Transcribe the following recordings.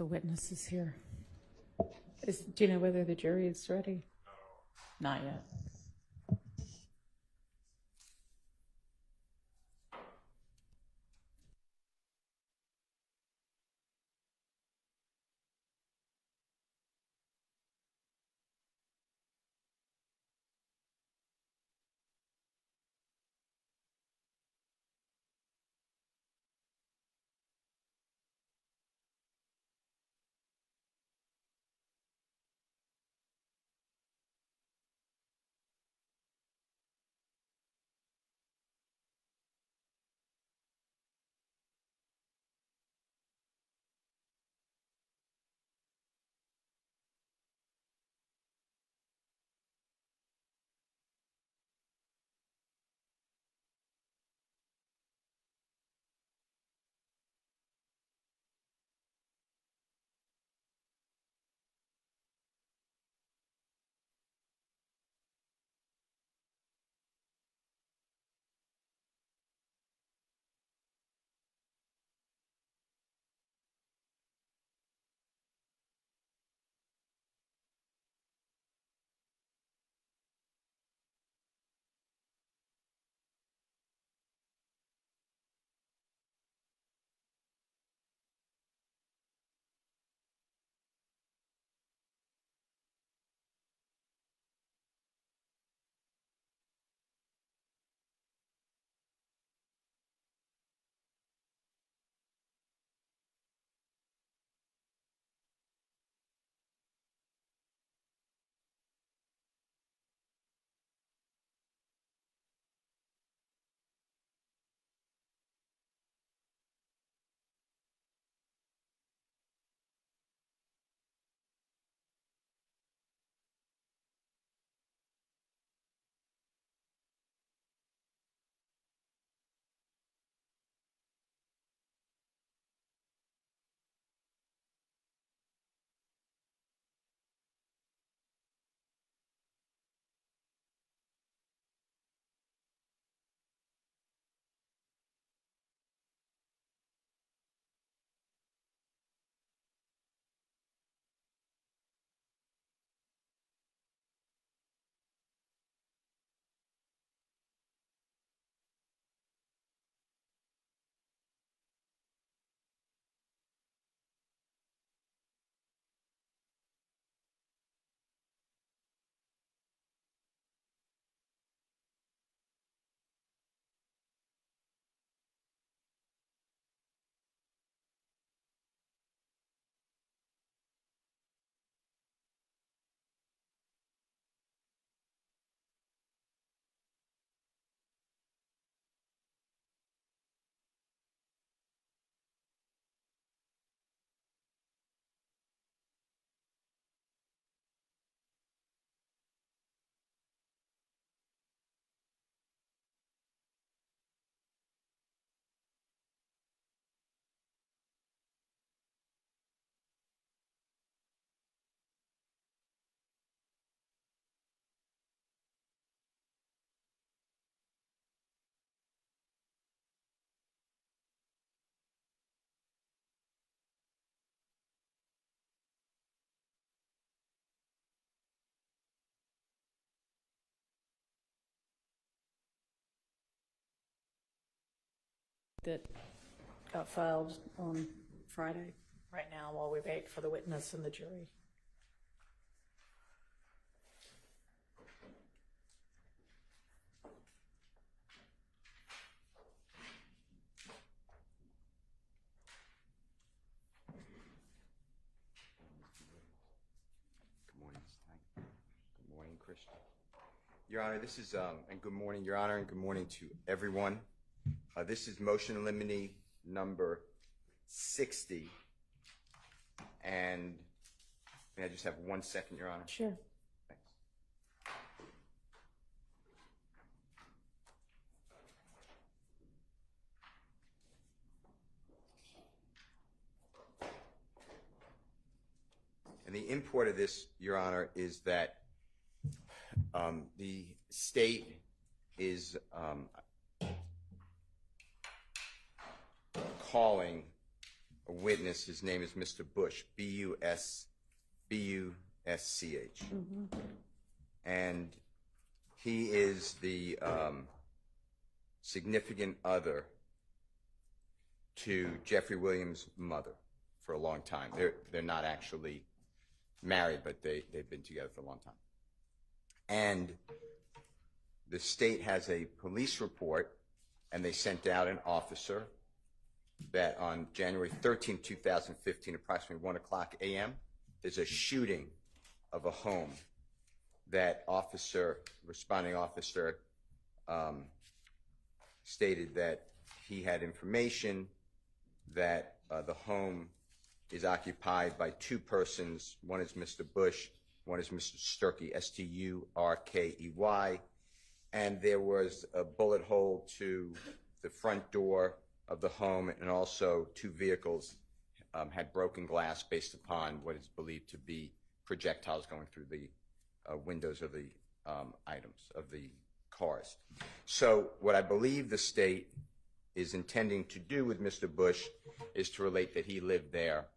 the witnesses here. Do you know whether the jury is ready? Not yet. That got filed on Friday right now while we wait for the witness and the jury. Good morning, Stan. Good morning, Christian. Your Honor, this is, and good morning, Your Honor, and good morning to everyone. This is motion in limine number 60. And may I just have 1 second, Your Honor? Sure. Thanks. And the import of this, Your Honor, is that the state is calling a witness. His name is Mr. Bush, B-U-S-C-H. And he is the significant other to Jeffery Williams' mother for a long time. They're not actually married, but they've been together for a long time. And the state has a police report, and they sent out an officer that on January 13, 2015, approximately 1 o'clock a.m., there's a shooting of a home. That responding officer, stated that he had information that the home is occupied by two persons. One is Mr. Bush, one is Mr. Sturkey, S-T-U-R-K-E-Y, and there was a bullet hole to the front door of the home, and also two vehicles had broken glass based upon what is believed to be projectiles going through the windows of the cars. So what I believe the state is intending to do with Mr. Bush is to relate that he lived there.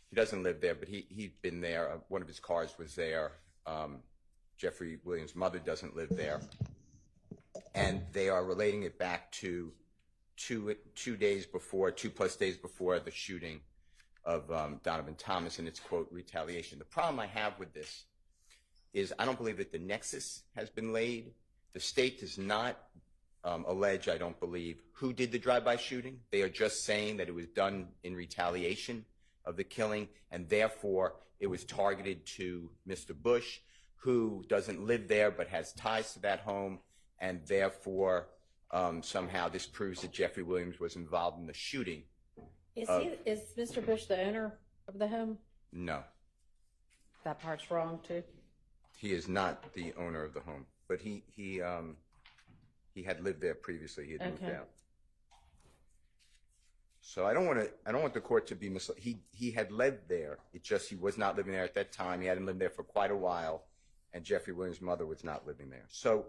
He doesn't live there, but he'd been there. One of his cars was there. Jeffery Williams' mother doesn't live there. And they are relating it back to 2+ days before the shooting of Donovan Thomas, and it's, quote, retaliation. The problem I have with this is I don't believe that the nexus has been laid. The state does not allege, I don't believe, who did the drive-by shooting. They are just saying that it was done in retaliation of the killing, and therefore it was targeted to Mr. Bush, who doesn't live there but has ties to that home, and therefore somehow this proves that Jeffery Williams was involved in the shooting. Is Mr. Bush the owner of the home? No. That part's wrong, too. He is not the owner of the home, but he had lived there previously. He had moved out. So I don't want the court to be misled. He had lived there. It's just he was not living there at that time. He hadn't lived there for quite a while, and Jeffery Williams' mother was not living there. So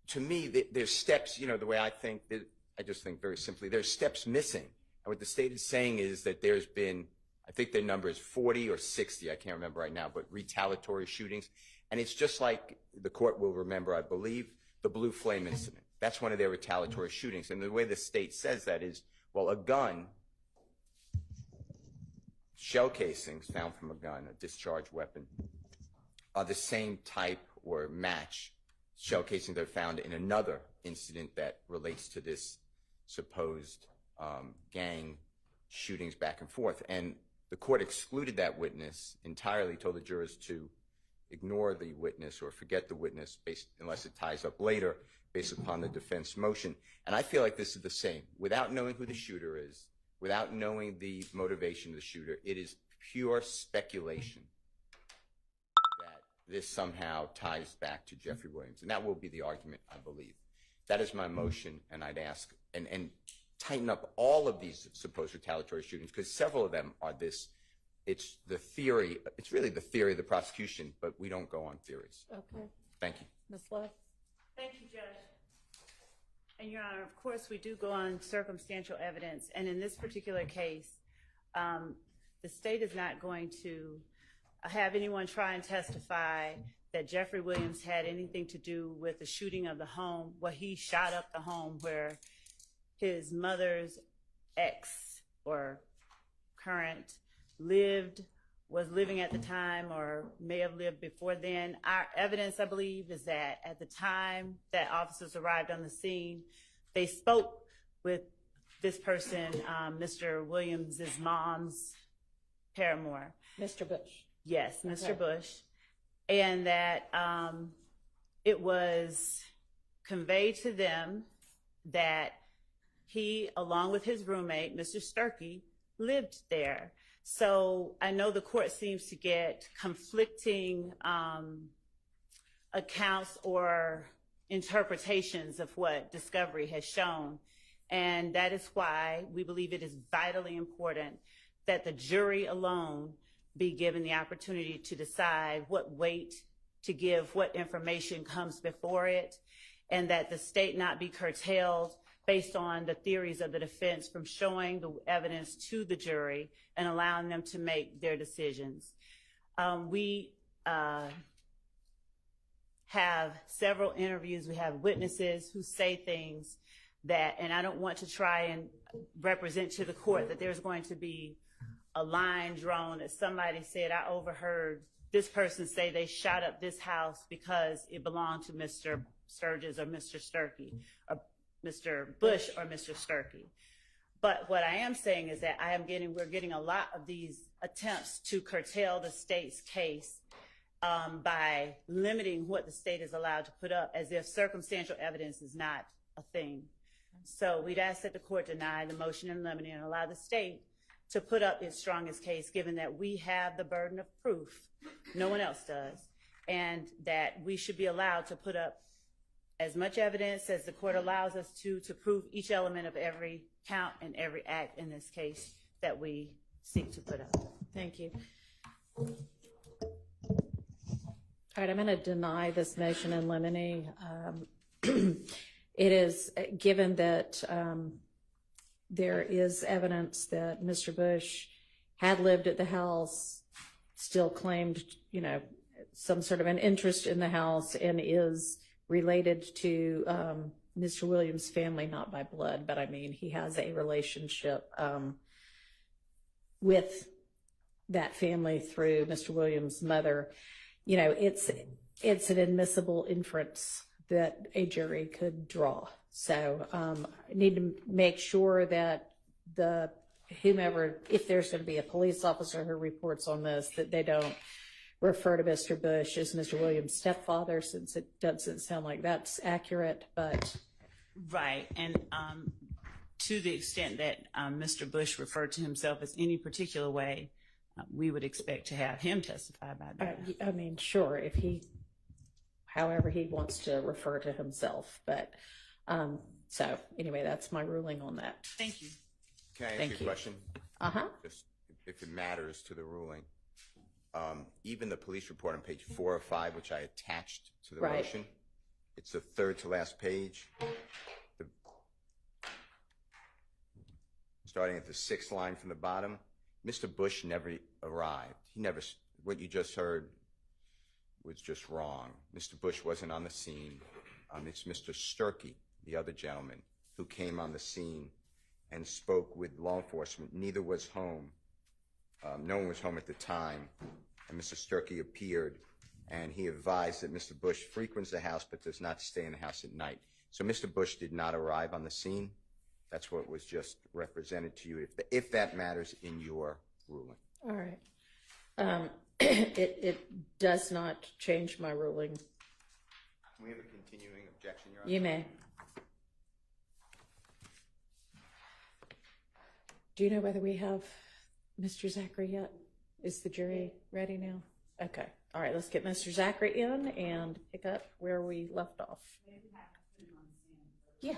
to me, there's steps. You know, the way I think, I just think very simply, there's steps missing. And what the state is saying is that there's been, I think their number is 40 or 60, I can't remember right now, but retaliatory shootings. And it's just like the court will remember, I believe, the Blue Flame incident. That's one of their retaliatory shootings. And the way the state says that is, well, a gun, shell casings found from a gun, a discharged weapon, are the same type or match shell casings that are found in another incident that relates to this supposed gang shootings back and forth. And the court excluded that witness entirely, told the jurors to ignore the witness or forget the witness unless it ties up later based upon the defense motion. And I feel like this is the same. Without knowing who the shooter is, without knowing the motivation of the shooter, it is pure speculation that this somehow ties back to Jeffery Williams. And that will be the argument, I believe. That is my motion, and I'd ask, and tighten up all of these supposed retaliatory shootings, because several of them are this. It's the theory. It's really the theory of the prosecution, but we don't go on theories. Okay. Thank you. Ms. Love? Thank you, Judge. And, Your Honor, of course, we do go on circumstantial evidence. And in this particular case, the state is not going to have anyone try and testify that Jeffery Williams had anything to do with the shooting of the home. Well, he shot up the home where his mother's ex or current was living at the time, or may have lived before then. Our evidence, I believe, is that at the time that officers arrived on the scene, they spoke with this person, Mr. Williams's mom's paramour. Mr. Bush? Yes, Mr. Okay. Bush. And that it was conveyed to them that he, along with his roommate, Mr. Sturkey, lived there. So I know the court seems to get conflicting accounts or interpretations of what discovery has shown. And that is why we believe it is vitally important that the jury alone be given the opportunity to decide what weight to give, what information comes before it, and that the state not be curtailed based on the theories of the defense from showing the evidence to the jury and allowing them to make their decisions. We have several interviews. We have witnesses who say things that, and I don't want to try and represent to the court that there's going to be a line drawn that somebody said, I overheard this person say they shot up this house because it belonged to Mr. Sturgis or Mr. Sturkey, or Mr. Bush or Mr. Sturkey. But what I am saying is that we're getting a lot of these attempts to curtail the state's case by limiting what the state is allowed to put up, as if circumstantial evidence is not a thing. So we'd ask that the court deny the motion in limine and allow the state to put up its strongest case, given that we have the burden of proof, no one else does, and that we should be allowed to put up as much evidence as the court allows us to prove each element of every count and every act in this case that we seek to put up. Thank you. All right, I'm going to deny this motion in limine. It is, given that there is evidence that Mr. Bush had lived at the house, still claimed, you know, some sort of an interest in the house, and is related to Mr. Williams' family, not by blood, but I mean, he has a relationship with that family through Mr. Williams' mother. You know, it's an admissible inference that a jury could draw. So I need to make sure that whomever, if there's going to be a police officer who reports on this, that they don't refer to Mr. Bush as Mr. Williams' stepfather, since it doesn't sound like that's accurate. But right, and to the extent that Mr. Bush referred to himself as any particular way, we would expect to have him testify about that. I mean, sure, if however he wants to refer to himself. But so anyway, that's my ruling on that. Thank you. Can I ask you a question? Just if it matters to the ruling. Even the police report on page 4 or 5, which I attached to the motion, it's the third to last page. Starting at the 6th line from the bottom, Mr. Bush never arrived. What you just heard was just wrong. Mr. Bush wasn't on the scene. It's Mr. Sturkey, the other gentleman, who came on the scene and spoke with law enforcement. Neither was home. No one was home at the time. And Mr. Sturkey appeared, and he advised that Mr. Bush frequents the house but does not stay in the house at night. So Mr. Bush did not arrive on the scene. That's what was just represented to you, if that matters in your ruling. All right. It does not change my ruling. Can we have a continuing objection, Your Honor? You may. Do you know whether we have Mr. Zachary yet? Is the jury ready now? Okay. All right, let's get Mr. Zachary in and pick up where we left off. Yeah.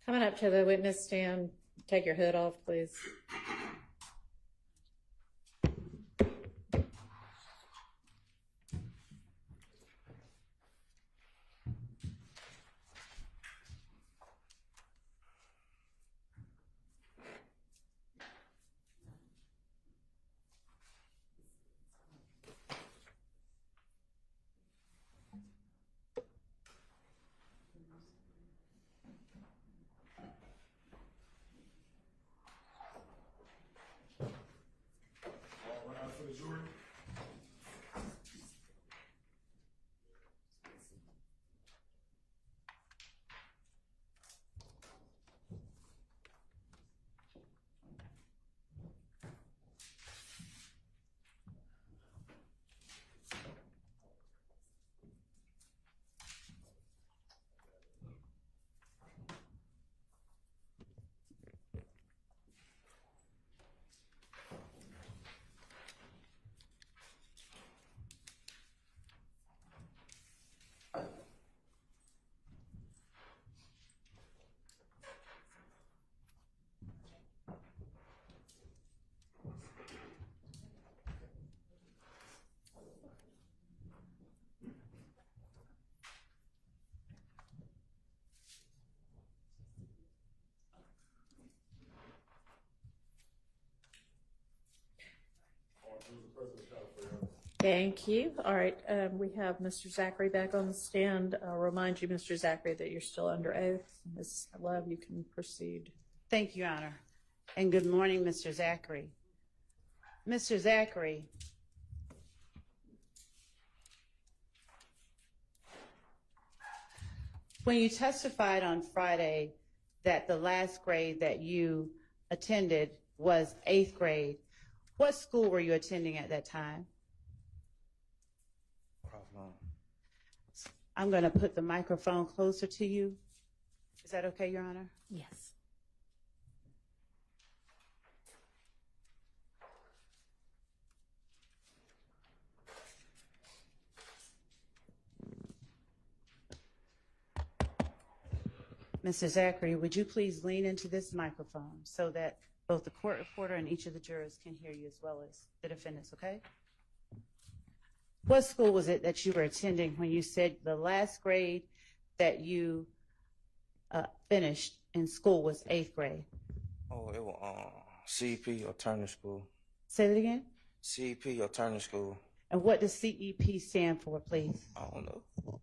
Coming up to the witness stand, take your hood off, please. Thank you. All right, we have Mr. Zachary back on the stand. I'll remind you, Mr. Zachary, that you're still under oath. Ms. Love, you can proceed. Thank you, Your Honor. And good morning, Mr. Zachary. Mr. Zachary, when you testified on Friday that the last grade that you attended was 8th grade, what school were you attending at that time? I'm going to put the microphone closer to you. Is that okay, Your Honor? Yes. Mr. Zachary, would you please lean into this microphone so that both the court reporter and each of the jurors can hear you as well as the defendants, okay? What school was it that you were attending when you said the last grade that you finished in school was 8th grade? Oh, it was CEP or Turner School. Say that again? CEP or Turner School. And what does CEP stand for, please? I don't know.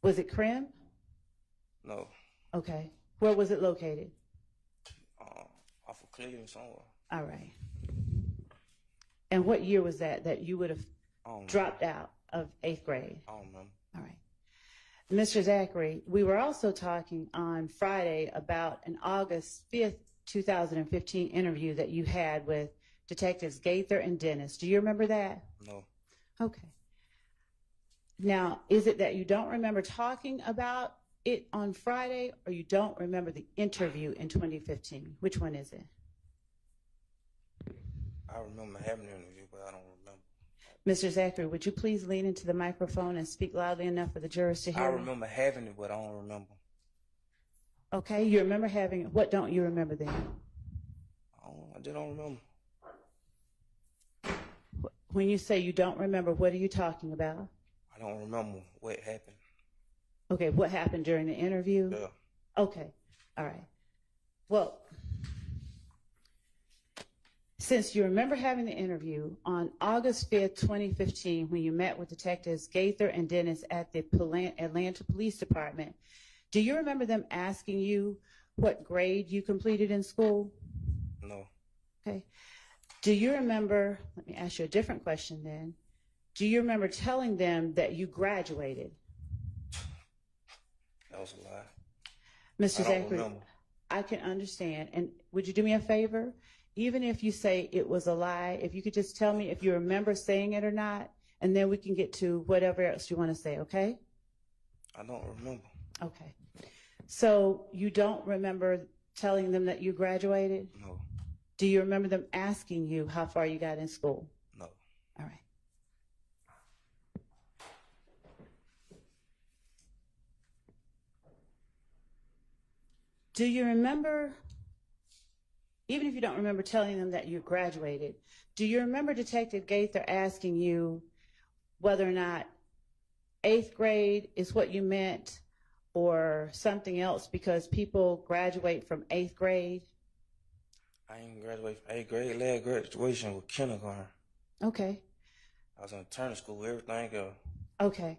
Was it CRIM? No. Okay. Where was it located? Off of Cleveland somewhere. All right. And what year was that you would have dropped out of 8th grade? I don't remember. All right. Mr. Zachary, we were also talking on Friday about an August 5th, 2015 interview that you had with Detectives Gaither and Dennis. Do you remember that? No. Okay. Now, is it that you don't remember talking about it on Friday, or you don't remember the interview in 2015? Which one is it? I remember having an interview, but I don't remember. Mr. Zachary, would you please lean into the microphone and speak loudly enough for the jurors to hear? I remember having it, but I don't remember. Okay, you remember having it. What don't you remember then? I just don't remember. When you say you don't remember, what are you talking about? I don't remember what happened. Okay, what happened during the interview? Yeah. Okay, all right. Well, since you remember having the interview on August 5th, 2015, when you met with Detectives Gaither and Dennis at the Atlanta Police Department, do you remember them asking you what grade you completed in school? No. Okay. Do you remember, let me ask you a different question then. Do you remember telling them that you graduated? That was a lie. Mr. I don't Zachary, remember. I can understand. And would you do me a favor? Even if you say it was a lie, if you could just tell me if you remember saying it or not, and then we can get to whatever else you want to say, okay? I don't remember. Okay. So you don't remember telling them that you graduated? No. Do you remember them asking you how far you got in school? No. All right. Do you remember, even if you don't remember telling them that you graduated, do you remember Detective Gaither asking you whether or not 8th grade is what you meant or something else, because people graduate from 8th grade? I didn't graduate from 8th grade. Last graduation was kindergarten. Okay. I was in Turner School, everything else. Okay.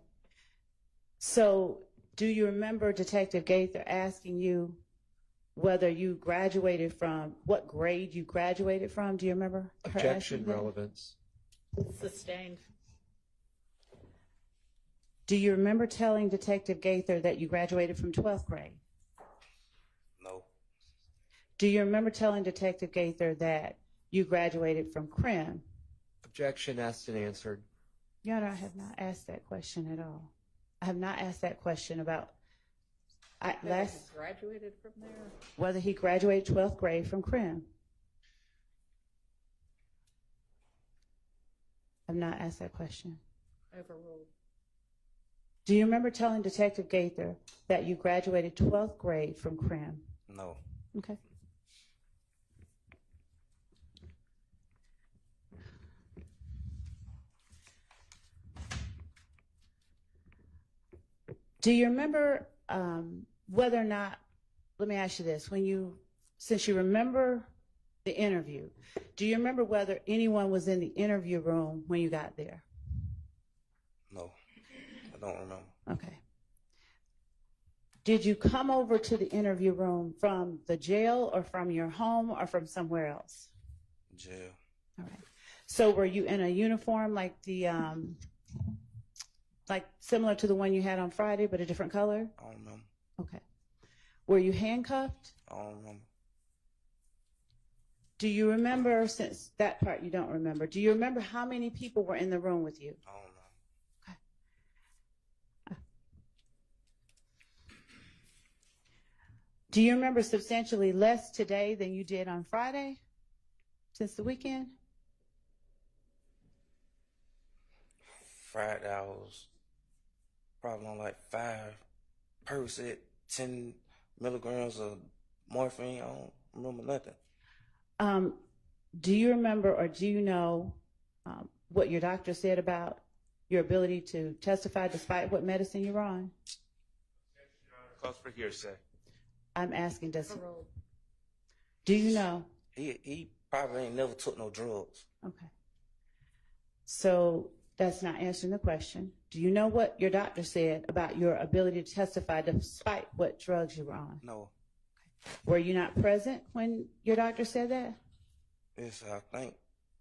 So do you remember Detective Gaither asking you whether you graduated from, what grade you graduated from? Do you remember her asking Objection, that? relevance. Sustained. Do you remember telling Detective Gaither that you graduated from 12th grade? No. Do you remember telling Detective Gaither that you graduated from CRIM? Objection, asked and answered. Your Honor, I have not asked that question at all. I have not asked that question about Graduated from there? whether he graduated 12th grade from CRIM. I've not asked that question. Overruled. Do you remember telling Detective Gaither that you graduated 12th grade from CRIM? No. Okay. Do you remember whether or not, let me ask you this, since you remember the interview, do you remember whether anyone was in the interview room when you got there? don't remember. Okay. Did you come over to the interview room from the jail or from your home or from somewhere else? Jail. All right. So were you in a uniform like like similar to the one you had on Friday, but a different color? I don't remember. Okay. Were you handcuffed? I don't remember. Do you remember, since that part you don't remember, do you remember how many people were in the room with you? I don't know. Do you remember substantially less today than you did on Friday since the weekend? Friday, I was probably on like 5 Percocet, 10 milligrams of morphine. I don't remember nothing. Do you remember or do you know what your doctor said about your ability to testify despite what medicine you're on? Cause for hearsay. I'm asking, do you know? He probably ain't never took no drugs. Okay. So that's not answering the question. Do you know what your doctor said about your ability to testify despite what drugs you were on? No. Were you not present when your doctor said that? Yes, I think.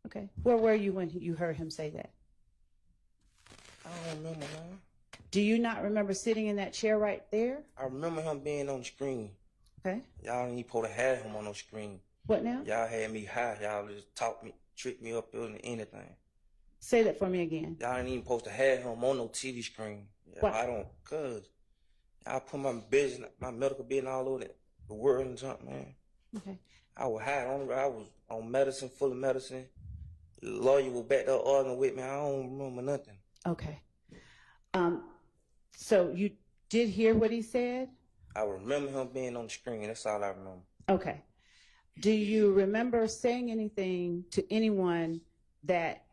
Okay. Where were you when you heard him say that? I don't remember, man. Do you not remember sitting in that chair right there? I remember him being on the screen. Okay. Y'all ain't supposed to have him on no screen. What now? Y'all had me high. Y'all just talk me, trick me up on anything. Say that for me again. Y'all ain't even supposed to have him on no TV screen. Yeah, What? I don't, cause y'all put my business, my medical business all over the world and junk, man. Okay. I was high. I was on medicine, full of medicine. The lawyer was back there arguing with me. I don't remember nothing. Okay. So you did hear what he said? I remember him being on the screen. That's all I remember. Okay. Do you remember saying anything to anyone that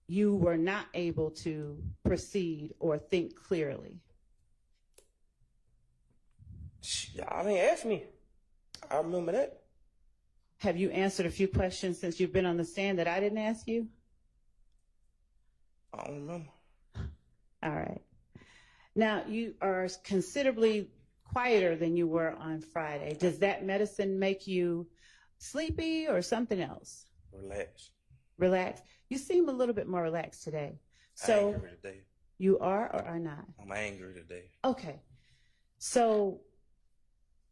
you were not able to proceed or think clearly? Y'all didn't ask me. I remember that. Have you answered a few questions since you've been on the stand that I didn't ask you? I don't remember. All right. Now, you are considerably quieter than you were on Friday. Does that medicine make you sleepy or something else? Relax. Relaxed? You seem a little bit more relaxed today. I'm So angry today. you are or are not? I'm angry today. Okay. So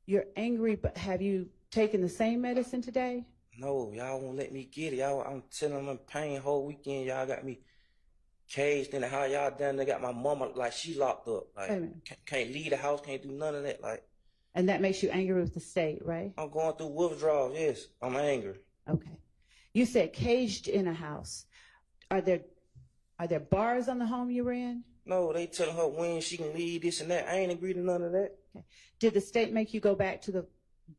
you're angry, but have you taken the same medicine today? No, y'all won't let me get it. I'm telling them I'm in pain whole weekend. Y'all got me caged in the house. Y'all done. They got my mama like she locked up. Like Wait a minute. can't leave the house. Can't do none of that. Like And that makes you angry with the state, right? I'm going through withdrawals. Yes, I'm angry. Okay. You said caged in a house. Are there bars on the home you were in? No, they telling her when she can leave, this and that. I ain't agreed to none of that. Okay. Did the state make you go back to the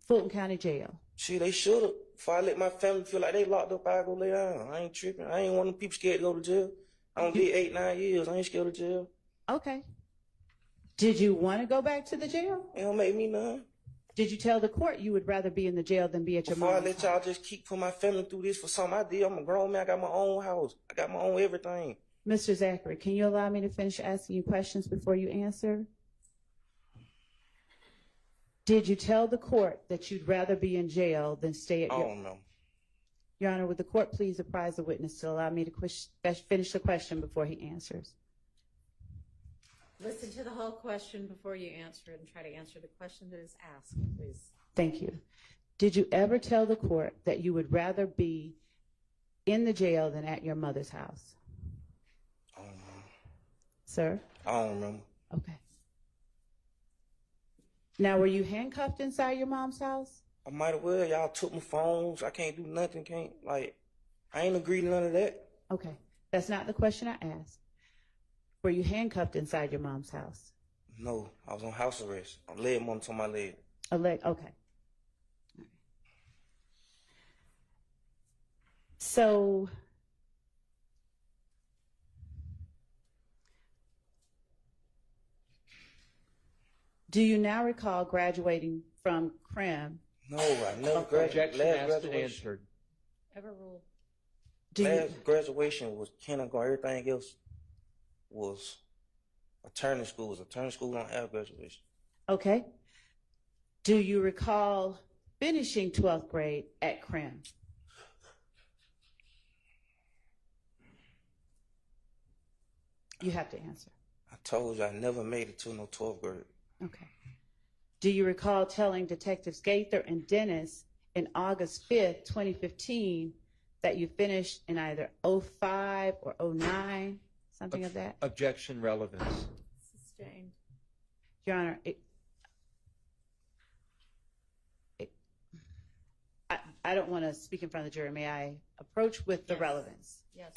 Fulton County Jail? Shit, they should have. If I let my family feel like they locked up, I go lay down. I ain't tripping. I ain't one of them people scared to go to jail. I don't get 8, 9 years. I ain't scared of jail. Okay. Did you want to go back to the jail? It don't make me none. Did you tell the court you would rather be in the jail than be at your Before I mom's let house? y'all just keep putting my family through this for something I did, I'm a grown man. I got my own house. I got my own everything. Mr. Zachary, can you allow me to finish asking you questions before you answer? Did you tell the court that you'd rather be in jail than stay at I your... don't know. Your Honor, would the court please apprise the witness to allow me to finish the question before he answers? Listen to the whole question before you answer it and try to answer the question that is asked, please. Thank you. Did you ever tell the court that you would rather be in the jail than at your mother's house? I don't know. Sir? I don't remember. Okay. Now, were you handcuffed inside your mom's house? I might have well. Y'all took my phones. I can't do nothing. I ain't agreed to none of that. Okay. That's not the question I asked. Were you handcuffed inside your mom's house? No, I was on house arrest. I laid mom to my leg. A leg, okay. So, do you now recall graduating from CREM? No, I never graduated. Objection Last asked and graduation. answered. Overruled. Do you, Last graduation was kindergarten. Everything else was Attorney schools. Attorney school don't have graduation. Okay. Do you recall finishing 12th grade at Crim? You have to answer. I told you I never made it to no 12th grade. Okay. Do you recall telling Detectives Gaither and Dennis in August 5th, 2015, that you finished in either 05 or 09, something of that? Objection relevance. Sustained. Your Honor, I don't want to speak in front of the jury. May I approach with the Yes. relevance? Yes.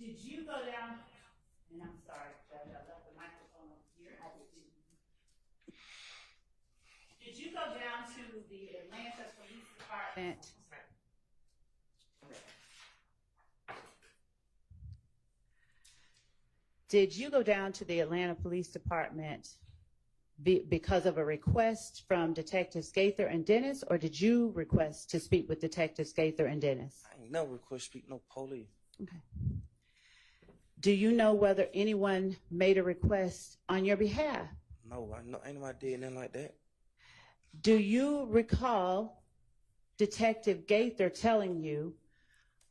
Did you go down, and I'm sorry, Judge, I left the microphone over here. I did too. Did you go down to the Atlanta Police Department? did you go down to the Atlanta Police Department because of a request from Detectives Gaither and Dennis, or did you request to speak with Detectives Gaither and Dennis? I ain't never request speak no police. Okay. Do you know whether anyone made a request on your behalf? No, I know ain't nobody did nothing like that. Do you recall Detective Gaither telling you,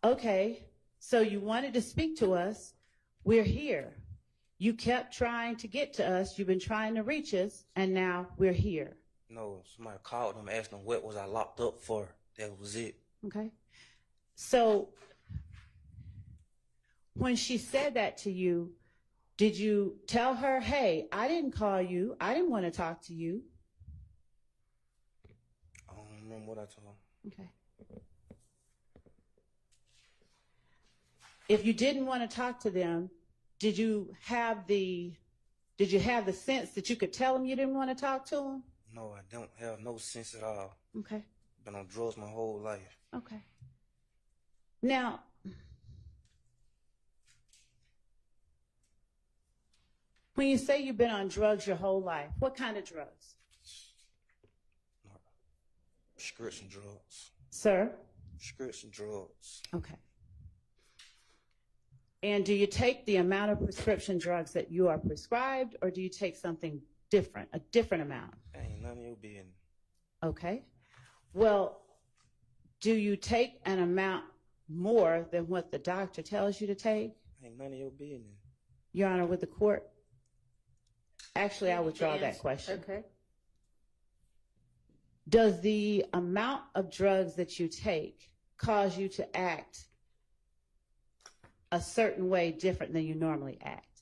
okay, so you wanted to speak to us, we're here. You kept trying to get to us, you've been trying to reach us, and now we're here. No, somebody called them, asked them what was I locked up for. That was it. Okay. So when she said that to you, did you tell her, hey, I didn't call you, I didn't want to talk to you? I don't remember what I told them. Okay. If you didn't want to talk to them, did you have the sense that you could tell them you didn't want to talk to them? No, I don't have no sense at all. Okay. Been on drugs my whole life. Okay. Now, when you say you've been on drugs your whole life, what kind of drugs? Prescription drugs. Sir? Prescription drugs. Okay. And do you take the amount of prescription drugs that you are prescribed, or do you take something different, a different amount? Ain't none of your business. Okay. Well, do you take an amount more than what the doctor tells you to take? Ain't none of your business. Your Honor, with the court? Actually, I withdraw that question. Okay. Does the amount of drugs that you take cause you to act a certain way different than you normally act?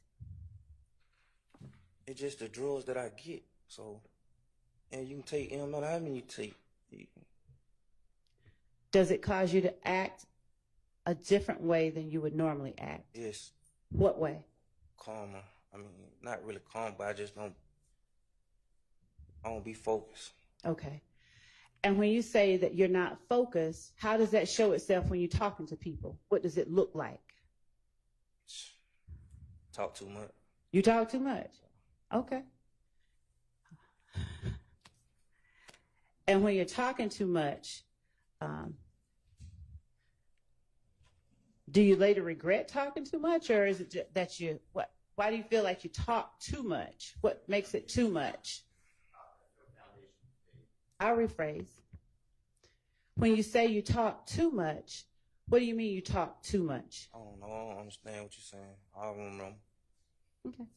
It's just the drugs that I get. So, and you can take no matter how many you take. Does it cause you to act a different way than you would normally act? Yes. What way? Calmer. I mean, not really calm, but I don't be focused. Okay. And when you say that you're not focused, how does that show itself when you're talking to people? What does it look like? Talk too much. You talk too much? Okay. And when you're talking too much, do you later regret talking too much, or is it that you, what? Why do you feel like you talk too much? What makes it too much? I'll rephrase. When you say you talk too much, what do you mean you talk too much? I don't know. I don't understand what you're saying. I don't remember. Okay.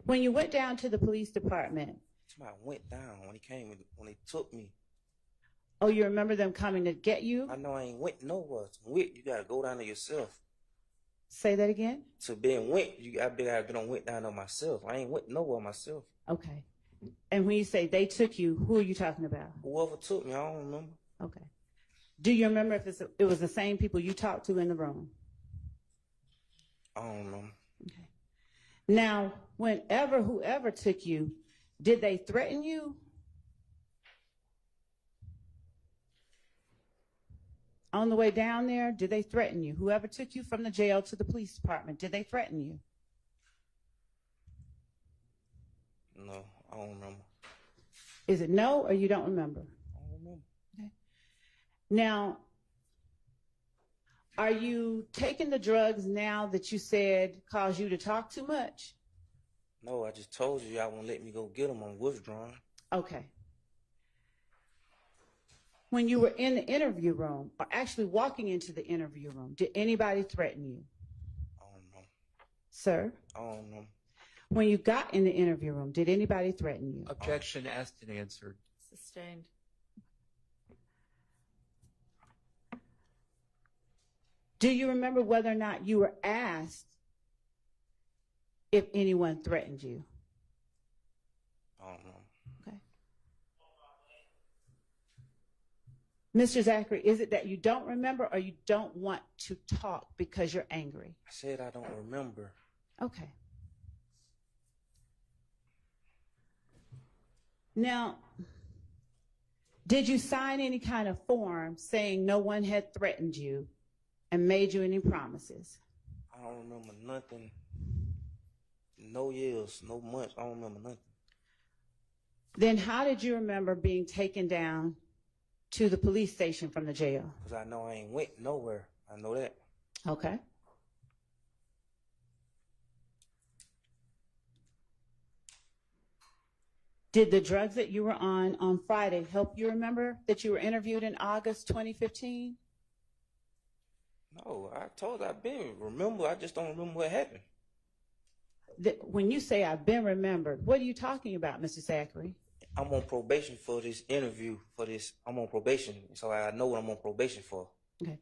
When you went down to the police department. Somebody went down when he came, when they took me. Oh, you remember them coming to get you? I know I ain't went nowhere. To went, you gotta go down there yourself. Say that again? To being went, I been on went down there myself. I ain't went nowhere myself. Okay. And when you say they took you, who are you talking about? Whoever took me, I don't remember. Okay. Do you remember if it was the same people you talked to in the room? I don't remember. Okay. Now, whoever took you, did they threaten you? On the way down there, did they threaten you? Whoever took you from the jail to the police department, did they threaten you? No, I don't remember. Is it no, or you don't remember? I don't remember. Okay. Now, are you taking the drugs now that you said caused you to talk too much? No, I just told you y'all won't let me go get them. I'm withdrawing. Okay. When you were in the interview room, or actually walking into the interview room, did anybody threaten you? I don't know. Sir? I don't know. When you got in the interview room, did anybody threaten you? Objection asked and answered. Sustained. Do you remember whether or not you were asked if anyone threatened you? I don't know. Okay. Mr. Zachary, is it that you don't remember, or you don't want to talk because you're angry? I said I don't remember. Okay. Now, Did you sign any kind of form saying no one had threatened you and made you any promises? I don't remember nothing. No years, no months. I don't remember nothing. Then how did you remember being taken down to the police station from the jail? Because I know I ain't went nowhere. I know that. Okay. Did the drugs that you were on Friday help you remember that you were interviewed in August 2015? No, I told you I've been remember. I just don't remember what happened. When you say I've been remembered, what are you talking about, Mr. Zachary? I'm on probation for this interview. I'm on probation, so I know what I'm on probation for. Okay.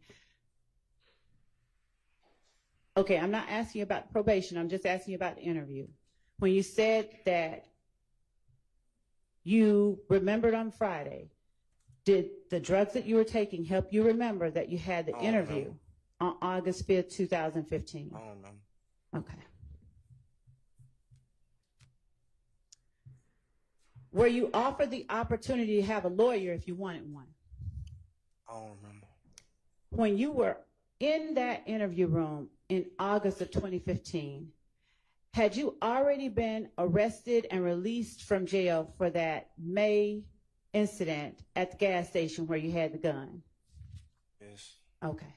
Okay, I'm not asking you about probation. I'm just asking you about the interview. When you said that you remembered on Friday, did the drugs that you were taking help you remember that you had the interview on August 5th, 2015? I don't know. Okay. Were you offered the opportunity to have a lawyer if you wanted one? I don't remember. When you were in that interview room in August of 2015, had you already been arrested and released from jail for that May incident at the gas station where you had the gun? Yes. Okay.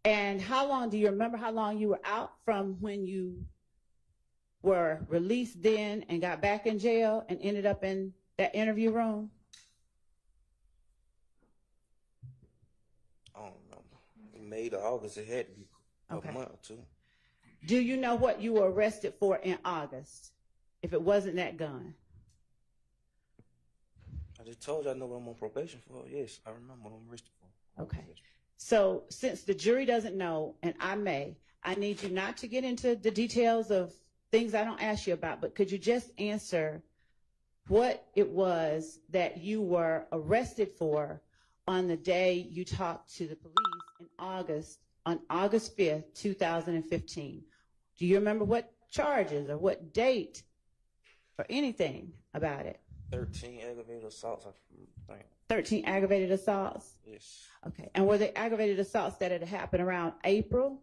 And how long, do you remember how long you were out from when you were released then and got back in jail and ended up in that interview room? I don't remember. May to August, it had to be a month or two. Do you know what you were arrested for in August, if it wasn't that gun? I just told you I know what I'm on probation for. Yes, I remember what I'm arrested for. Okay. So since the jury doesn't know, and I need you not to get into the details of things I don't ask you about, but could you just answer what it was that you were arrested for on the day you talked to the police in August, on August 5th, 2015? Do you remember what charges or what date or anything about it? 13 aggravated assaults, I think. 13 aggravated assaults? Yes. Okay. And were they aggravated assaults that had happened around April?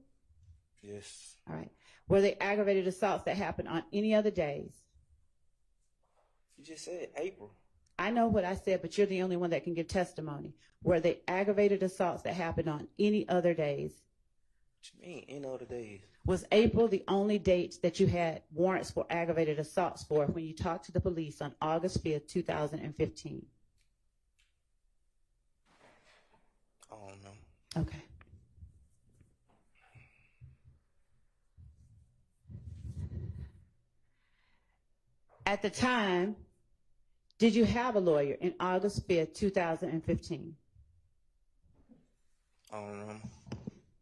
Yes. All right. Were they aggravated assaults that happened on any other days? You just said April. I know what I said, but you're the only one that can give testimony. Were they aggravated assaults that happened on any other days? What you mean, any other days? Was April the only date that you had warrants for aggravated assaults for when you talked to the police on August 5th, 2015? I don't know. Okay. At the time, did you have a lawyer in August 5th, 2015? I don't know.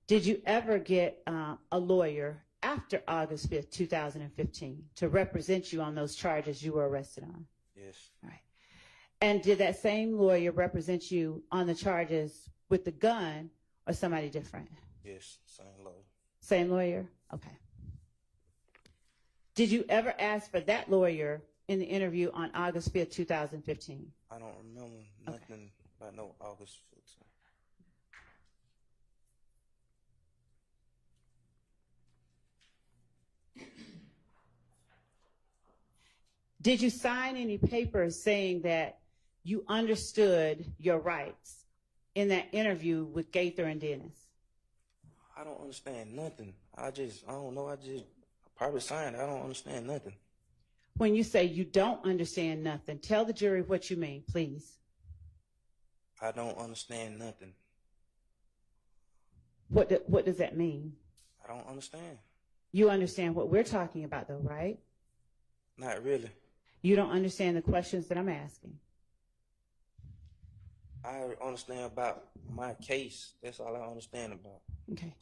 Did you ever get a lawyer after August 5th, 2015 to represent you on those charges you were arrested on? Yes. All right. And did that same lawyer represent you on the charges with the gun or somebody different? Yes, same lawyer. Same lawyer? Okay. Did you ever ask for that lawyer in the interview on August 5th, 2015? I don't remember nothing about no August 15th. Did you sign any papers saying that you understood your rights in that interview with Gaither and Dennis? I don't understand nothing. I don't know. I probably signed it. I don't understand nothing. When you say you don't understand nothing, tell the jury what you mean, please. I don't understand nothing. What does that mean? I don't understand. You understand what we're talking about, though, right? Not really. You don't understand the questions that I'm asking. I understand about my case. That's all I understand about. Okay.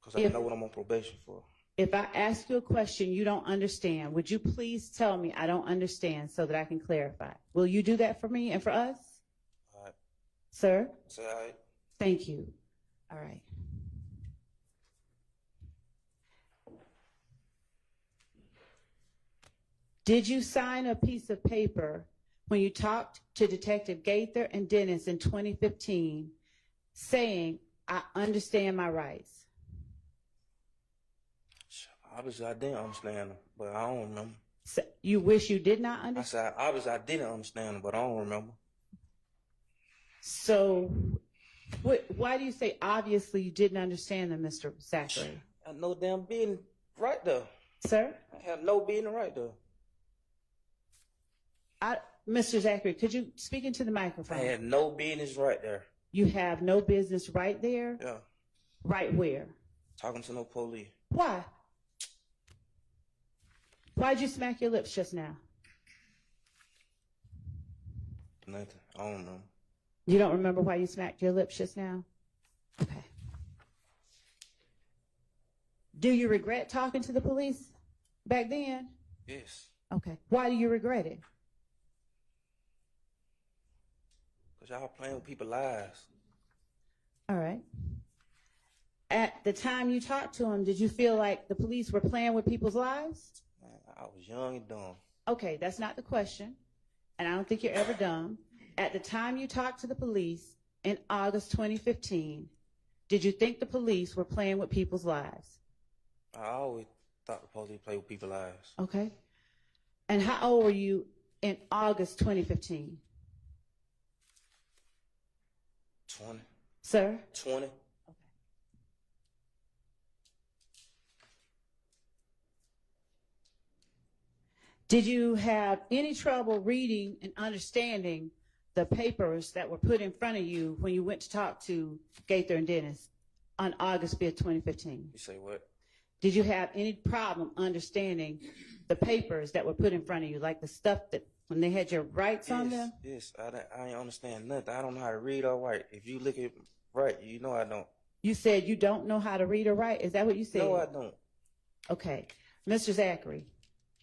Because I know what I'm on probation for. If I ask you a question you don't understand, would you please tell me I don't understand so that I can clarify? Will you do that for me and for us? All right. Sir? Say all right. Thank you. All right. Did you sign a piece of paper when you talked to Detective Gaither and Dennis in 2015 saying, I understand my rights? Obviously, I didn't understand them, but I don't remember. So you wish you did not I understand? said, obviously, I didn't understand them, but I don't remember. So why do you say obviously you didn't understand them, Mr. Zachary? I had no damn business right there. Sir? I had no business right there. Mr. Zachary, could you speak into the I microphone? had no business right there. You have no business right there? Yeah. Right where? Talking to no police. Why? Why'd you smack your lips just now? Nothing. I don't know. You don't remember why you smacked your lips just now? Okay. Do you regret talking to the police back then? Yes. Okay. Why do you regret it? Because y'all playing with people's lives. All right. At the time you talked to him, did you feel like the police were playing with people's lives? Man, I was young and dumb. Okay, that's not the question, and I don't think you're ever dumb. At the time you talked to the police in August 2015, did you think the police were playing with people's lives? I always thought the police played with people's lives. Okay. And how old were you in August 2015? 20. Sir? 20. Did you have any trouble reading and understanding the papers that were put in front of you when you went to talk to Gaither and Dennis on August 5th, 2015? You say what? Did you have any problem understanding the papers that were put in front of you, like the stuff that when they had your rights on them? Yes, I ain't understand nothing. I don't know how to read or write. If you look at right, you know I don't. You said you don't know how to read or write? Is that what you said? No, I don't. Okay. Mr. Zachary,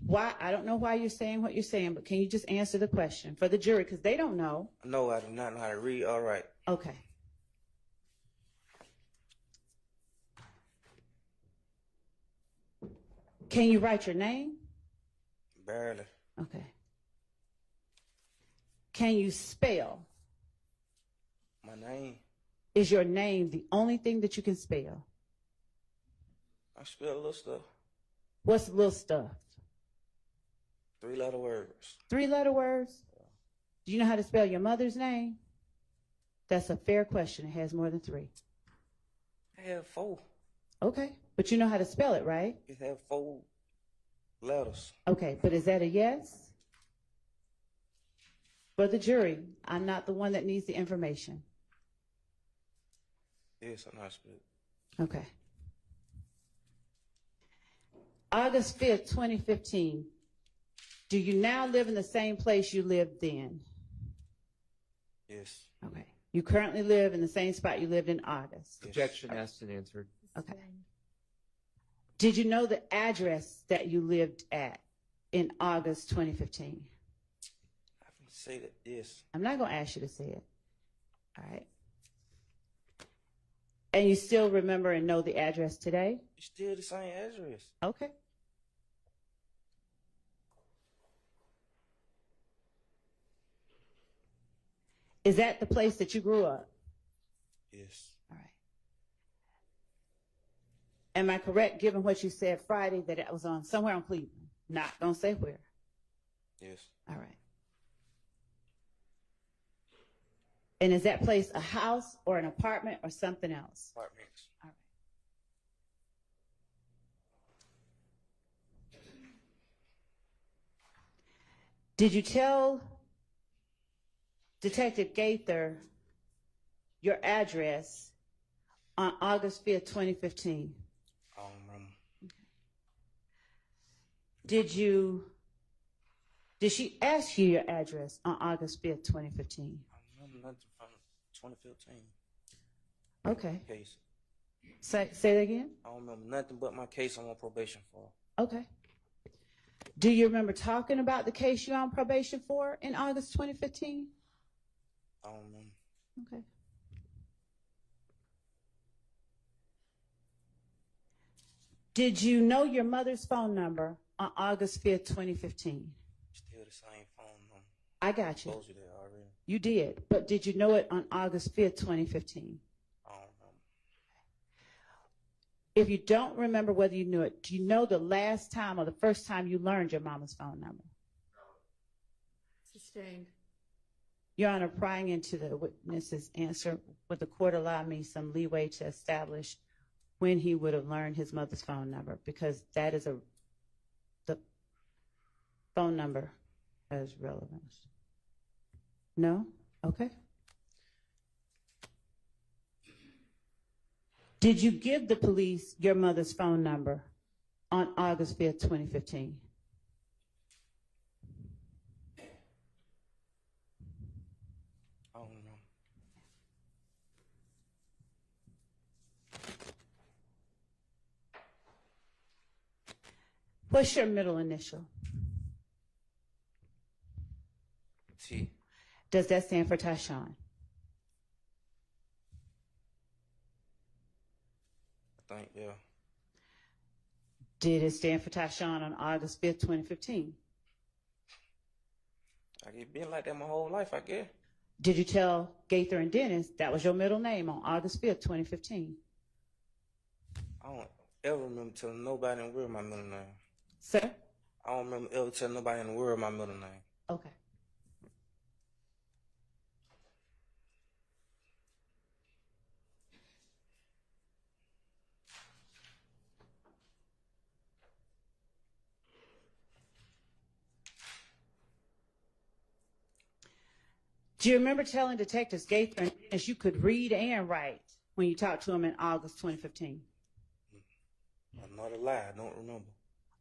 I don't know why you're saying what you're saying, but can you just answer the question for the jury, because they don't know? No, I do not know how to read or write. Okay. Can you write your name? Barely. Okay. Can you spell? My name. Is your name the only thing that you can spell? I spell a little stuff. What's little stuff? 3-letter words. 3-letter words? Do you know how to spell your mother's name? That's a fair question. It has more than 3. I have 4. Okay. But you know how to spell it, right? It have 4 letters. Okay. But is that a yes? For the jury, I'm not the one that needs the information. Yes, I know how to spell it. Okay. August 5th, 2015. Do you now live in the same place you lived then? Yes. Okay. You currently live in the same spot you lived in August? Yes. Objection asked and answered. Okay. Did you know the address that you lived at in August 2015? I can say that, yes. I'm not going to ask you to say it. All right. And you still remember and know the address today? It's still the same address. Okay. Is that the place that you grew up? Yes. All right. Am I correct, given what you said Friday, that it was on somewhere on Cleveland? Not gonna say where. Yes. All right. And is that place a house or an apartment or something else? Apartments. All right. Did you tell Detective Gaither your address on August 5th, 2015? I don't remember. Did she ask you your address on August 5th, 2015? I don't remember nothing from 2015 Okay. case. Say that again? I don't remember nothing but my case I'm on probation for. Okay. Do you remember talking about the case you're on probation for in August 2015? I don't remember. Okay. Did you know your mother's phone number on August 5th, 2015? Still the same phone number. I got you. Told you that already. You did, but did you know it on August 5th, 2015? I don't know. If you don't remember whether you knew it, do you know the last time or the first time you learned your mama's phone number? Sustained. Your Honor, prying into the witness's answer, would the court allow me some leeway to establish when he would have learned his mother's phone number? Because that is the phone number has relevance. No? Okay. Did you give the police your mother's phone number on August 5th, 2015? I don't know. What's your middle initial? T. Does that stand for Tyshawn? I think, yeah. Did it stand for Tyshawn on August 5th, 2015? It's been like that my whole life, I guess. Did you tell Gaither and Dennis that was your middle name on August 5th, 2015? I don't ever remember telling nobody in the world my middle name. Sir? I don't remember ever telling nobody in the world my middle name. Okay. Do you remember telling Detectives Gaither and Dennis you could read and write when you talked to them in August 2015? Another lie, I don't remember.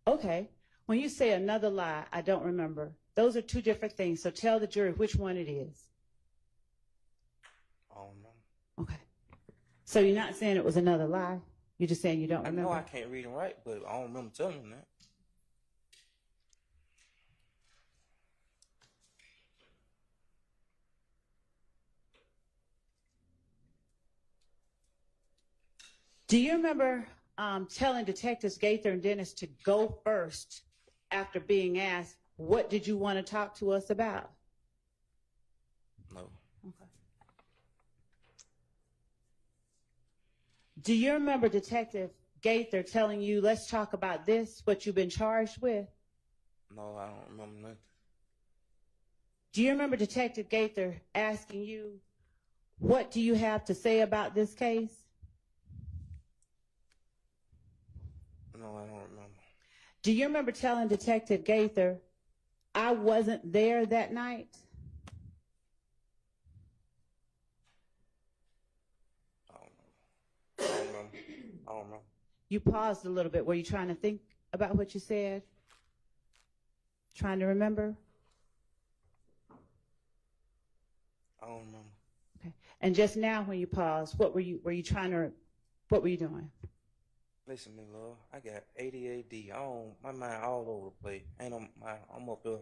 Okay. When you say another lie, I don't remember. Those are two different things, so tell the jury which one it is. I don't know. Okay. So you're not saying it was another lie? You're just saying you don't remember? I know I can't read and write, but I don't remember telling them that. Do you remember telling Detectives Gaither and Dennis to go first after being asked, what did you want to talk to us about? No. Okay. Do you remember Detective Gaither telling you, let's talk about this, what you've been charged with? No, I don't remember nothing. Do you remember Detective Gaither asking you, what do you have to say about this case? No, I don't remember. Do you remember telling Detective Gaither, I wasn't there that night? I don't remember. I don't remember. You paused a little bit. Were you trying to think about what you said? Trying to remember? I don't remember. Okay. And just now when you paused, what were you doing? Listen, me love, I got ADHD. My mind all over the place. I'm up here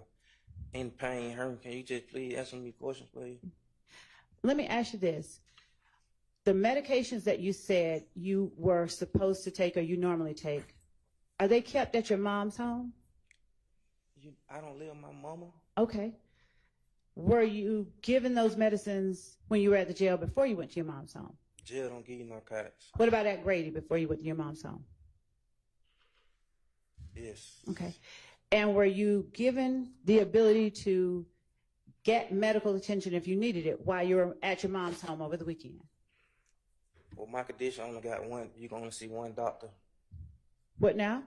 in pain, hurting. Can you just please answer me questions, please? Let me ask you this. The medications that you said you were supposed to take or you normally take, are they kept at your mom's home? I don't live with my mama. Okay. Were you given those medicines when you were at the jail before you went to your mom's home? Jail don't give you narcotics. What about at Grady before you went to your mom's home? Yes. Okay. And were you given the ability to get medical attention if you needed it while you were at your mom's home over the weekend? With my condition, I only got one. You can only see one doctor. What now?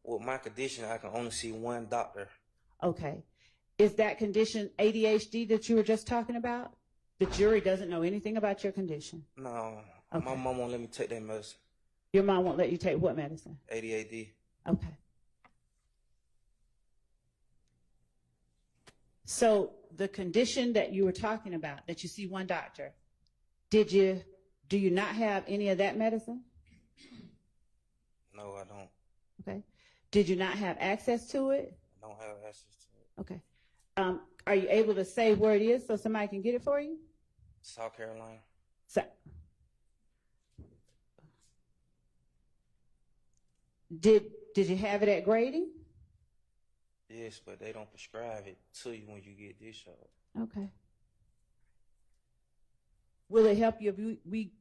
With my condition, I can only see one doctor. Okay. Is that condition ADHD that you were just talking about? The jury doesn't know anything about your condition. No. Okay. My mom won't let me take that medicine. Your mom won't let you take what medicine? ADHD. Okay. So the condition that you were talking about, that you see one doctor, do you not have any of that medicine? No, I don't. Okay. Did you not have access to it? I don't have access to it. Okay. Are you able to say where it is so somebody can get it for you? South Carolina. So, did you have it at Grady? Yes, but they don't prescribe it to you when you get discharged. Okay. Will it help you if we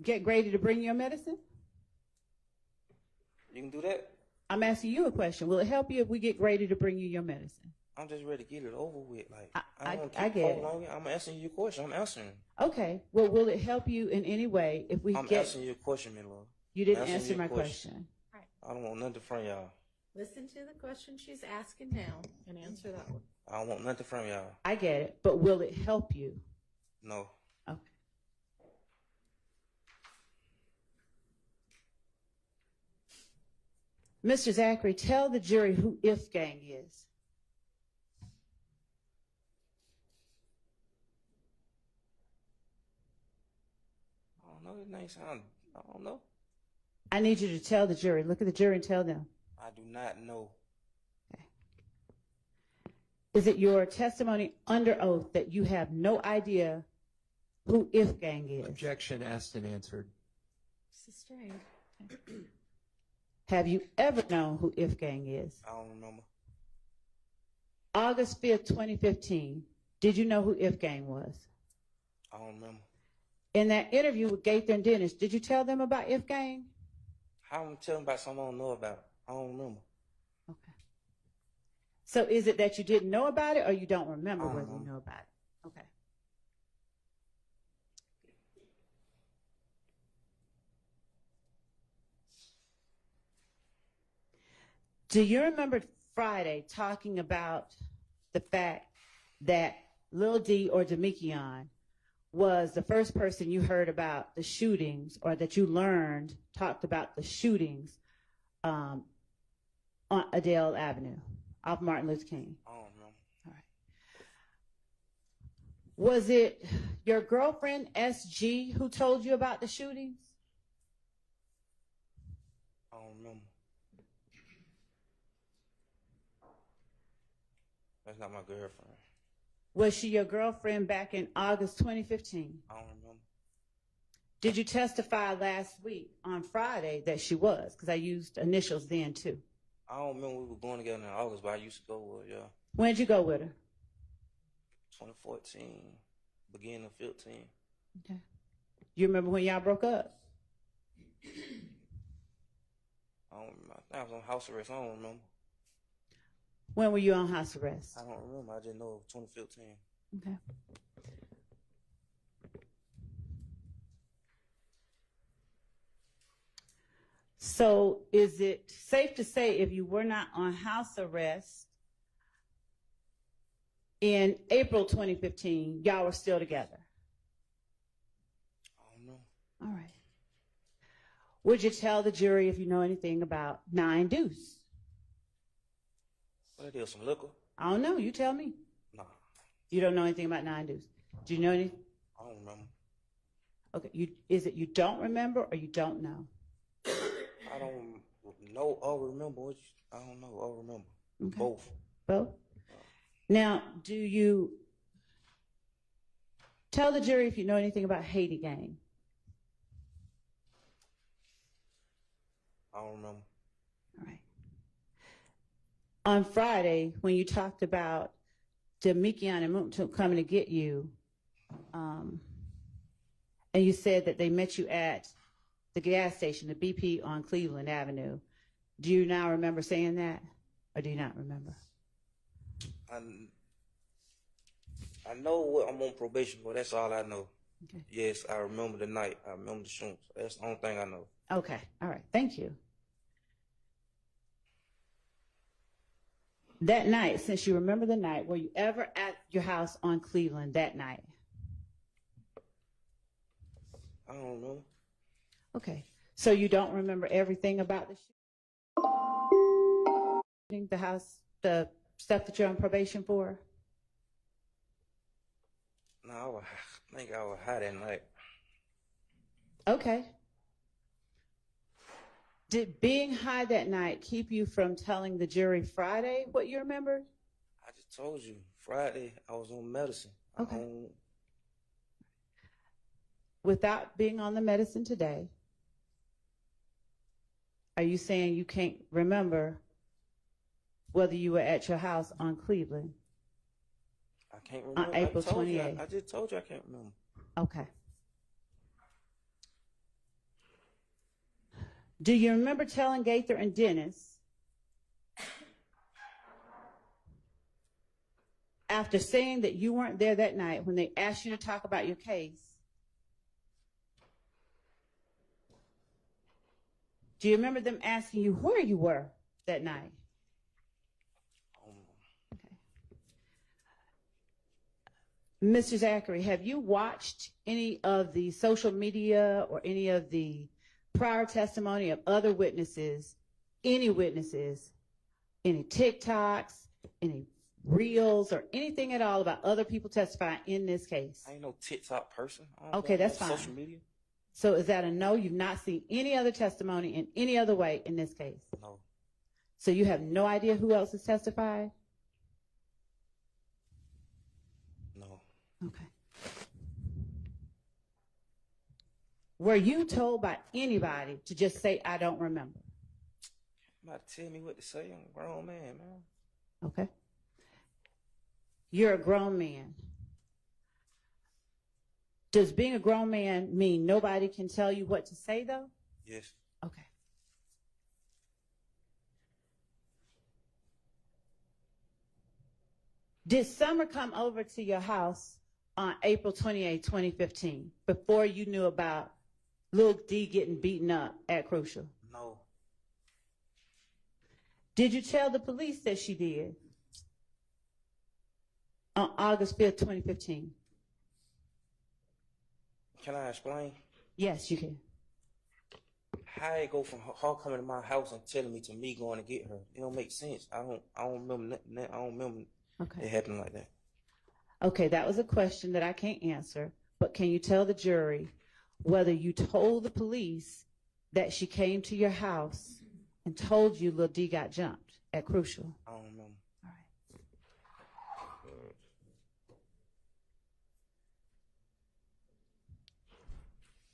get Grady to bring your medicine? You can do that? I'm asking you a question. Will it help you if we get Grady to bring you your medicine? I'm just ready to get it over with. Like, I don't want to get keep it. prolonging. I'm asking you a question. I'm answering. Okay. Well, will it help you in any way if we I'm get... asking you a question, my love. You didn't Answer answer your my question. question. I don't want nothing from y'all. Listen to the question she's asking now and answer that one. I don't want nothing from y'all. I get it. But will it help you? No. Okay. Mr. Zachary, tell the jury who If Gang is. I don't know. His name sound. I don't know. I need you to tell the jury. Look at the jury and tell them. I do not know. Okay. Is it your testimony under oath that you have no idea who If Gang is? Objection asked and answered. Sustained. Have you ever known who If Gang is? I don't remember. August 5th, 2015, did you know who If Gang was? I don't remember. In that interview with Gaither and Dennis, did you tell them about If Gang? How am I telling about something I don't know about? I don't remember. Okay. So is it that you didn't know about it or you don't remember I don't whether you know. know about it? Okay. Do you remember Friday talking about the fact that Lil D or Demekion was the first person you heard about the shootings or that you learned talked about the shootings on Adele Avenue off Martin Luther King? I don't remember. All right. Was it your girlfriend SG who told you about the shootings? I don't remember. That's not my girlfriend. Was she your girlfriend back in August 2015? I don't remember. Did you testify last week on Friday that she was? Because I used initials then too. I don't remember we were going together in August, but I used to go with her, yeah. When did you go with her? 2014, beginning of 15. Okay. You remember when y'all broke up? I don't remember. I think I was on house arrest. I don't remember. When were you on house arrest? I don't remember. I just know 2015. Okay. So is it safe to say if you were not on house arrest in April 2015, y'all were still together? I don't know. All right. Would you tell the jury if you know anything about 9 Deuce? What it is, some liquor? I don't know. You tell me. Nah, You don't know anything about 9 Deuce. Do you know any? I don't remember. Okay. Is it you don't remember or you don't know? I don't know or remember. I don't know or remember. Okay. Both. Both? Now, do you tell the jury if you know anything about Haiti Gang? I don't remember. All right. On Friday, when you talked about Demekion and Moonton coming to get you, and you said that they met you at the gas station, the BP on Cleveland Avenue, do you now remember saying that, or do you not remember? I know what I'm on probation for. That's all I know. Okay. Yes, I remember the night. I remember the shootings. That's the only thing I know. Okay. All right. Thank you. That night, since you remember the night, were you ever at your house on Cleveland that night? I don't remember. Okay. So you don't remember everything about the shooting, the house, the stuff that you're on probation for? No, I think I was high that night. Okay. Did being high that night keep you from telling the jury Friday what you remembered? I just told you, Friday, I was on medicine. Okay. Without being on the medicine today, are you saying you can't remember whether you were at your house on Cleveland? I can't remember. April I told you, 28th. I just told you I can't remember. Okay. Do you remember telling Gaither and Dennis, after saying that you weren't there that night when they asked you to talk about your case, do you remember them asking you where you were that night? Okay. Mr. Zachary, have you watched any of the social media or any of the prior testimony of other witnesses, any TikToks, any reels, or anything at all about other people testifying in this case? I ain't no TikTok person. I don't Okay, go on that's fine. Social media? So is that a no? You've not seen any other testimony in any other way in this case? No. So you have no idea who else has testified? No. Okay. Were you told by anybody to just say, I don't remember? You about to tell me what to say? I'm a grown man, man. Okay. You're a grown man. Does being a grown man mean nobody can tell you what to say, though? Yes. Okay. Did Summer come over to your house on April 28, 2015, before you knew about Lil D getting beaten up at Crucial? No. Did you tell the police that she did on August 5th, 2015? Can I explain? Yes, you can. How it go from her coming to my house and telling me to me going to get her? It don't make sense. I don't remember nothing. I don't remember it happening like that. Okay, that was a question that I can't answer, but can you tell the jury whether you told the police that she came to your house and told you Lil D got jumped at Crucial? I don't remember. All right.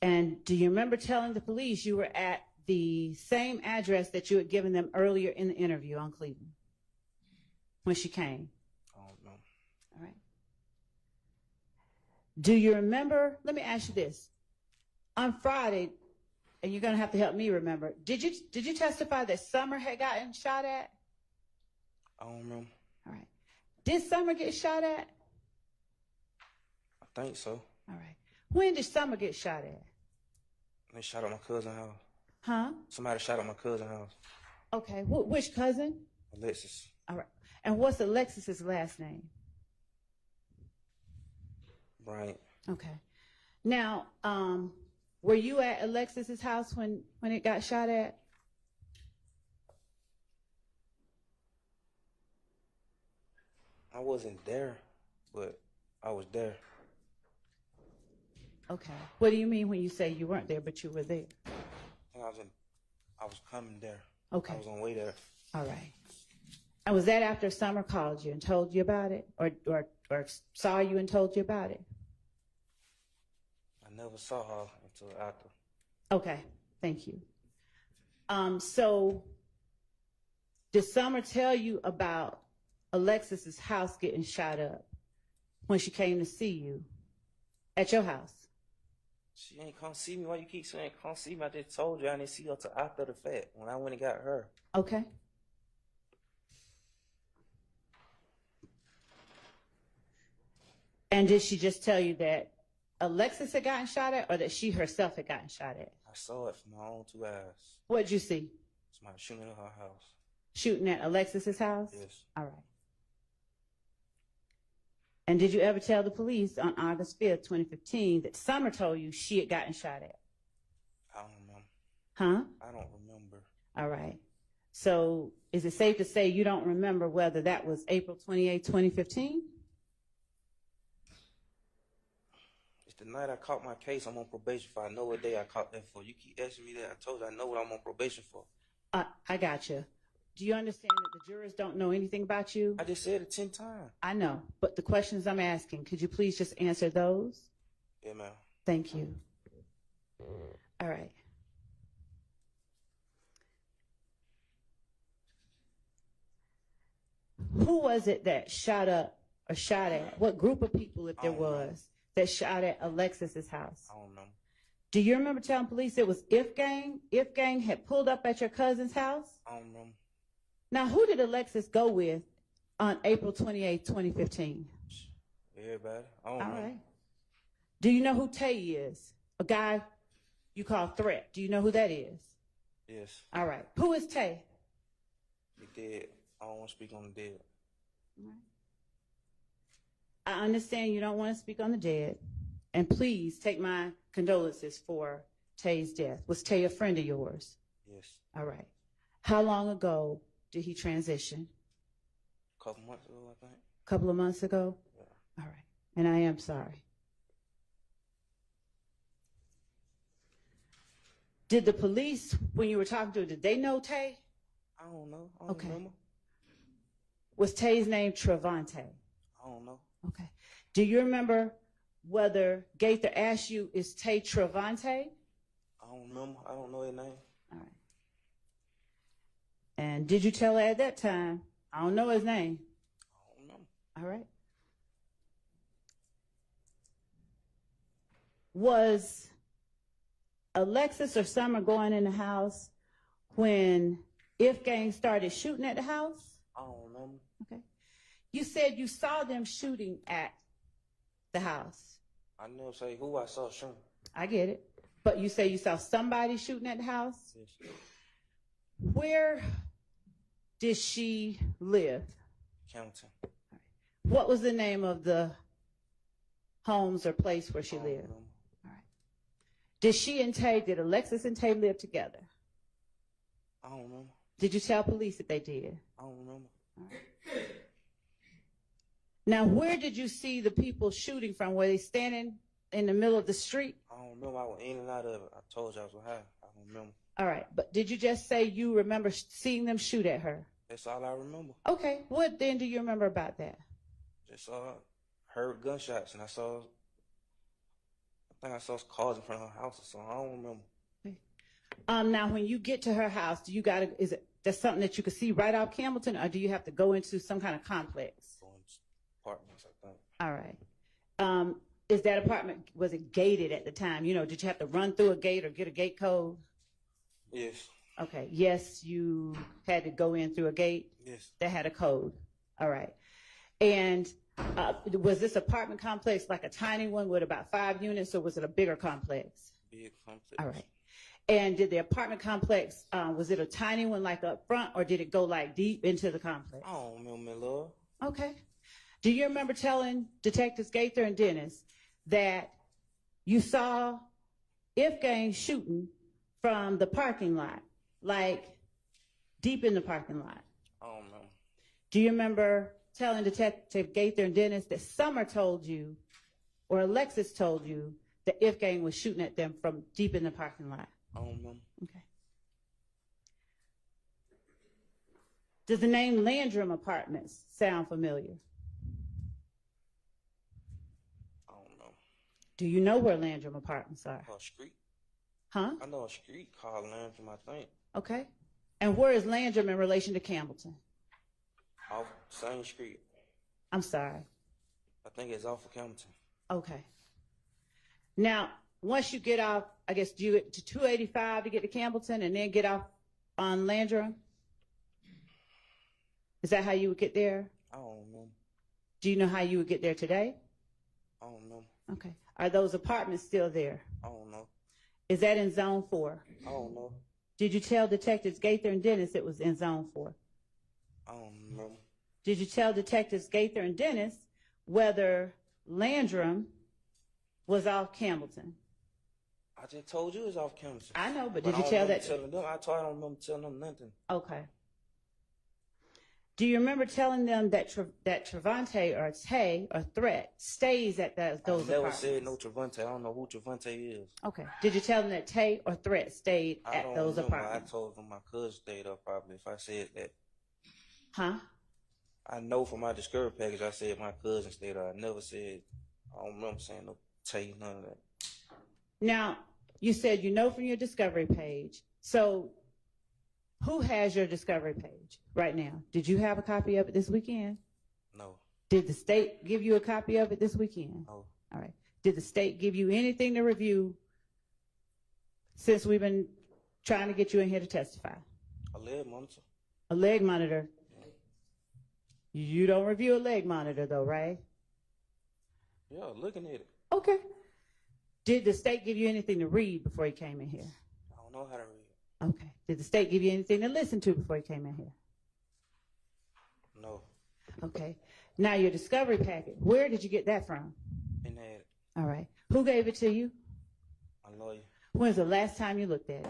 And do you remember telling the police you were at the same address that you had given them earlier in the interview on Cleveland when she came? I don't know. All right. Do you remember? Let me ask you this. On Friday, and you're going to have to help me remember, did you testify that Summer had gotten shot at? I don't remember. All right. Did Summer get shot at? I think so. All right. When did Summer get shot at? They shot at my cousin's house. Huh? Somebody shot at my cousin's house. Okay. Which cousin? Alexis. All right. And what's Alexis's last name? Right. Okay. Now, were you at Alexis's house when it got shot at? I wasn't there, but I was there. Okay. What do you mean when you say you weren't there, but you were there? I was coming there. Okay. I was on the way there. All right. And was that after Summer called you and told you about it, or saw you and told you about it? I never saw her until after. Okay. Thank you. So did Summer tell you about Alexis's house getting shot up when she came to see you at your house? She ain't come see me. Why you keep saying come see me? I just told you I didn't see her till after the fact when I went and got her. Okay. And did she just tell you that Alexis had gotten shot at, or that she herself had gotten shot at? I saw it from my own two eyes. What'd you see? Somebody shooting at her house. Shooting at Alexis's house? Yes. All right. And did you ever tell the police on August 5th, 2015, that Summer told you she had gotten shot at? I don't remember. Huh? I don't remember. All right. So is it safe to say you don't remember whether that was April 28, 2015? It's the night I caught my case. I'm on probation for. I know what day I caught that for. You keep asking me that. I told you I know what I'm on probation for. I got you. Do you understand that the jurors don't know anything about you? I just said it 10 times. I know, but the questions I'm asking, could you please just answer those? Yeah, ma'am. Thank you. All right. Who was it that shot up or shot at? What group of people, if there was, that shot at Alexis's house? I don't know. Do you remember telling police it was If Gang? If Gang had pulled up at your cousin's house? I don't know. Now, who did Alexis go with on April 28, 2015? Everybody. I don't All know. right. Do you know who Tay is? A guy you call Threat. Do you know who that is? Yes. All right. Who is Tay? He dead. I don't want to speak on the dead. I understand you don't want to speak on the dead. And please take my condolences for Tay's death. Was Tay a friend of yours? Yes. All right. How long ago did he transition? A couple months ago, I think. A couple of months ago? Yeah. All right. And I am sorry. Did the police, when you were talking to her, did they know Tay? I don't know. I don't Okay. remember. Was Tay's name Trevante? I don't know. Okay. Do you remember whether Gaither asked you, is Tay Trevante? I don't remember. I don't know his name. All right. And did you tell her at that time, I don't know his name? I don't remember. All right. Was Alexis or Summer going in the house when If Gang started shooting at the house? I don't remember. Okay. You said you saw them shooting at the house. I never say who I saw shooting. I get it. But you say you saw somebody shooting at the house? Yes. Where did she live? Counting. What was the name of the homes or place where she I don't lived? remember. All right. Did Alexis and Tay live together? I don't remember. Did you tell police that they did? I don't remember. Now, where did you see the people shooting from? Were they standing in the middle of the street? I don't remember. I went in and out of it. I told you I was high. I don't remember. All right. But did you just say you remember seeing them shoot at her? That's all I remember. Okay. What then do you remember about that? Just heard gunshots and I think I saw cars in front of her house or something. I don't remember. Now, when you get to her house, is it that's something that you can see right off Campbellton, or do you have to go into some kind of complex? Going to apartments, I think. All right. Is that apartment, was it gated at the time? You know, did you have to run through a gate or get a gate code? Yes. Okay. Yes, you had to go in through a gate Yes. that had a code. All right. And was this apartment complex like a tiny one with about 5 units, or was it a bigger complex? Big complex. All right. And did the apartment complex, was it a tiny one like up front, or did it go like deep into the complex? I don't remember, my love. Okay. Do you remember telling Detectives Gaither and Dennis that you saw If Gang shooting from the parking lot, like deep in the parking lot? I don't remember. Do you remember telling Detective Gaither and Dennis that Summer told you, or Alexis told you, that If Gang was shooting at them from deep in the parking lot? I don't remember. Okay. Does the name Landrum Apartments sound familiar? I don't know. Do you know where Landrum Apartments are? A street. Huh? I know a street called Landrum, I think. Okay. And where is Landrum in relation to Campbellton? Off same street. I'm sorry. I think it's off of Campbellton. Okay. Now, once you get off, I guess, do you get to 285 to get to Campbellton and then get off on Landrum? Is that how you would get there? I don't remember. Do you know how you would get there today? I don't know. Okay. Are those apartments still there? I don't know. Is that in Zone 4? I don't know. Did you tell Detectives Gaither and Dennis it was in Zone 4? I don't remember. Did you tell Detectives Gaither and Dennis whether Landrum was off Campbellton? I just told you it was off Campbellton. I know, but I did you don't tell remember that? telling them. I don't remember telling them nothing. Okay. Do you remember telling them that Trevante or Tay or Threat stays at those I never apartments? said no Trevante. I don't know who Trevante is. Okay. Did you tell them that Tay or Threat stayed I at don't those remember. apartments? I told them my cousin stayed up probably if I said that. Huh? I know from my discovery package I said my cousin stayed up. I never said, I don't remember saying no Tay, none of that. Now, you said you know from your discovery page. So Who has your discovery page right now? Did you have a copy of it this weekend? No. Did the state give you a copy of it this weekend? No. All right. Did the state give you anything to review since we've been trying to get you in here to testify? A leg monitor. A leg monitor. You don't review a leg monitor though, right? Yeah, looking at it. Okay. Did the state give you anything to read before you came in here? I don't know how to read. Okay. Did the state give you anything to listen to before you came in here? No. Okay. Now your discovery packet, where did you get that from? In the attic. All right. Who gave it to you? My lawyer. When's the last time you looked at it?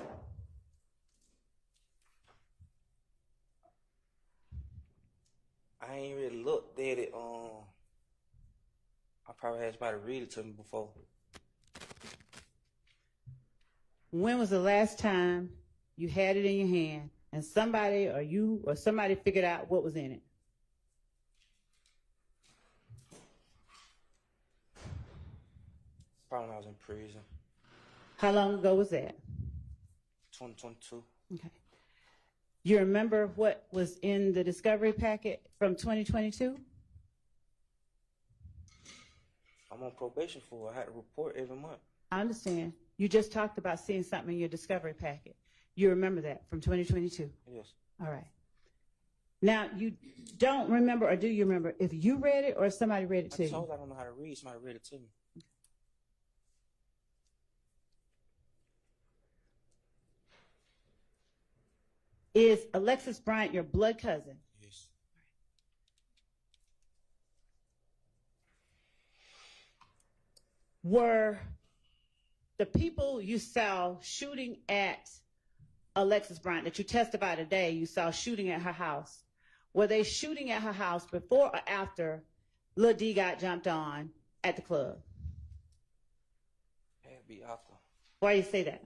I ain't really looked at it. I probably had somebody read it to me before. When was the last time you had it in your hand and somebody or you or somebody figured out what was in it? Probably when I was in prison. How long ago was that? 2022. Okay. You remember what was in the discovery packet from 2022? I'm on probation for it. I had to report every month. I understand. You just talked about seeing something in your discovery packet. You remember that from 2022? Yes. All right. Now, you don't remember, or do you remember, if you read it or if somebody read it to I you? told you I don't know how to read. Somebody read it to me. Is Alexis Bryant your blood cousin? Yes. Were the people you saw shooting at Alexis Bryant that you testified today, you saw shooting at her house, were they shooting at her house before or after Lil D got jumped on at the club? Had to be after. Why do you say that?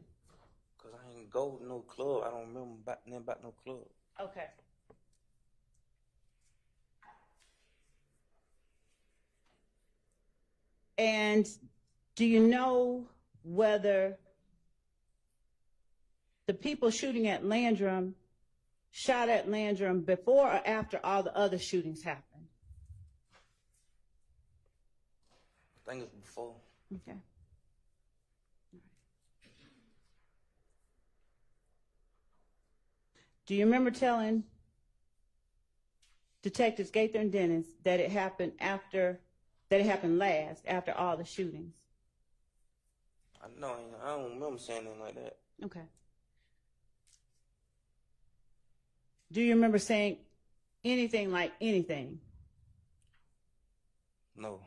Because I ain't go to no club. I don't remember nothing about no club. Okay. And do you know whether the people shooting at Landrum shot at Landrum before or after all the other shootings happened? I think it's before. Okay. Do you remember telling Detectives Gaither and Dennis that it happened last, after all the shootings? I know. I don't remember saying anything like that. Okay. Do you remember saying anything like anything? No.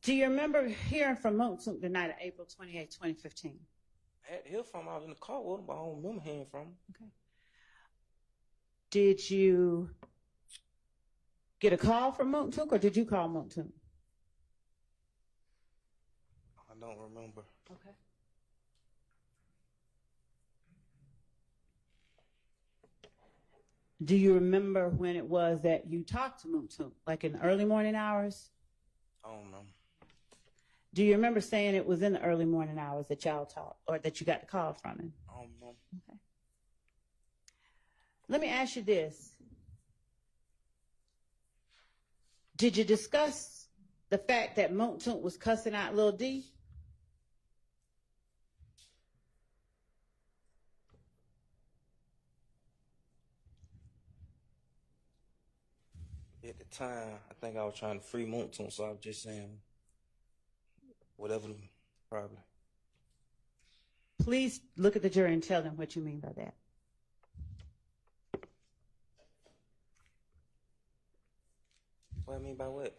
Do you remember hearing from Montsook the night of April 28, 2015? I had to hear from him. I was in the car with him, but I don't remember hearing from him. Okay. Did you get a call from Montsook or did you call Montsook? I don't remember. Okay. Do you remember when it was that you talked to Montsook, like in the early morning hours? I don't remember. Do you remember saying it was in the early morning hours that y'all talked or that you got the call from him? I don't remember. Okay. Let me ask you this. Did you discuss the fact that Montsook was cussing out Lil D? At the time, I think I was trying to free Montsook, so I was just saying whatever, probably. Please look at the jury and tell them what you mean by that. What I mean by what?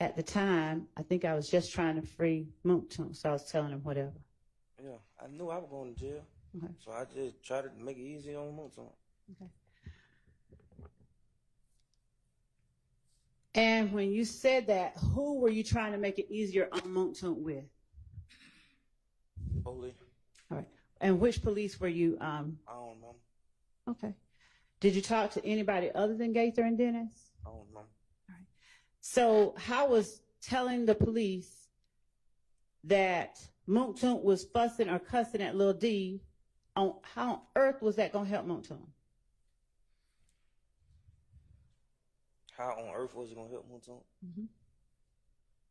At the time, I think I was just trying to free Montsook, so I was telling him whatever. Yeah, I knew I was going to jail, Okay. so I just tried to make it easy on Montsook. Okay. And when you said that, who were you trying to make it easier on Montsook with? Holy, All right. And which police were you? I don't remember. Okay. Did you talk to anybody other than Gaither and Dennis? I don't remember. So how was telling the police that Moontoon was fussing or cussing at Lil D, how on earth was that gonna help Moontoon? How on earth was it gonna help Moontoon?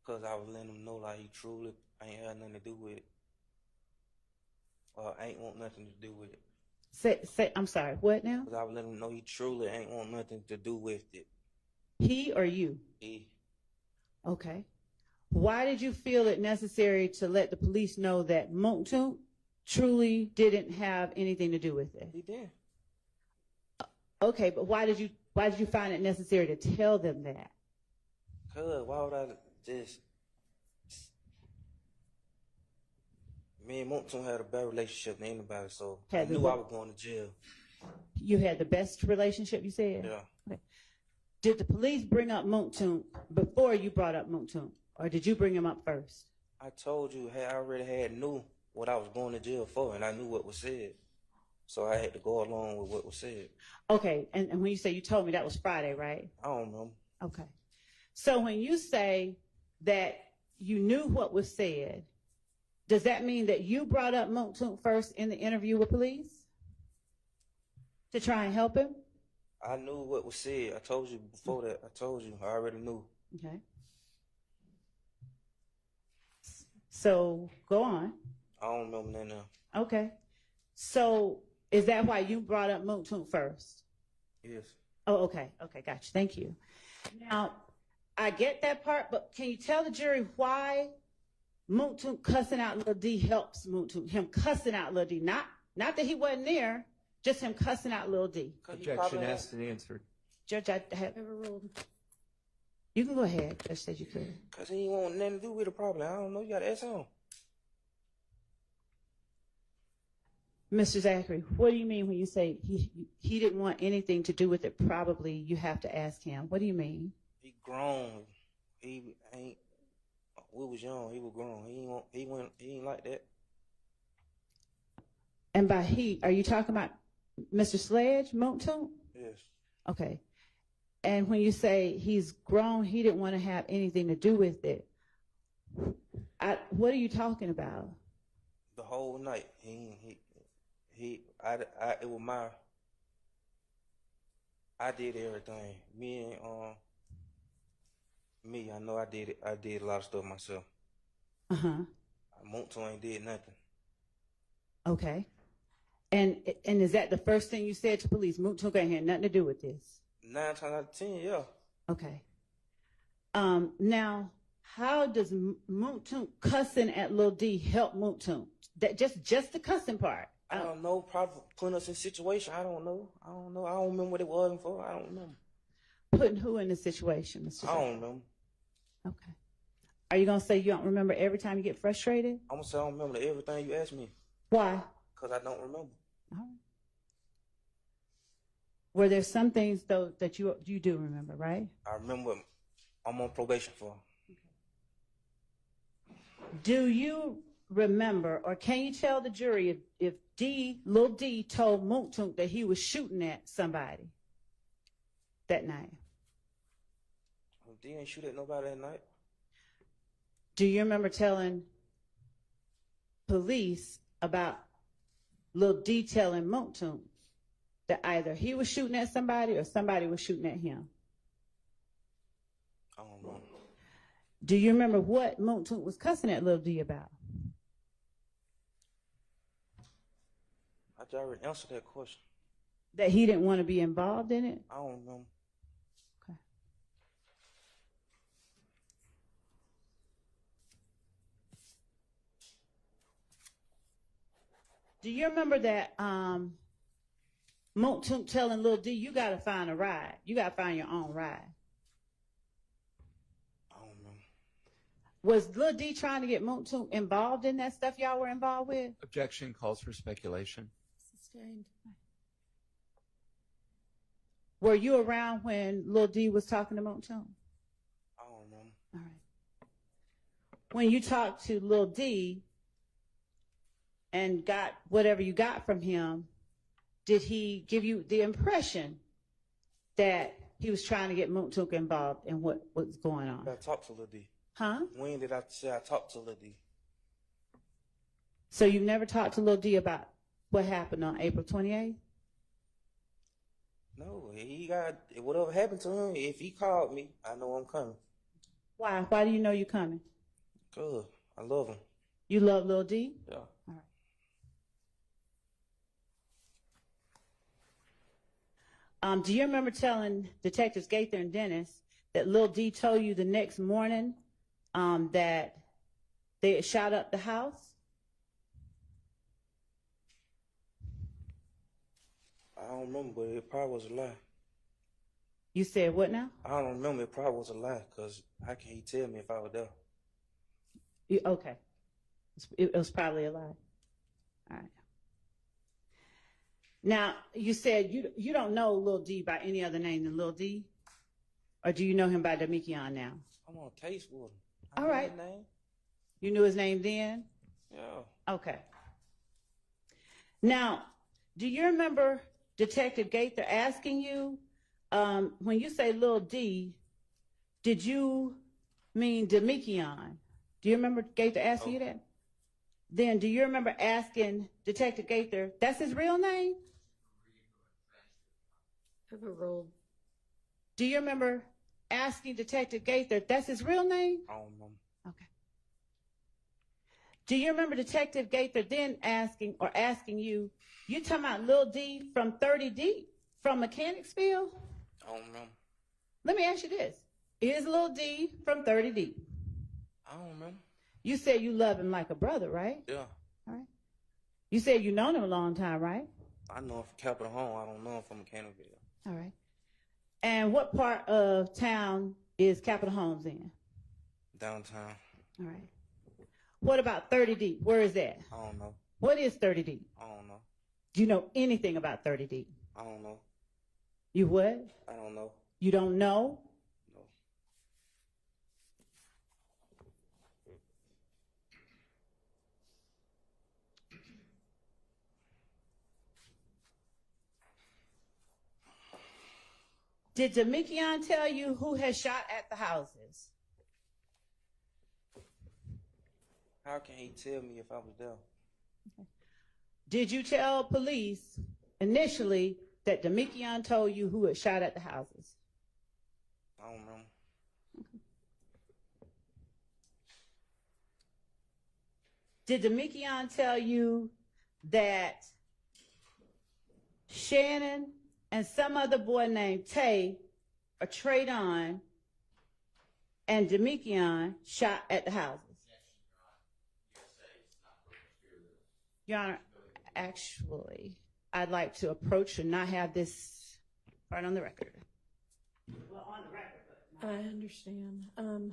Because I was letting him know like he truly ain't had nothing to do with it. Ain't want nothing to do with it. Say, I'm sorry, what now? Because I was letting him know he truly ain't want nothing to do with it. He or you? He. Okay. Why did you feel it necessary to let the police know that Moontoon truly didn't have anything to do with it? He did. Okay, but why did you find it necessary to tell them that? Cause why would I just me and Moontoon had a better relationship than anybody, so I knew I was going to jail. You had the best relationship, you said? Yeah. Okay. Did the police bring up Moontoon before you brought up Moontoon, or did you bring him up first? I told you, I already knew what I was going to jail for, and I knew what was said. So I had to go along with what was said. Okay, and when you say you told me, that was Friday, right? I don't know. Okay. So when you say that you knew what was said, does that mean that you brought up Moontoon first in the interview with police to try and help him? I knew what was said. I told you before that. I told you. I already knew. Okay. So go on. I don't remember that now. Okay. So is that why you brought up Moontoon first? Yes. Oh, okay. Okay, gotcha. Thank you. Now, I get that part, but can you tell the jury why Moontoon cussing out Lil D helps Moontoon? Him cussing out Lil D, not that he wasn't there, just him cussing out Lil D. Objection asked and answered. Judge, I have overruled. You can go ahead. Judge said you could. Because he ain't want nothing to do with the problem. I don't know. You got to ask him. Mr. Zachary, what do you mean when you say he didn't want anything to do with it? Probably you have to ask him. What do you mean? He grown. He ain't. We was young. He was grown. He ain't like that. And by he, are you talking about Mr. Sledge, Moontoon? Yes. Okay. And when you say he's grown, he didn't want to have anything to do with it. What are you talking about? The whole night. It was I did everything. I know I did it. I did a lot of stuff myself. Uh-huh. Moontoon ain't did nothing. Okay. And is that the first thing you said to police? Moontoon ain't had nothing to do with this. 9 times out of 10, yeah. Okay. Now, how does Moontoon cussing at Lil D help Moontoon? That just the cussing part. I don't know. Probably putting us in situation. I don't know. I don't remember what it was for. I don't remember. Putting who in the situation, Mr. I don't know. Okay. Are you going to say you don't remember every time you get frustrated? I'm going to say I don't remember everything you asked me. Why? Because I don't remember. All right. Were there some things, though, that you do remember, right? I remember I'm on probation for. Do you remember, or can you tell the jury if Lil D told Moontoon that he was shooting at somebody that night? D ain't shoot at nobody that night. Do you remember telling police about Lil D telling Moontoon that either he was shooting at somebody or somebody was shooting at him? I don't know. Do you remember what Moontoon was cussing at Lil D about? I already answered that question. That he didn't want to be involved in it? I don't know. Okay. Do you remember that Moontoon telling Lil D, you got to find a ride. You got to find your own ride. I don't know. Was Lil D trying to get Moontoon involved in that stuff y'all were involved with? Objection calls for speculation. Sustained. Were you around when Lil D was talking to Moontoon? I don't know. All right. When you talked to Lil D and got whatever you got from him, did he give you the impression that he was trying to get Moontook involved in what was going on? I talked to Lil D. Huh? When did I say I talked to Lil D? So you never talked to Lil D about what happened on April 28th? No, he got whatever happened to him. If he called me, I know I'm coming. Why? Why do you know you're coming? Good. I love him. You love Lil D? Yeah. All right. Do you remember telling Detectives Gaither and Dennis that Lil D told you the next morning that they had shot up the house? I don't remember, but it probably was a lie. You said what now? I don't remember. It probably was a lie, because how can he tell me if I was there? Okay. It was probably a lie. All right. Now, you said you don't know Lil D by any other name than Lil D? Or do you know him by Demekion now? I'm on case with him. All know right. his name. You knew his name then? Yeah. Okay. Now, do you remember Detective Gaither asking you, when you say Lil D, did you mean Demekion? Do you remember Gaither asking you that? Then do you remember asking Detective Gaither, that's his real name? Overruled. Do you remember asking Detective Gaither, that's his real name? I don't remember. Okay. Do you remember Detective Gaither then asking you, you talking about Lil D from 30 Deep, from Mechanicsville? I don't remember. Let me ask you this. Is Lil D from 30 Deep? I don't remember. You said you love him like a brother, right? Yeah. All right. You said you known him a long time, right? I know him from Capitol Home. I don't know him from Mechanicsville. All right. And what part of town is Capitol Homes in? Downtown. All right. What about 30 Deep? Where is that? I don't know. What is 30 Deep? I don't know. Do you know anything about 30 Deep? I don't know. You what? I don't know. You don't know? No. Did Demekion tell you who has shot at the houses? How can he tell me if I was there? Did you tell police initially that Demekion told you who had shot at the houses? I don't remember. Did Demekion tell you that Shannon and some other boy named Tay or Traydon and Demekion shot at the houses? Your Honor, actually, I'd like to approach and not have this part on the record. Well, on the record, but I understand.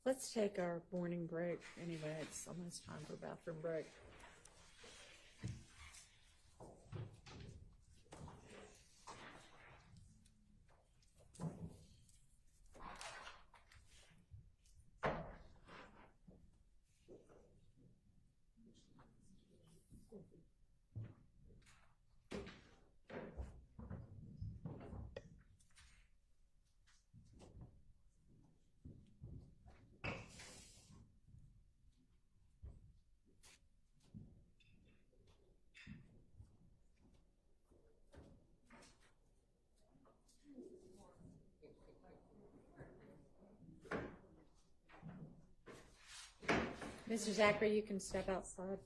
Let's take our morning break. Anyway, it's almost time for a bathroom break. Mr. Zachary, you can step outside.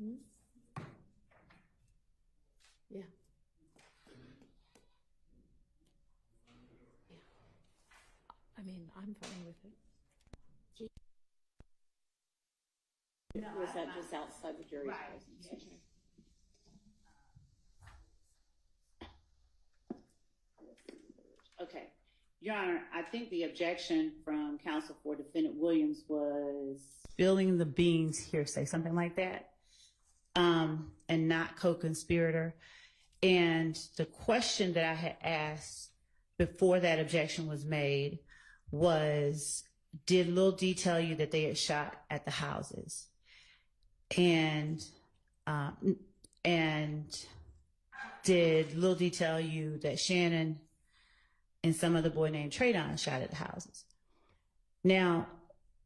Hmm? Yeah. I mean, I'm fine with it. Was that just outside the jury's presence? okay. Your Honor, I think the objection from counsel for defendant Williams was spilling the beans hearsay, something like that, and not co-conspirator. And the question that I had asked before that objection was made was, did Lil D tell you that they had shot at the houses? And did Lil D tell you that Shannon and some other boy named Traydon shot at the houses? Now,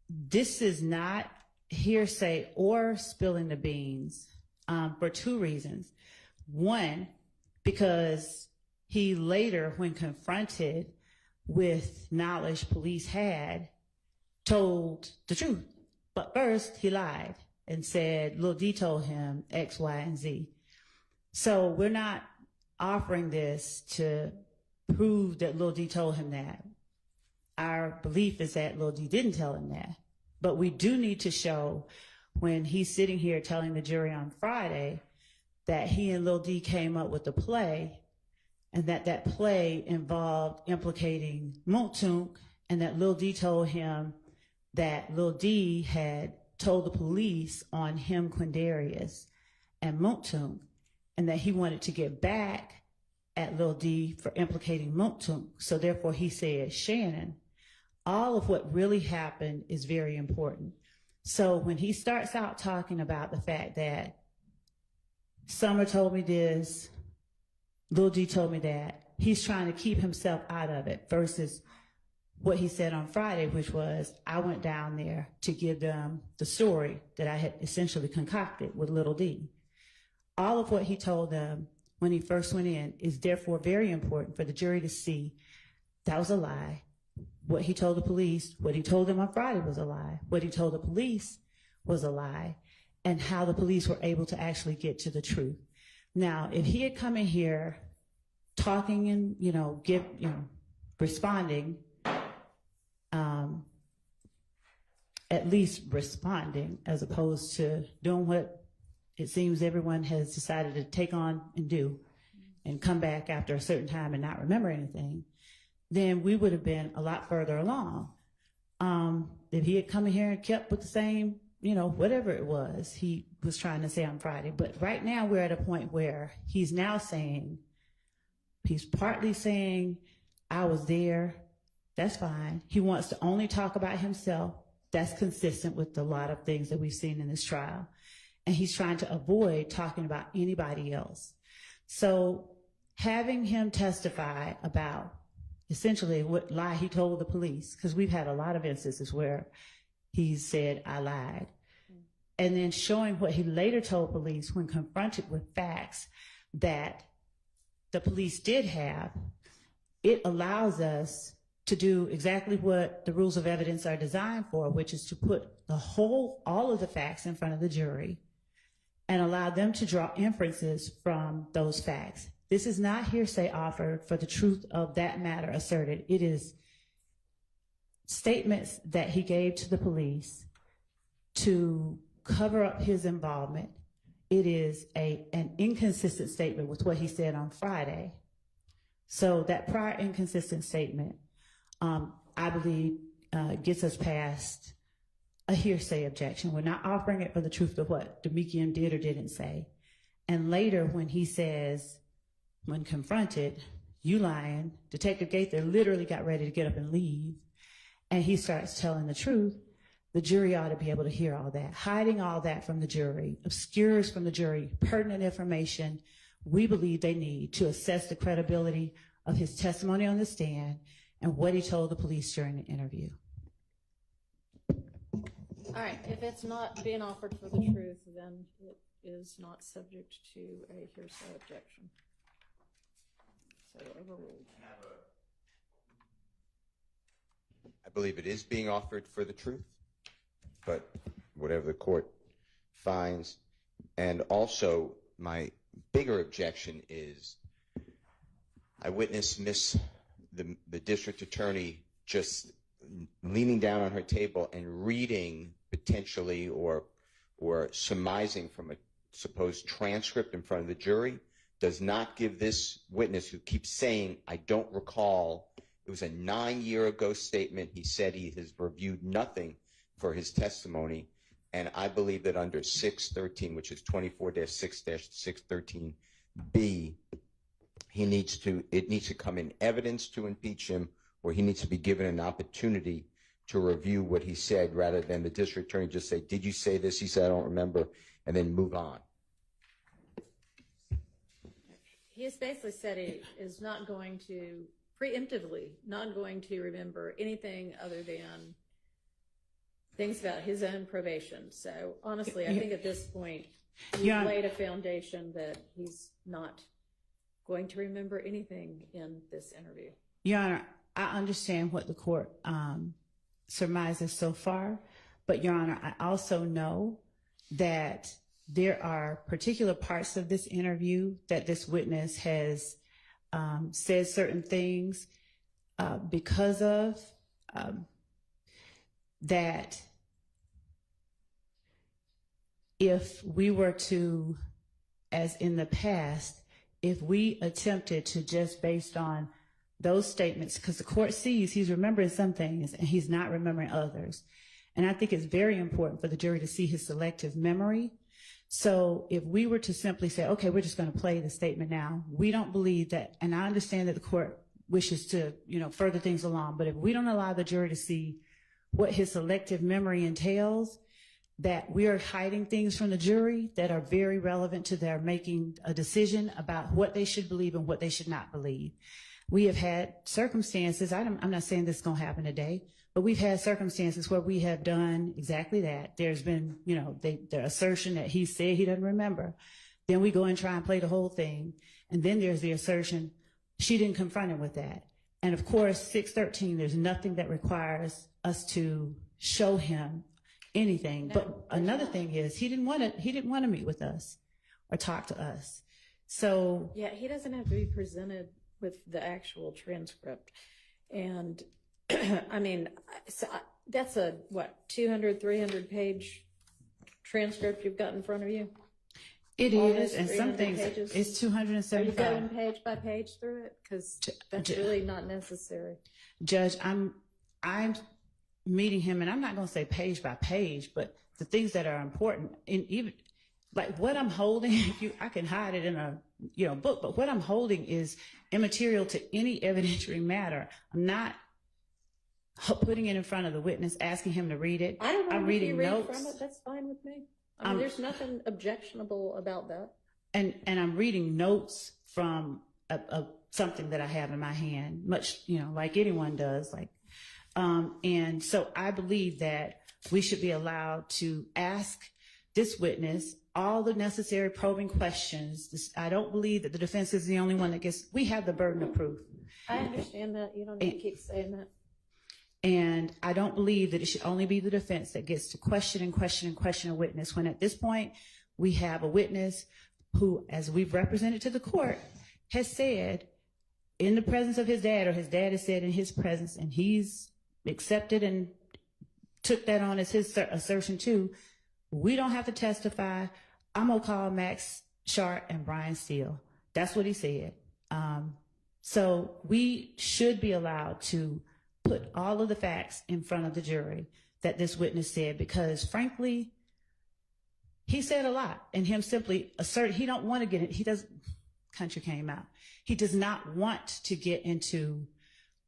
this is not hearsay or spilling the beans for two reasons. One, because he later, when confronted with knowledge police had, told the truth. But first, he lied and said Lil D told him X, Y, and Z. So we're not offering this to prove that Lil D told him that. Our belief is that Lil D didn't tell him that. But we do need to show, when he's sitting here telling the jury on Friday, that he and Lil D came up with a play, and that play involved implicating Montunk, and that Lil D told him that Lil D had told the police on him, Quindarrious, and Montunk, and that he wanted to get back at Lil D for implicating Montunk. So therefore he said Shannon. All of what really happened is very important. So when he starts out talking about the fact that Summer told me this, Lil D told me that, he's trying to keep himself out of it versus what he said on Friday, which was, I went down there to give them the story that I had essentially concocted with Lil D. All of what he told them when he first went in is therefore very important for the jury to see that was a lie. What he told the police, what he told them on Friday was a lie. What he told the police was a lie, and how the police were able to actually get to the truth. Now, if he had come in here talking and, responding, at least responding, as opposed to doing what it seems everyone has decided to take on and do, and come back after a certain time and not remember anything, then we would have been a lot further along. If he had come in here and kept with the same, whatever it was he was trying to say on Friday. But right now we're at a point where he's now saying, he's partly saying, I was there. That's fine. He wants to only talk about himself. That's consistent with a lot of things that we've seen in this trial. And he's trying to avoid talking about anybody else. So having him testify about essentially what lie he told the police, because we've had a lot of instances where he said, I lied. And then showing what he later told police when confronted with facts that the police did have, it allows us to do exactly what the rules of evidence are designed for, which is to put all of the facts in front of the jury and allow them to draw inferences from those facts. This is not hearsay offered for the truth of that matter asserted. It is statements that he gave to the police to cover up his involvement. It is an inconsistent statement with what he said on Friday. So that prior inconsistent statement, I believe, gets us past a hearsay objection. We're not offering it for the truth of what Demekian did or didn't say. And later when he says, when confronted, you lying, Detective Gaither literally got ready to get up and leave, and he starts telling the truth, the jury ought to be able to hear all that. Hiding all that from the jury obscures from the jury pertinent information we believe they need to assess the credibility of his testimony on the stand and what he told the police during the interview. All right, if it's not being offered for the truth, then it is not subject to a hearsay objection. So overruled. I believe it is being offered for the truth, but whatever the court finds. And also, my bigger objection is I witnessed the district attorney just leaning down on her table and reading potentially or surmising from a supposed transcript in front of the jury. Does not give this witness, who keeps saying, I don't recall, it was a 9-year ago statement. He said he has reviewed nothing for his testimony. And I believe that under 613, which is 24-6-613B, it needs to come in evidence to impeach him, or he needs to be given an opportunity to review what he said, rather than the district attorney just say, did you say this? He said, I don't remember, and then move on. He has basically said he is not going to, preemptively, not going to remember anything other than things about his own probation. So honestly, I think at this point, you've laid a foundation that he's not going to remember anything in this interview. Your Honor, I understand what the court surmises so far, but Your Honor, I also know that there are particular parts of this interview that this witness has said certain things because of that. If we were to, as in the past, if we attempted to just based on those statements, because the court sees he's remembering some things and he's not remembering others. And I think it's very important for the jury to see his selective memory. So if we were to simply say, okay, we're just going to play the statement now, we don't believe that, and I understand that the court wishes to, further things along, but if we don't allow the jury to see what his selective memory entails, that we are hiding things from the jury that are very relevant to their making a decision about what they should believe and what they should not believe. We have had circumstances, I'm not saying this is going to happen today, but we've had circumstances where we have done exactly that. There's been, their assertion that he said he doesn't remember. Then we go and try and play the whole thing. And then there's the assertion she didn't confront him with that. And of course, 613, there's nothing that requires us to show him anything. No, but another thing is he didn't want to meet with us or talk to us. So yeah, he doesn't have to be presented with the actual transcript. And I mean, so that's a 200, 300 page transcript you've got in front of you? It is, and some things pages? it's 275. Are you going page by page through it? Because that's really not necessary. Judge, I'm meeting him, and I'm not going to say page by page, but the things that are important, and even like what I'm holding, I can hide it in a book, but what I'm holding is immaterial to any evidentiary matter. I'm not putting it in front of the witness, asking him to read it. I don't know. I'm reading notes. From it, that's fine with me. I mean, there's nothing objectionable about that. And I'm reading notes from something that I have in my hand, much like anyone does. And so I believe that we should be allowed to ask this witness all the necessary probing questions. I don't believe that the defense is the only one that we have the burden of proof. I understand that. You don't need to keep saying that. And I don't believe that it should only be the defense that gets to question a witness, when at this point we have a witness who, as we've represented to the court, has said in the presence of his dad, or his dad has said in his presence, and he's accepted and took that on as his assertion too, we don't have to testify. I'm going to call Max Sharp and Brian Steele. That's what he said. So we should be allowed to put all of the facts in front of the jury that this witness said, because frankly, he said a lot, and him simply assert he don't want to get it. Country came out. He does not want to get into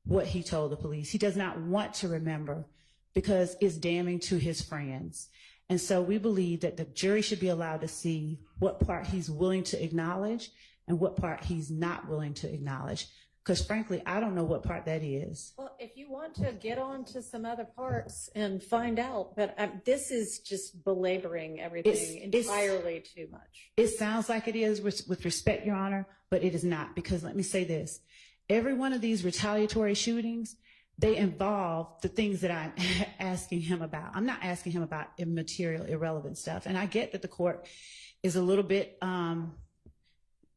what he told the police. He does not want to remember because it's damning to his friends. And so we believe that the jury should be allowed to see what part he's willing to acknowledge and what part he's not willing to acknowledge. Because frankly, I don't know what part that is. Well, if you want to get on to some other parts and find out, but this is just belaboring everything entirely too much. It sounds like it is with respect, Your Honor, but it is not. Because let me say this. Every one of these retaliatory shootings, they involve the things that I'm asking him about. I'm not asking him about immaterial, irrelevant stuff. And I get that the court is a little bit,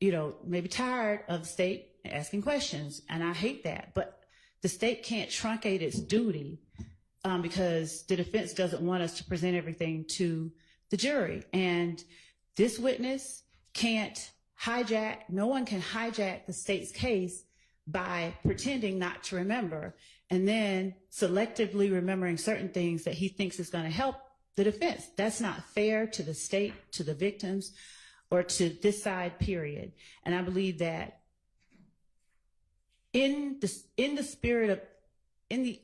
maybe tired of the state asking questions, and I hate that. But the state can't truncate its duty because the defense doesn't want us to present everything to the jury. And this witness can't hijack, no one can hijack the state's case by pretending not to remember and then selectively remembering certain things that he thinks is going to help the defense. That's not fair to the state, to the victims, or to this side, period. And I believe that in the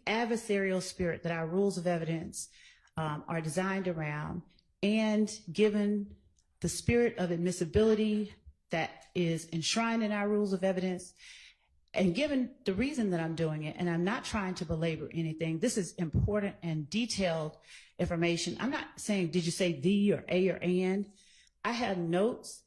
adversarial spirit that our rules of evidence are designed around, and given the spirit of admissibility that is enshrined in our rules of evidence, and given the reason that I'm doing it, and I'm not trying to belabor anything, this is important and detailed information. I'm not saying, did you say the or a or and? I have notes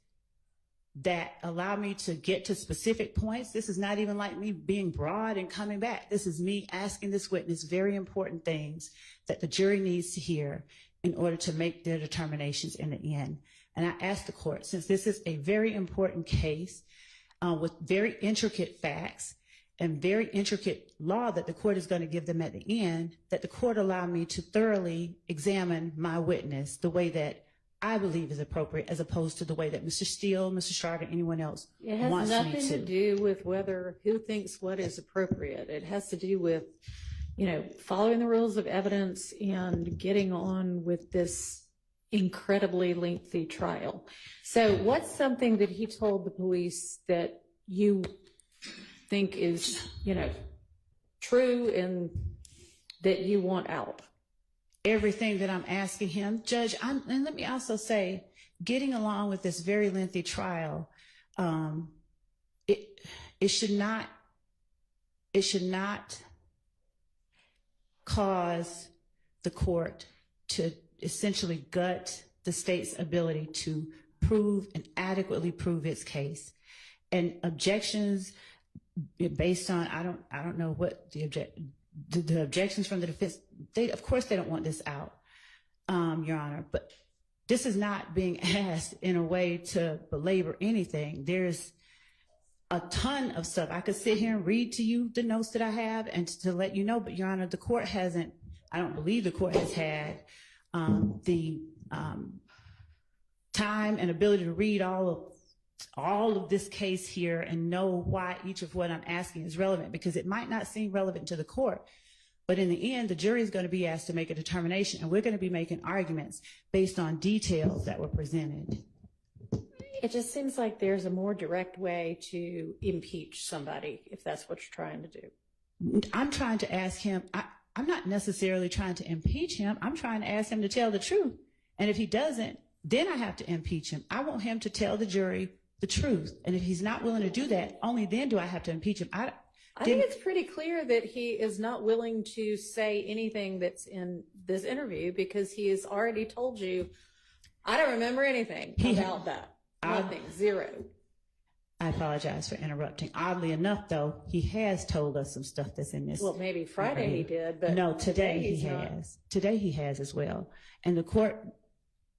that allow me to get to specific points. This is not even like me being broad and coming back. This is me asking this witness very important things that the jury needs to hear in order to make their determinations in the end. And I ask the court, since this is a very important case with very intricate facts and very intricate law that the court is going to give them at the end, that the court allow me to thoroughly examine my witness the way that I believe is appropriate, as opposed to the way that Mr. Steele, Mr. Sharp, or anyone else It has wants me nothing to do with who thinks what is appropriate. It has to do with, following the rules of evidence and getting on with this incredibly lengthy trial. So what's something that he told the police that you think is, true and that you want out? Everything that I'm asking him, Judge, and let me also say, getting along with this very lengthy trial, it should not cause the court to essentially gut the state's ability to prove and adequately prove its case. And objections based on, I don't know what the objections from the defense, of course they don't want this out, Your Honor, but this is not being asked in a way to belabor anything. There's a ton of stuff. I could sit here and read to you the notes that I have and to let you know, but Your Honor, the court hasn't, I don't believe the court has had the time and ability to read all of this case here and know why each of what I'm asking is relevant, because it might not seem relevant to the court. But in the end, the jury is going to be asked to make a determination, and we're going to be making arguments based on details that were presented. It just seems like there's a more direct way to impeach somebody, if that's what you're trying to do. I'm trying to ask him, I'm not necessarily trying to impeach him. I'm trying to ask him to tell the truth. And if he doesn't, then I have to impeach him. I want him to tell the jury the truth. And if he's not willing to do that, only then do I have to impeach him. I think it's pretty clear that he is not willing to say anything that's in this interview, because he has already told you, I don't remember anything about that. Nothing, zero. I apologize for interrupting. Oddly enough, though, he has told us some stuff that's in this. Well, maybe Friday he did, but no, today he has. Today he has as well. And the court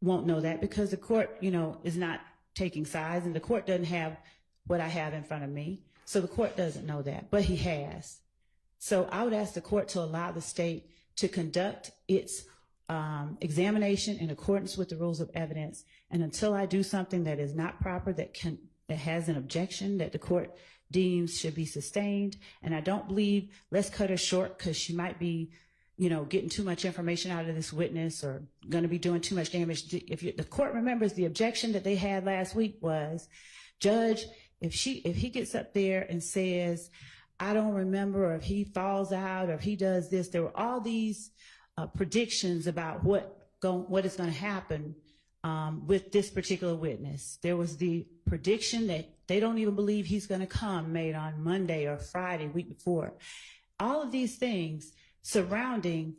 won't know that, because the court, is not taking sides, and the court doesn't have what I have in front of me. So the court doesn't know that, but he has. So I would ask the court to allow the state to conduct its examination in accordance with the rules of evidence. And until I do something that is not proper, that has an objection that the court deems should be sustained, and I don't believe, let's cut her short because she might be, getting too much information out of this witness or going to be doing too much damage. If the court remembers, the objection that they had last week was, Judge, if he gets up there and says, I don't remember, or if he falls out, or if he does this, there were all these predictions about what is going to happen with this particular witness. There was the prediction that they don't even believe he's going to come, made on Monday or Friday, week before. All of these things surrounding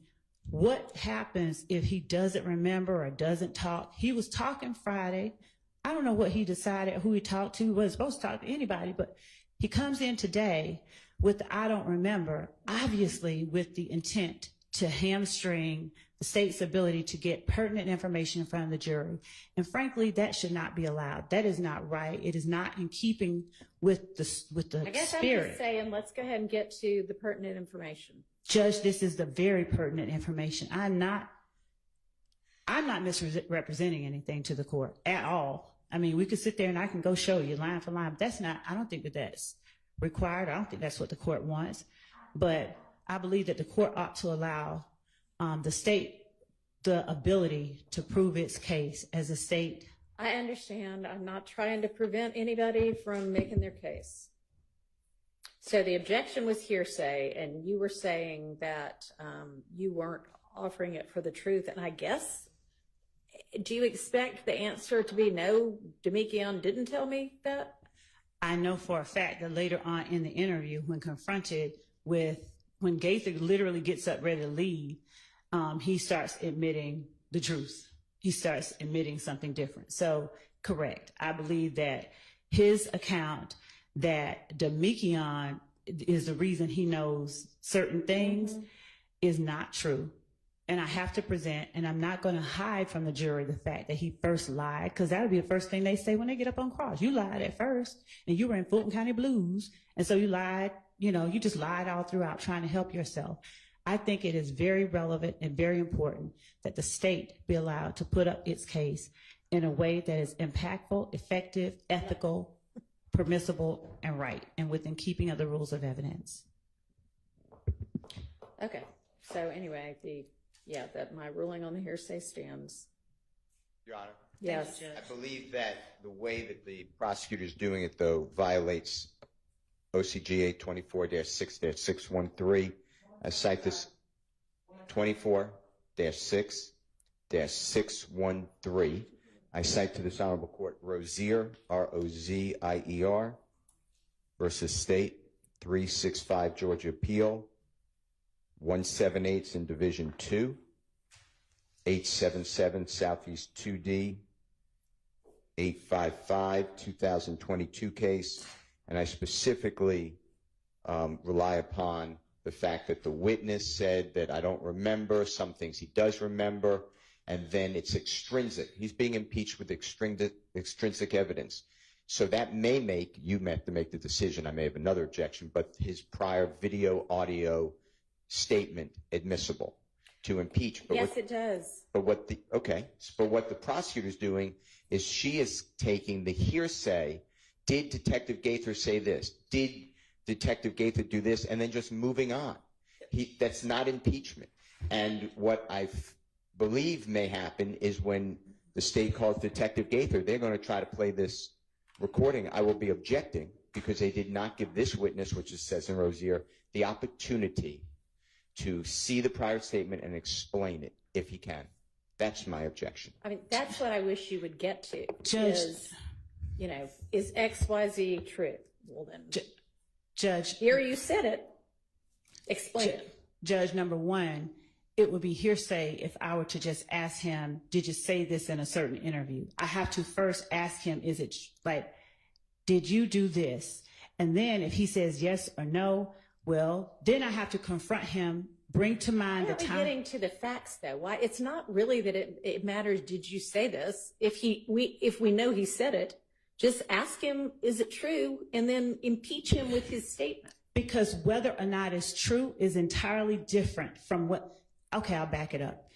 what happens if he doesn't remember or doesn't talk. He was talking Friday. I don't know what he decided, who he talked to. He wasn't supposed to talk to anybody, but he comes in today with the I don't remember, obviously with the intent to hamstring the state's ability to get pertinent information in front of the jury. And frankly, that should not be allowed. That is not right. It is not in keeping with the spirit. I guess I'm just saying, let's go ahead and get to the pertinent information. Judge, this is the very pertinent information. I'm not misrepresenting anything to the court at all. I mean, we could sit there and I can go show you line for line, but I don't think that that's required. I don't think that's what the court wants. But I believe that the court ought to allow the state the ability to prove its case as a state. I understand. I'm not trying to prevent anybody from making their case. So the objection was hearsay, and you were saying that you weren't offering it for the truth. And I guess, do you expect the answer to be no, Demekion didn't tell me that? I know for a fact that later on in the interview, when confronted with, when Gaither literally gets up ready to leave, he starts admitting the truth. He starts admitting something different. So, correct. I believe that his account that Demekion is the reason he knows certain things is not true. And I have to present, and I'm not going to hide from the jury the fact that he first lied, because that'll be the first thing they say when they get up on cross. You lied at first, and you were in Fulton County Blues, and so you lied, you just lied all throughout trying to help yourself. I think it is very relevant and very important that the state be allowed to put up its case in a way that is impactful, effective, ethical, permissible, and right, and within keeping of the rules of evidence. Okay. So anyway, that my ruling on the hearsay stands. Your Honor. Yes. Thank you, Judge. I believe that the way that the prosecutor's doing it, though, violates OCGA 24-6-613. I cite this 24-6-613. I cite to this honorable court Rozier, R-O-Z-I-E-R, versus State, 365 Georgia Appeal, 178 in Division 2, 877 Southeast 2D, 855, 2022 case. And I specifically rely upon the fact that the witness said that I don't remember, some things he does remember, and then it's extrinsic. He's being impeached with extrinsic evidence. So that may make, you meant to make the decision, I may have another objection, but his prior video, audio statement admissible to impeach. But Yes, it does. But what the prosecutor's doing is she is taking the hearsay. Did Detective Gaither say this? Did Detective Gaither do this? And then just moving on. That's not impeachment. And what I believe may happen is when the state calls Detective Gaither, they're going to try to play this recording. I will be objecting because they did not give this witness, which it says in Rozier, the opportunity to see the prior statement and explain it if he can. That's my objection. I mean, that's what I wish you would get to. Judge, Is XYZ true? Well, then, Judge, here you said it. Explain it. Judge, number one, it would be hearsay if I were to just ask him, did you say this in a certain interview? I have to first ask him, is it like, did you do this? And then if he says yes or no, well, then I have to confront him, bring to mind the time. Getting to the facts, though. Why? It's not really that it matters. Did you say this? If we know he said it, just ask him, is it true? And then impeach him with his statement. Because whether or not it's true is entirely different from what. Okay, I'll back it up.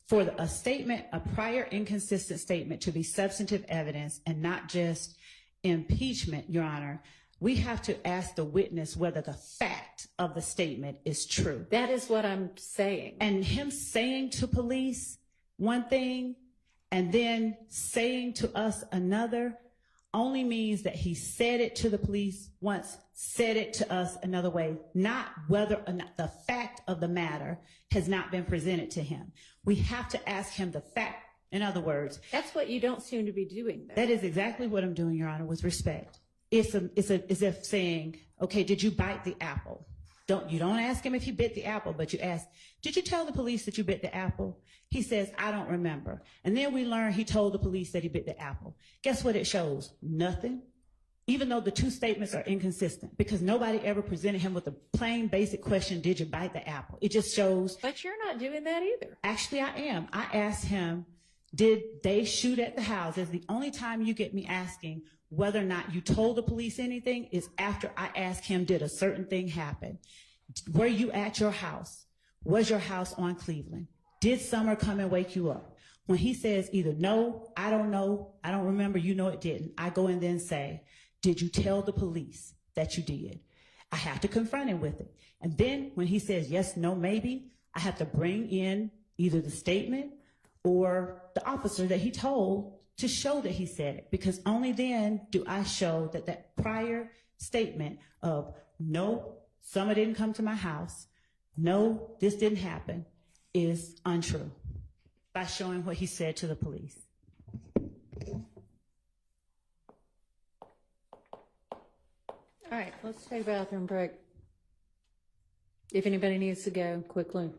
For a statement, a prior inconsistent statement to be substantive evidence and not just impeachment, Your Honor, we have to ask the witness whether the fact of the statement is true. That is what I'm saying. And him saying to police one thing and then saying to us another only means that he said it to the police once, said it to us another way, not whether or not the fact of the matter has not been presented to him. We have to ask him the fact. In other words, that's what you don't seem to be doing, though. That is exactly what I'm doing, Your Honor, with respect. It's as if saying, okay, did you bite the apple? You don't ask him if he bit the apple, but you ask, did you tell the police that you bit the apple? He says, I don't remember. And then we learn he told the police that he bit the apple. Guess what it shows? Nothing. Even though the two statements are inconsistent, because nobody ever presented him with a plain basic question, did you bite the apple? It just shows. But you're not doing that either. Actually, I am. I asked him, did they shoot at the house? It's the only time you get me asking whether or not you told the police anything is after I ask him, did a certain thing happen? Were you at your house? Was your house on Cleveland? Did Summer come and wake you up? When he says either no, I don't know, I don't remember, you know it didn't, I go in there and say, did you tell the police that you did? I have to confront him with it. And then when he says yes, no, maybe, I have to bring in either the statement or the officer that he told to show that he said it, because only then do I show that that prior statement of no, Summer didn't come to my house, no, this didn't happen, is untrue by showing what he said to the police. All right, let's take a bathroom break. If anybody needs to go, quickly.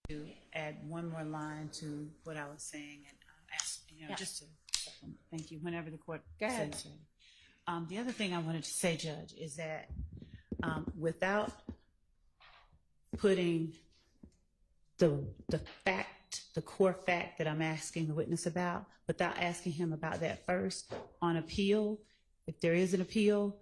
to add one more line to what I was saying and ask, Yeah. just to thank you whenever the court Go ahead. says ready. The other thing I wanted to say, Judge, is that without putting the core fact that I'm asking the witness about, without asking him about that first on appeal, if there is an appeal,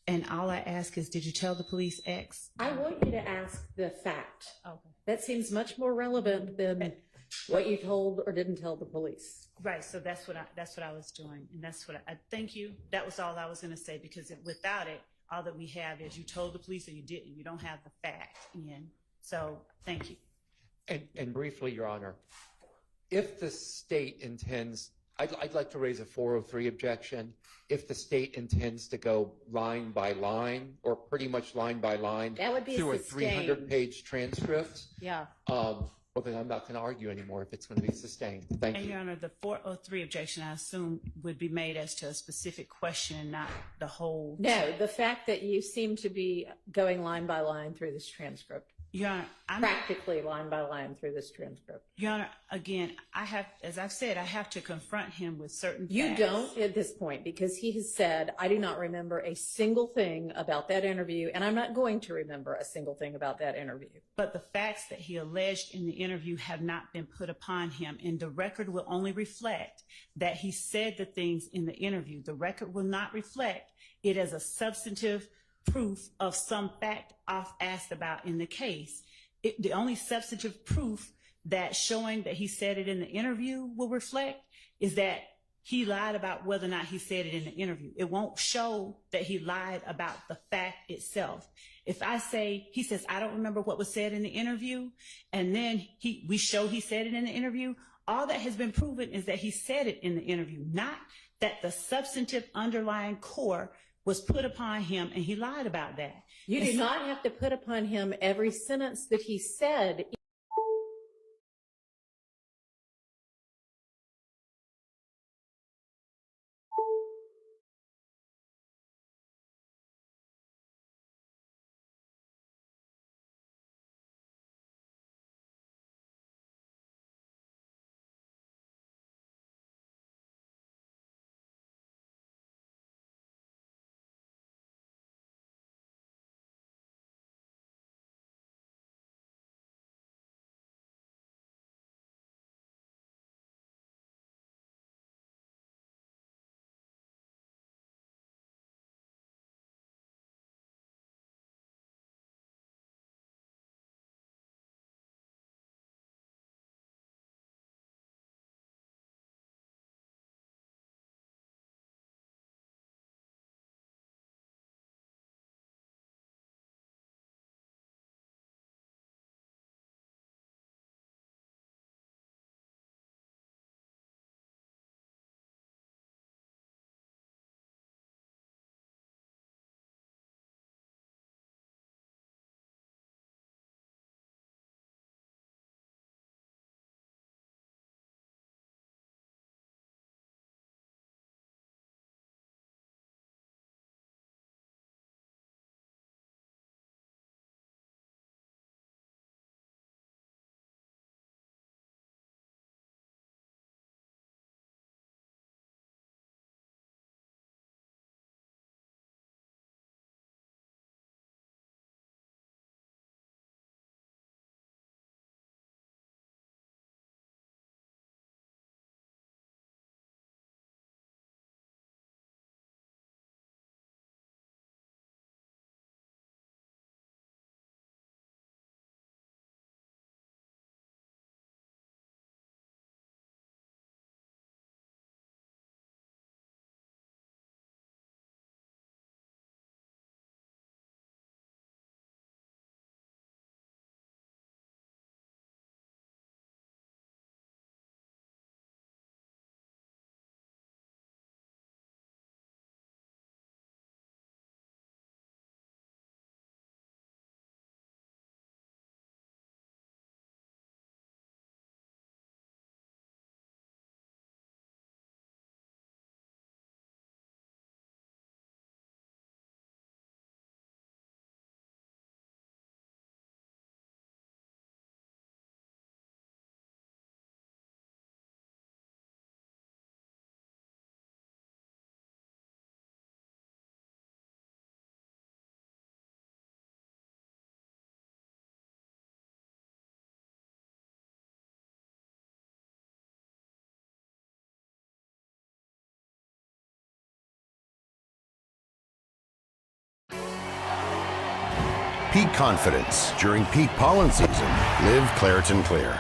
and all I ask is, did you tell the police X? I want you to ask the fact. Okay. That seems much more relevant than what you told or didn't tell the police. Right, so that's what I was doing, and that's what I thank you. That was all I was going to say, because without it, all that we have is you told the police or you didn't. You don't have the fact in. So thank you. And briefly, Your Honor, if the state intends, I'd like to raise a 403 objection. If the state intends to go line by line, or pretty much line by line, That would be through a sustained. 300-page transcript, Yeah. well, then I'm not going to argue anymore if it's going to be sustained. Thank And you. Your Honor, the 403 objection, I assume, would be made as to a specific question and not the whole. No, the fact that you seem to be going line by line through this transcript, Your Honor, practically line by line through this transcript. Your Honor, again, as I've said, I have to confront him with certain You facts. don't at this point, because he has said, I do not remember a single thing about that interview, and I'm not going to remember a single thing about that interview. But the facts that he alleged in the interview have not been put upon him, and the record will only reflect that he said the things in the interview. The record will not reflect it as a substantive proof of some fact I've asked about in the case. The only substantive proof that showing that he said it in the interview will reflect is that he lied about whether or not he said it in the interview. It won't show that he lied about the fact itself. If I say, he says, I don't remember what was said in the interview, and then we show he said it in the interview, all that has been proven is that he said it in the interview, not that the substantive underlying core was put upon him and he lied about that. You do not have to put upon him every sentence that he said Peak confidence during peak pollen season. Live Claritin Clear.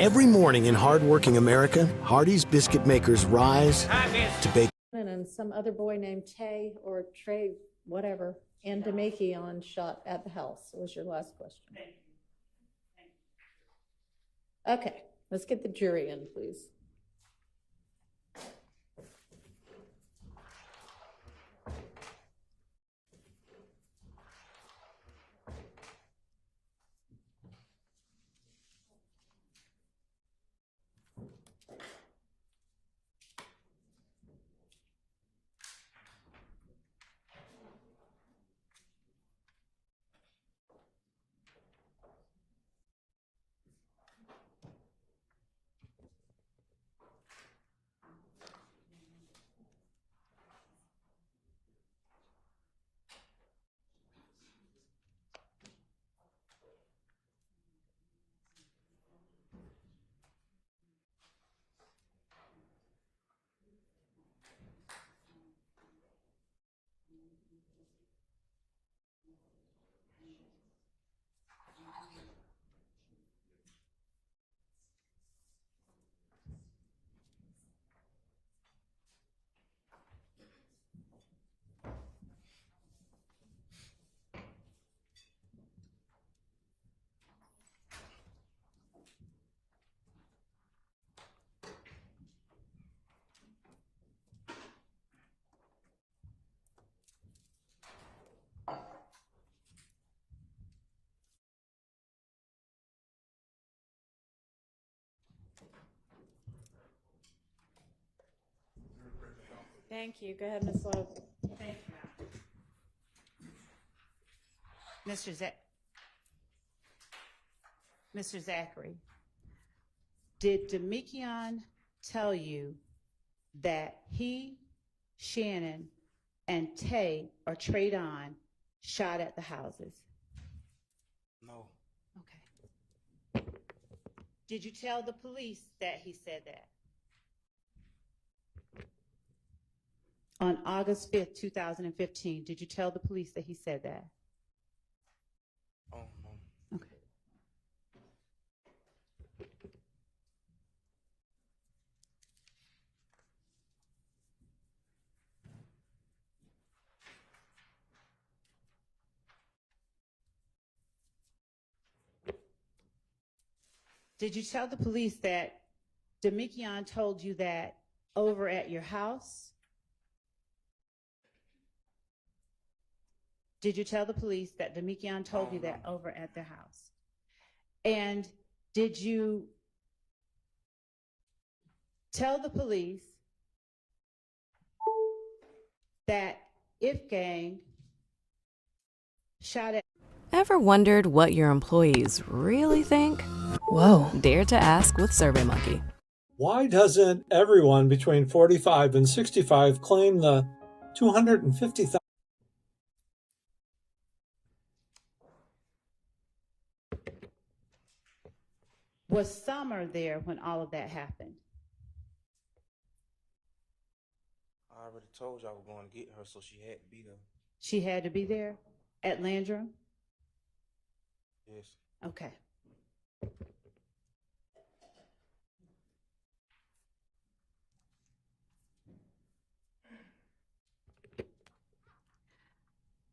Every morning in hardworking America, Hardee's biscuit makers rise to bake. And some other boy named Tay or Trey, whatever, and Demikion shot at the house was your last question. Okay, let's get the jury in, please. Thank you. Go ahead, Ms. Love. Thank you. Mr. Zachary, Did Demikion tell you that he, Shannon, and Tay or Traydon shot at the houses? No, Okay. Did you tell the police that he said that? On August 5th, 2015, did you tell the police that he said that? oh no, Okay. Did you tell the police that Demikion told you that over at your house? Did you tell the police that Demikion told you that over at their house? And did you tell the police that If Gang shot at... Ever wondered what your employees really think? Whoa. Dare to ask with SurveyMonkey. Why doesn't everyone between 45 and 65 claim the $250,000? Was Summer there when all of that happened? I already told you I was going to get her, so she had to be there. She had to be there at Landrum? Yes. Okay.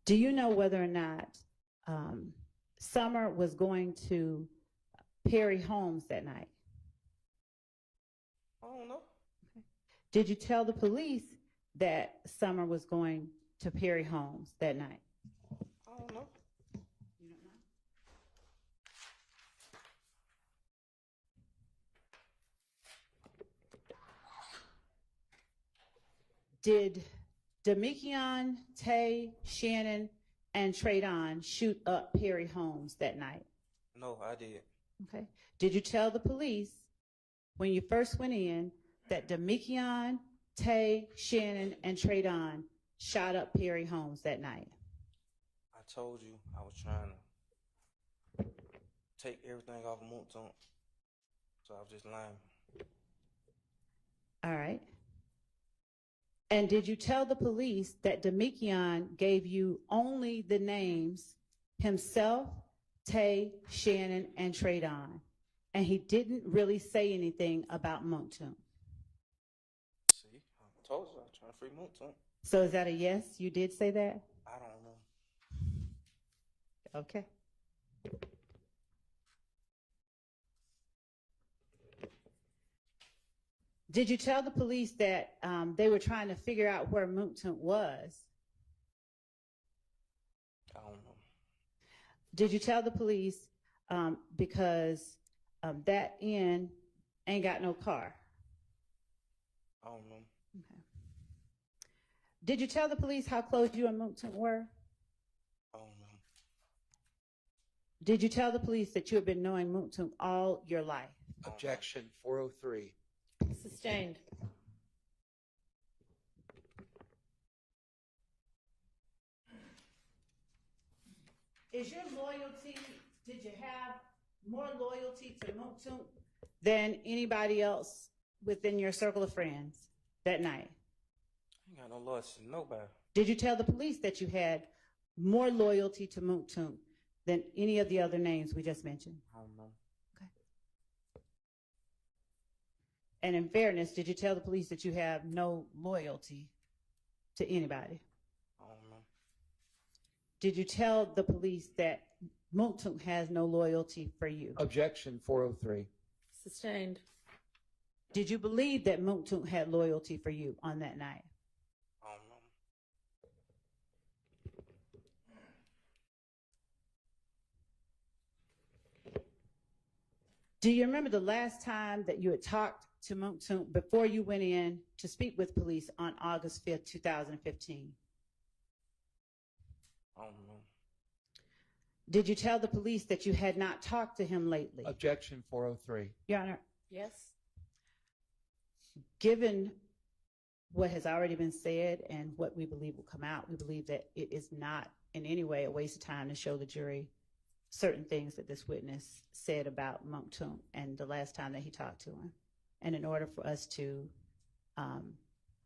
Do you know whether or not Summer was going to Perry Homes that night? I don't know. Okay. Did you tell the police that Summer was going to Perry Homes that night? I don't know. You don't know? Did Demikion, Tay, Shannon, and Traydon shoot up Perry Homes that night? No, I did. Okay. Did you tell the police when you first went in that Demikion, Tay, Shannon, and Traydon shot up Perry Homes that night? I told you I was trying to take everything off of Monton, so I was just lying. All right. And did you tell the police that Demikion gave you only the names himself, Tay, Shannon, and Traydon. And he didn't really say anything about Moncton. See, I told you I was trying to free Moncton. So is that a yes? You did say that? I don't know. Okay. Did you tell the police that they were trying to figure out where Moncton was? I don't know. Did you tell the police because that inn ain't got no car? I don't know. Okay. Did you tell the police how close you and Moncton were? I don't know. Did you tell the police that you had been knowing Moncton all your life? Objection 403. Sustained. Is your loyalty, did you have more loyalty to Moncton than anybody else within your circle of friends that night? I ain't got no loyalty to nobody. Did you tell the police that you had more loyalty to Moncton than any of the other names we just mentioned? I don't know. Okay. And in fairness, did you tell the police that you have no loyalty to anybody? I don't know. Did you tell the police that Moncton has no loyalty for you? Objection 403. Sustained. Did you believe that Moncton had loyalty for you on that night? I don't know. Do you remember the last time that you had talked to Moncton before you went in to speak with police on August 5th, 2015? I don't know. Did you tell the police that you had not talked to him lately? Objection 403. Your Honor, Yes. given what has already been said and what we believe will come out, we believe that it is not in any way a waste of time to show the jury certain things that this witness said about Moncton and the last time that he talked to him. And in order for us to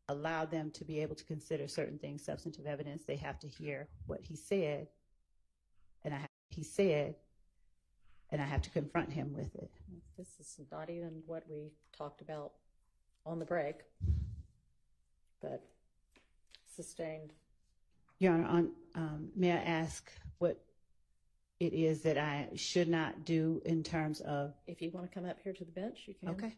allow them to be able to consider certain things substantive evidence, they have to hear what he said, and I have to confront him with it. This is not even what we talked about on the break, but sustained. Your Honor, may I ask what it is that I should not do in terms of... If you want to come up here to the bench, you can. Okay.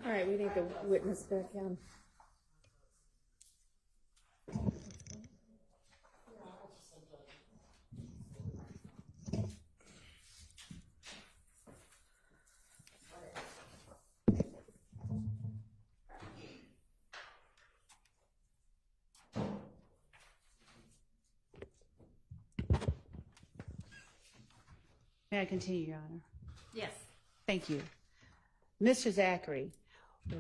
All right, we need the witness back in. May I continue, Your Honor? Yes. Thank you. Mr. Zachary,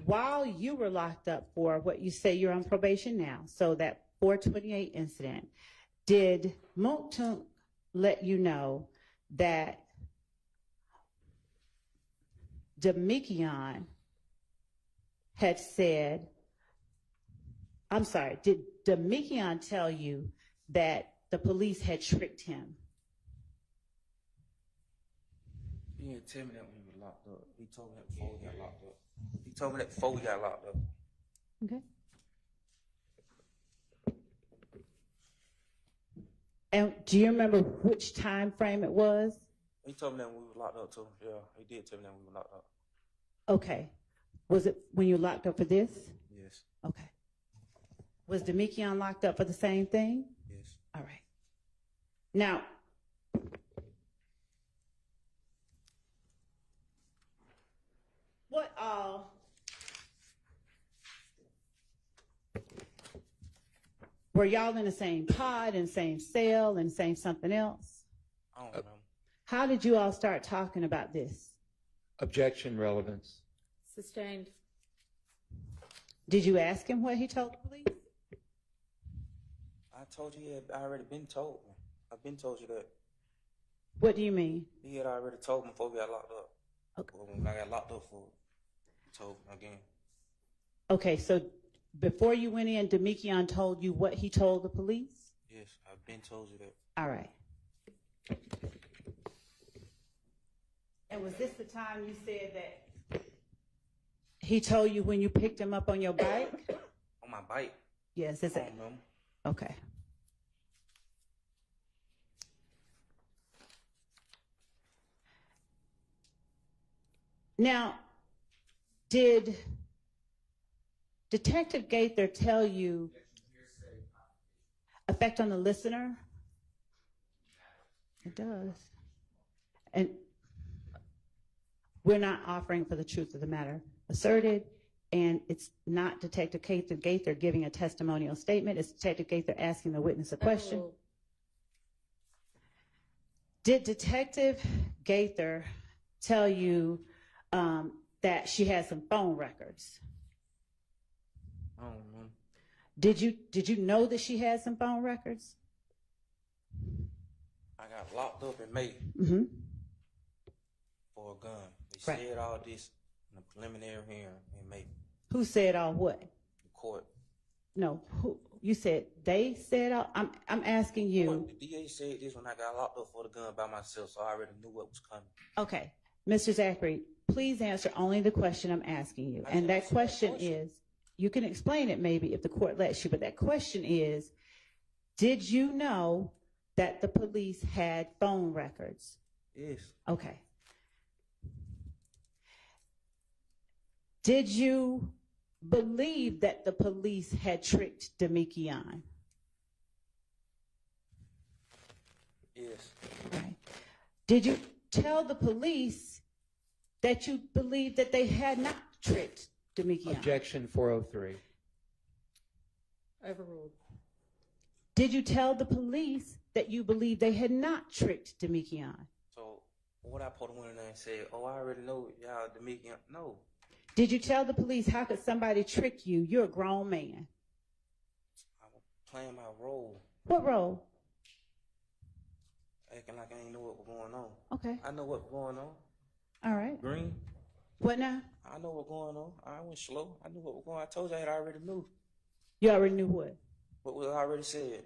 while you were locked up for what you say you're on probation now, so that 428 incident, did Mooktunk let you know that Demekion had said, I'm sorry, did Demekion tell you that the police had tricked him? He didn't tell me that when we were locked up. He told me that before we got locked up. He told me that before we got locked up. Okay. And do you remember which time frame it was? He told me that when we were locked up too. Yeah, he did tell me that when we were locked up. Okay. Was it when you were locked up for this? Yes. Okay. Was Demekion locked up for the same thing? Yes. All right. Now, what all were y'all in the same pod and same cell and same something else? I don't remember. How did you all start talking about this? Objection, relevance. Sustained. Did you ask him what he told the police? I told you he had already been told me. I've been told you that. What do you mean? He had already told me before we got locked up. Okay. Well, when I got locked up for it, he told me again. Okay, so before you went in, Demekion told you what he told the police? Yes, I've been told you that. All right. And was this the time you said that he told you when you picked him up on your bike? On my bike? Yes, is I it? don't remember. Okay. Now, did Detective Gaither tell you effect on the listener? It does. And we're not offering for the truth of the matter asserted, and it's not Detective Gaither giving a testimonial statement. It's Detective Gaither asking the witness a question. Oh. Did Detective Gaither tell you that she had some phone records? I don't remember. Did you know that she had some phone records? I got locked up in May Mm-hmm. for a gun. They Right. said all this in the preliminary hearing in May. Who said all what? The court. No, who? You said they said all. I'm asking you. The DA said this when I got locked up for the gun by myself, so I already knew what was coming. Okay, Mr. Zachary, please answer only the question I'm asking you. And that question is, you can explain it maybe if the court lets you, but that question is, did you know that the police had phone records? Yes. Okay. Did you believe that the police had tricked Demekion? Yes. Right. Did you tell the police that you believed that they had not tricked Demekion? Objection 403. Overruled. Did you tell the police that you believed they had not tricked Demekion? So what I put one in there and said, oh, I already know y'all Demekion. No. Did you tell the police, how could somebody trick you? You're a grown man. I was playing my role, What role? acting like I ain't know what was going on. Okay. I know what's going on. All right. Green. What now? I know what's going on. I went slow. I knew what was going on. I told you I already knew You already knew what? what was already said.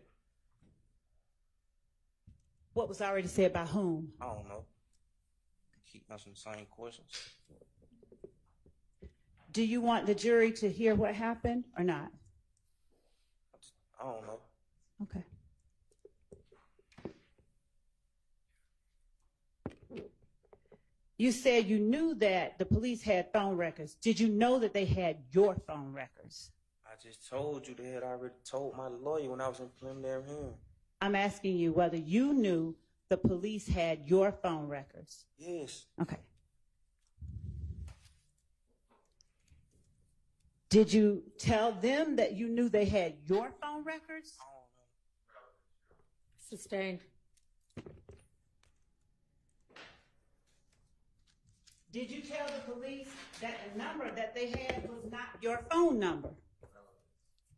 What was already said by whom? I don't know. Keep asking the same questions. Do you want the jury to hear what happened or not? I don't know. Okay. You said you knew that the police had phone records. Did you know that they had your phone records? I just told you they had already told my lawyer when I was in preliminary hearing. I'm asking you whether you knew the police had your phone records. Yes. Okay. Did you tell them that you knew they had your phone records? I don't know. Sustained. Did you tell the police that the number that they had was not your phone number?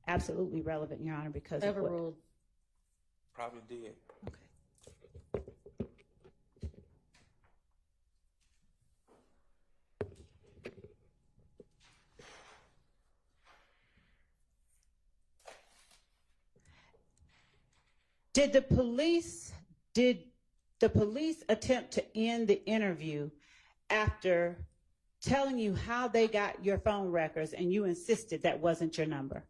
Absolutely relevant, Your Honor, because of what? Overruled. Probably did. Okay. Did the police attempt to end the interview after telling you how they got your phone records and you insisted that wasn't your number?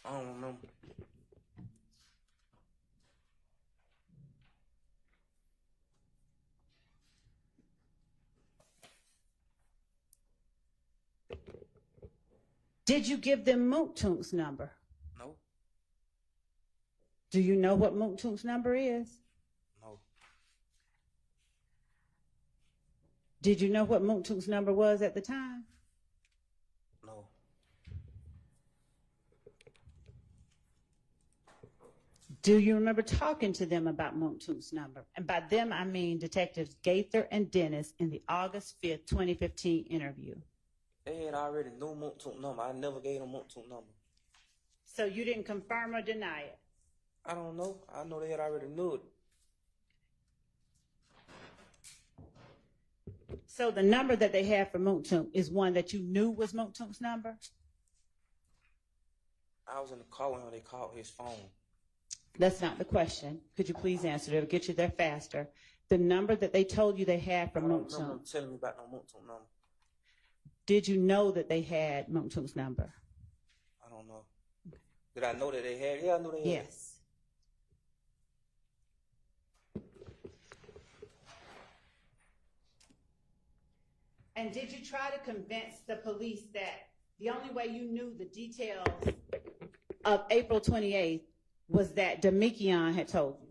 I don't remember. Did you give them Moontune's number? No. Do you know what Moontune's number is? No. Did you know what Moontune's number was at the time? No. Do you remember talking to them about Moontune's number? And by them, I mean Detectives Gaither and Dennis in the August 5th, 2015 interview. They had already knew Moontune's number. I never gave them Moontune's number. So you didn't confirm or deny it? I don't know. I know they had already knew it. So the number that they had for Moontune is one that you knew was Moontune's number? I was in the car when they called his phone. That's not the question. Could you please answer it? It'll get you there faster. The number that they told you they had for I don't remember Moontune, them telling me about no Moontune's number. did you know that they had Moontune's number? I don't know. Did I know that they had it? Yeah, I knew they had it. Yes. And did you try to convince the police that the only way you knew the details of April 28th was that Demikion had told you?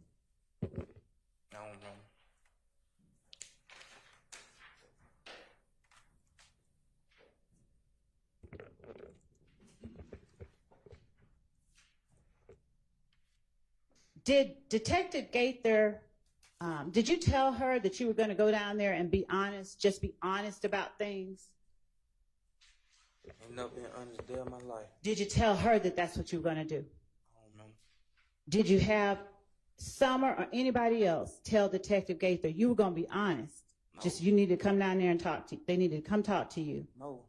I don't know. Did Detective Gaither, did you tell her that you were going to go down there and be honest, just be honest about things? Ain't never been honest a day of my life. Did you tell her that that's what you were going to do? I don't know. Did you have Summer or anybody else tell Detective Gaither you were going to be honest? No. Just you need to come down there and talk to, they needed to come talk to you. No.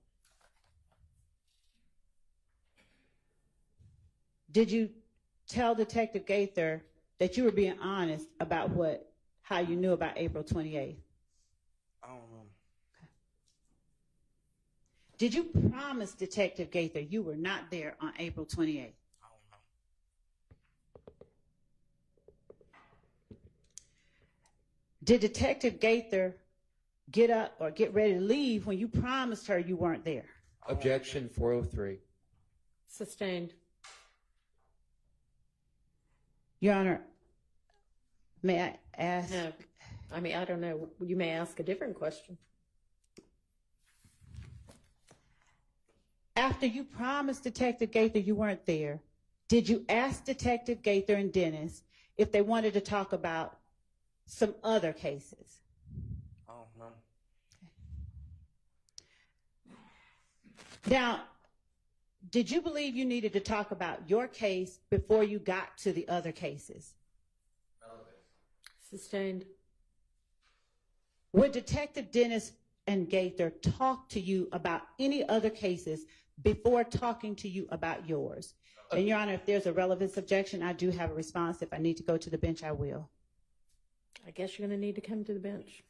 Did you tell Detective Gaither that you were being honest about how you knew about April 28th? I don't know. Did you promise Detective Gaither you were not there on April 28th? I don't know. Did Detective Gaither get up or get ready to leave when you promised her you weren't there? Objection 403. Sustained. Your Honor, may I ask? No, I mean, I don't know. You may ask a different question. After you promised Detective Gaither you weren't there, did you ask Detective Gaither and Dennis if they wanted to talk about some other cases? I don't know. Now, did you believe you needed to talk about your case before you got to the other cases? Sustained. Would Detective Dennis and Gaither talk to you about any other cases before talking to you about yours? And Your Honor, if there's a relevance objection, I do have a response. If I need to go to the bench, I will. I guess you're going to need to come to the bench.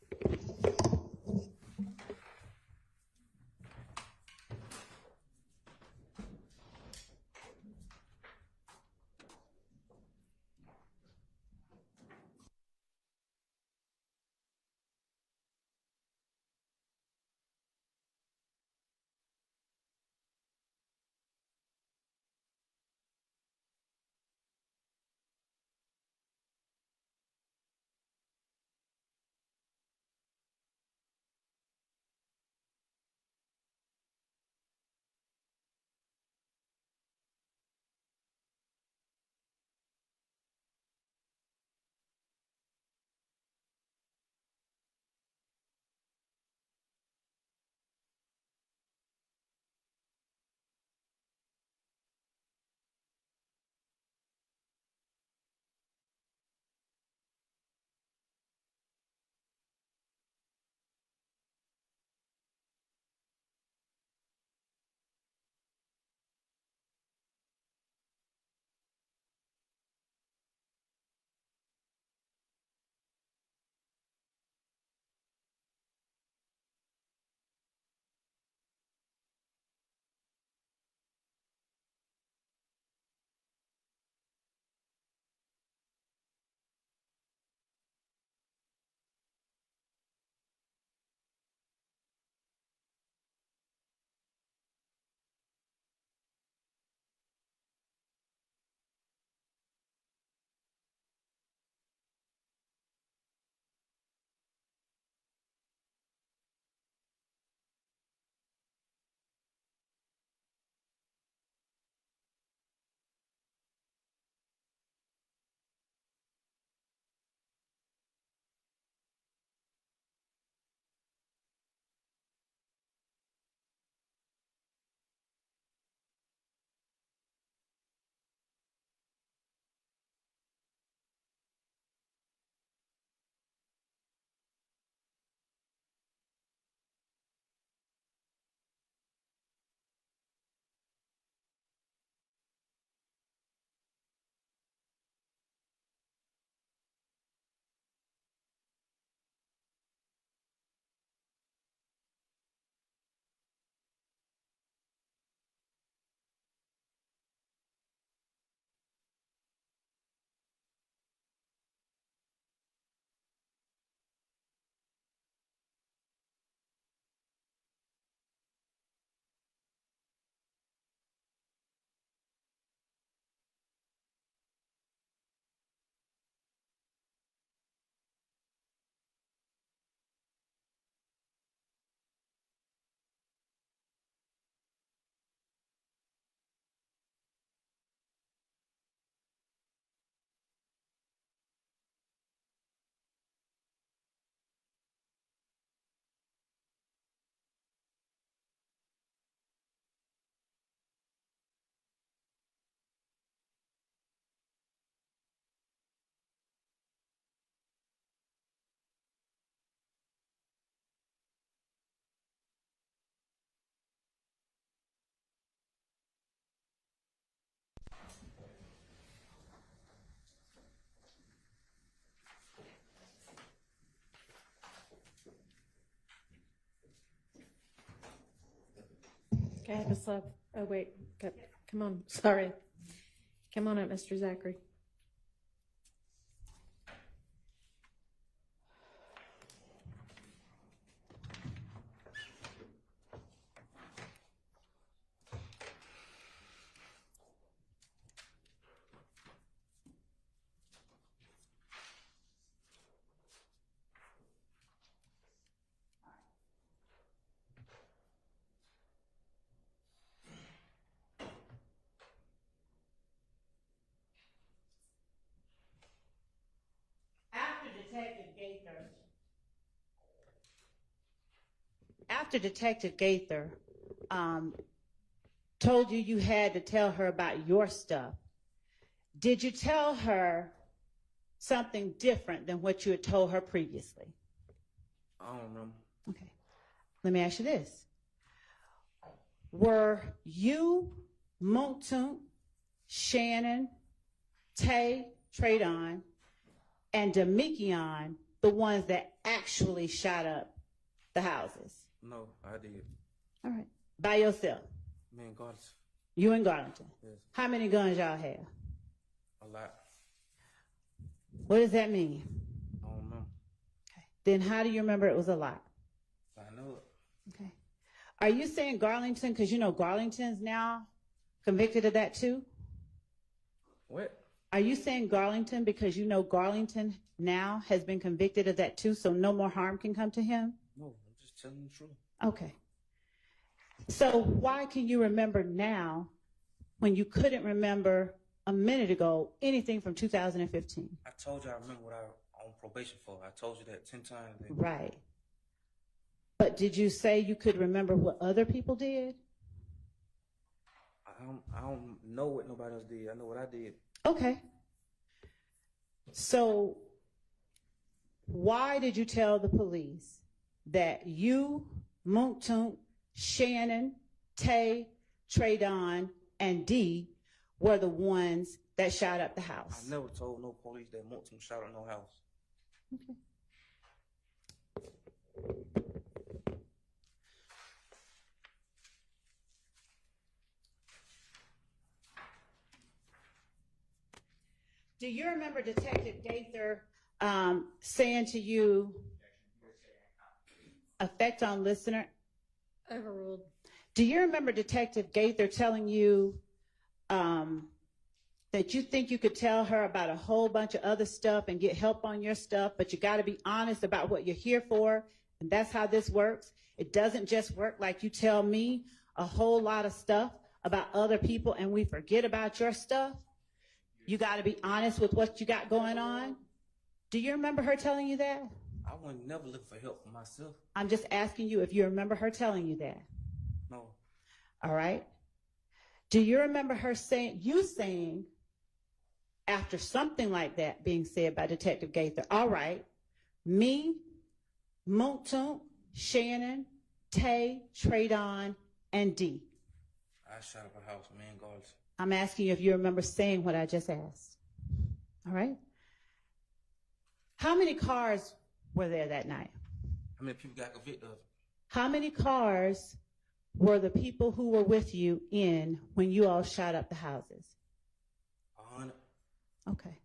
Okay, I have a sub. Oh, wait. Come on. Sorry. Come on up, Mr. Zachary. After Detective Gaither told you you had to tell her about your stuff, did you tell her something different than what you had told her previously? I don't remember. Okay. Let me ask you this. Were you, Montun, Shannon, Tay, Tradon, and Demekion the ones that actually shot up the houses? No, I did. All right. By yourself? Me and God. You and Garlington? Yes. How many guns y'all have? A lot. What does that mean? I don't know. Okay. Then how do you remember it was a lot? I know it. Okay. Are you saying Garlington, because you know Garlington's now convicted of that too? What? Are you saying Garlington because you know Garlington now has been convicted of that too, so no more harm can come to him? No, I'm just telling the truth. Okay. So why can you remember now when you couldn't remember a minute ago anything from 2015? I told you I remember what I was on probation for. I told you that 10 times. Right. But did you say you could remember what other people did? I don't know what nobody else did. I know what I did. Okay. So why did you tell the police that you, Montun, Shannon, Tay, Tradon, and D were the ones that shot up the house? I never told no police that Montun shot up no house. Okay. Do you remember Detective Gaither saying to you, effect on listener? Overruled. Do you remember Detective Gaither telling you that you think you could tell her about a whole bunch of other stuff and get help on your stuff, but you got to be honest about what you're here for, and that's how this works? It doesn't just work like you tell me a whole lot of stuff about other people and we forget about your stuff. You got to be honest with what you got going on. Do you remember her telling you that? I would never look for help for myself. I'm just asking you if you remember her telling you that. No. All right. Do you remember her saying after something like that being said by Detective Gaither, all right, me, Montun, Shannon, Tay, Tradon, and D? I shot up a house, man, guards. I'm asking you if you remember saying what I just asked. All right. How many cars were there that night? How many people got convicted of it? How many cars were the people who were with you in when you all shot up the houses? 100. Okay.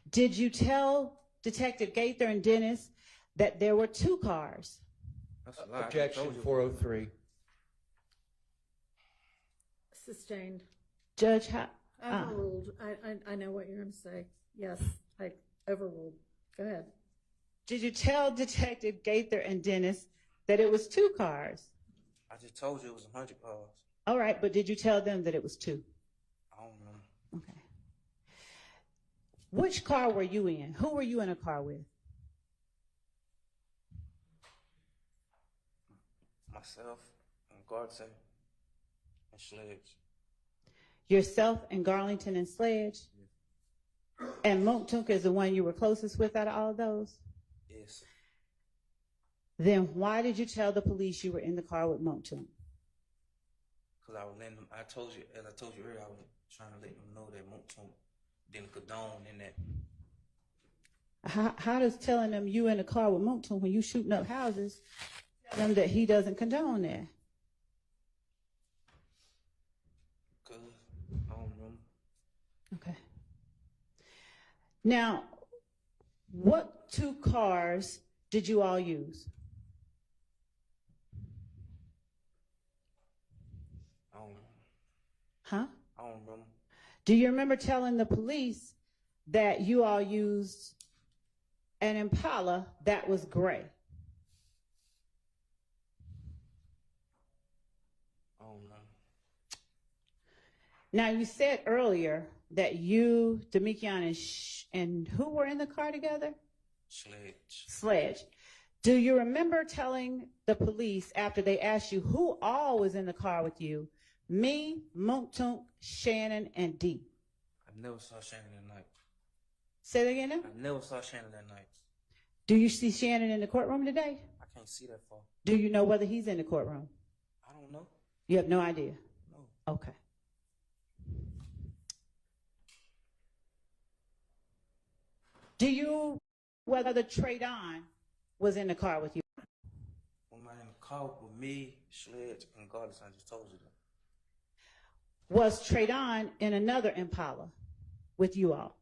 Did you tell Detective Gaither and Dennis that there were 2 cars? That's a lie. Objection 403. Sustained. Judge, Overruled. I know what you're going to say. Yes, I overruled. Go ahead. did you tell Detective Gaither and Dennis that it was 2 cars? I just told you it was 100 cars. All right, but did you tell them that it was 2? I don't know. Okay. Which car were you in? Who were you in a car with? Myself and Garlington and Sledge. Yourself and Garlington and Sledge? Yes. And Montun is the one you were closest with out of all of those? Yes. Then why did you tell the police you were in the car with Montun? Because I was letting them, as I told you earlier, I was trying to let them know that Montun didn't condone in that. How does telling them you in the car with Montun when you shooting up houses tell them that he doesn't condone that? Okay. Now, what two cars did you all use? Huh? I don't remember. Do you remember telling the police that you all used an Impala that was gray? I don't know. Now, you said earlier that you, Demekion, and who were in the car together? Sledge. Do you remember telling the police after they asked you who all was in the car with you? Me, Monktunk, Shannon, and D. I never saw Shannon that night. Say that again now? I never saw Shannon that night. Do you see Shannon in the courtroom today? I can't see that far. Do you know whether he's in the courtroom? I don't know. You have no idea? No. Okay. Do you whether Traydon was in the car with you? When I in the car with me, Sledge, and Goddess, I just told you that. Was Traydon in another Impala with you all?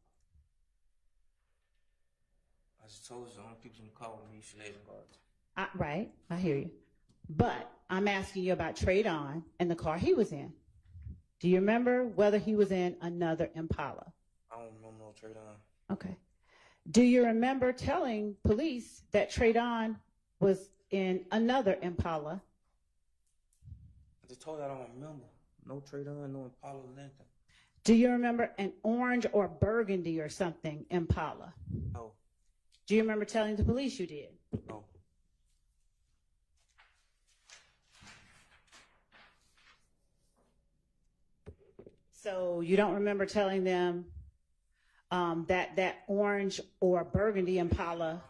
I just told you the only people in the car with me, Sledge, and Goddess. Right, I hear you. But I'm asking you about Traydon and the car he was in. Do you remember whether he was in another Impala? I don't remember no Traydon. Okay. Do you remember telling police that Traydon was in another Impala? I just told you I don't remember. No Traydon, no Impala, nothing. Do you remember an orange or burgundy or something Impala? No. Do you remember telling the police you did? No. So you don't remember telling them that orange or burgundy Impala?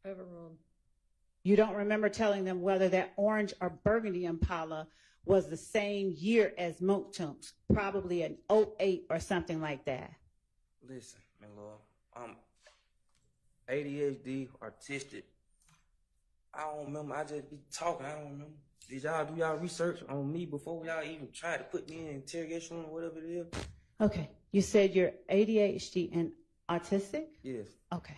Overruled. You don't remember telling them whether that orange or burgundy Impala was the same year as Monktunk's, probably an 08 or something like that? Listen, my lord, ADHD, artistic. I don't remember. I just be talking. I don't remember. Did y'all do y'all research on me before y'all even tried to put me in interrogation room or whatever it is? Okay. You said you're ADHD and autistic? Yes. Okay.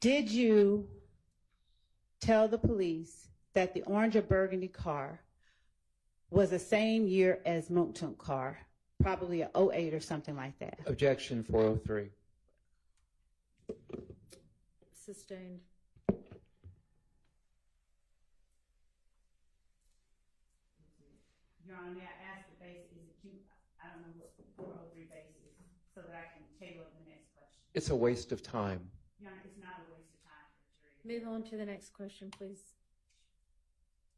Did you tell the police that the orange or burgundy car was the same year as Monktunk car, probably a 08 or something like that? Objection 403. Sustained. Your Honor, may I ask the basis? I don't know what 403 base is, so that I can tailor the next question. It's a waste of time. Your Honor, it's not a waste of time for the jury. Move on to the next question, please.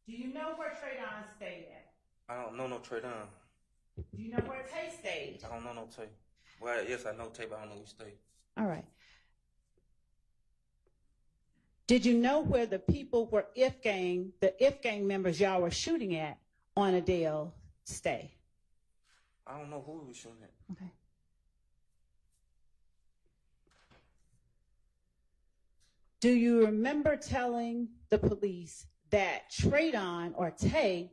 Do you know where Traydon stayed at? I don't know no Traydon. Do you know where Tay stayed? I don't know no Tay. Well, yes, I know Tay, but I don't know which Tay. All right. Did you know where the people were the If gang members y'all were shooting at on Adele stay? I don't know who we were shooting at. Okay. Do you remember telling the police that Traydon or Tay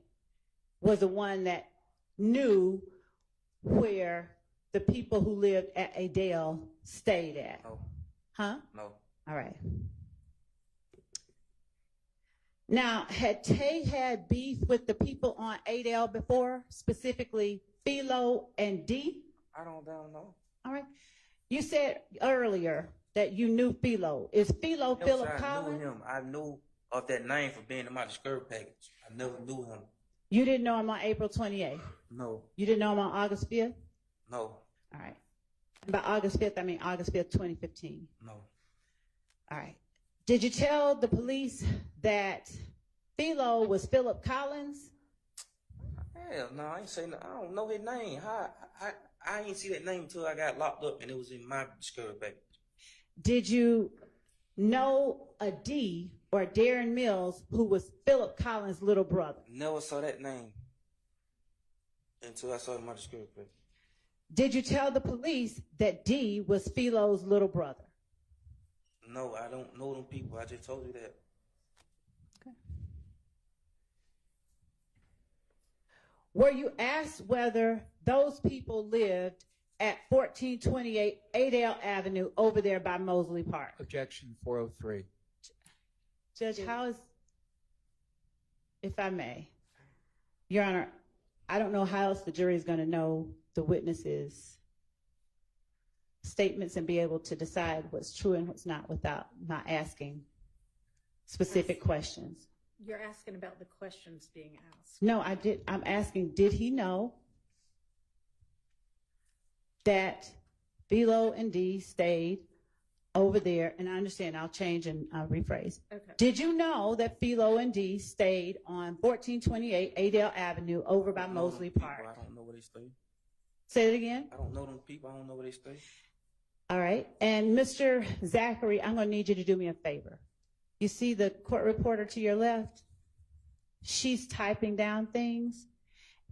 was the one that knew where the people who lived at Adele stayed at? No. Huh? No. All right. Now, had Tay had beef with the people on Adele before, specifically Philo and D? I don't know. All right. You said earlier that you knew Philo. Is Philo Philip I Collins? knew him. I knew of that name for being in my discovery package. I never knew him. You didn't know him on April 28th? No. You didn't know him on August 5th? No. All right. By August 5th, I mean August 5th, 2015. No. All right. Did you tell the police that Philo was Philip Collins? Hell no, I ain't say no. I don't know his name. I ain't see that name until I got locked up and it was in my discovery package. Did you know a D or Darren Mills who was Philip Collins' little brother? Never saw that name until I saw it in my discovery package. Did you tell the police that D was Philo's little brother? No, I don't know them people. I just told you that. Were you asked whether those people lived at 1428 Adele Avenue over there by Mosley Park? Objection 403. Judge, how is, if I may, Your Honor, I don't know how else the jury is going to know the witnesses' statements and be able to decide what's true and what's not without not asking specific questions. You're asking about the questions being asked. No, I'm asking, did he know that Philo and D stayed over there? And I understand, I'll change and rephrase. Okay. Did you know that Philo and D stayed on 1428 Adele Avenue over by Mosley Park? I don't know where they stay. Say it again. I don't know them people. I don't know where they stay. All right. And Mr. Zachary, I'm going to need you to do me a favor. You see the court reporter to your left? She's typing down things.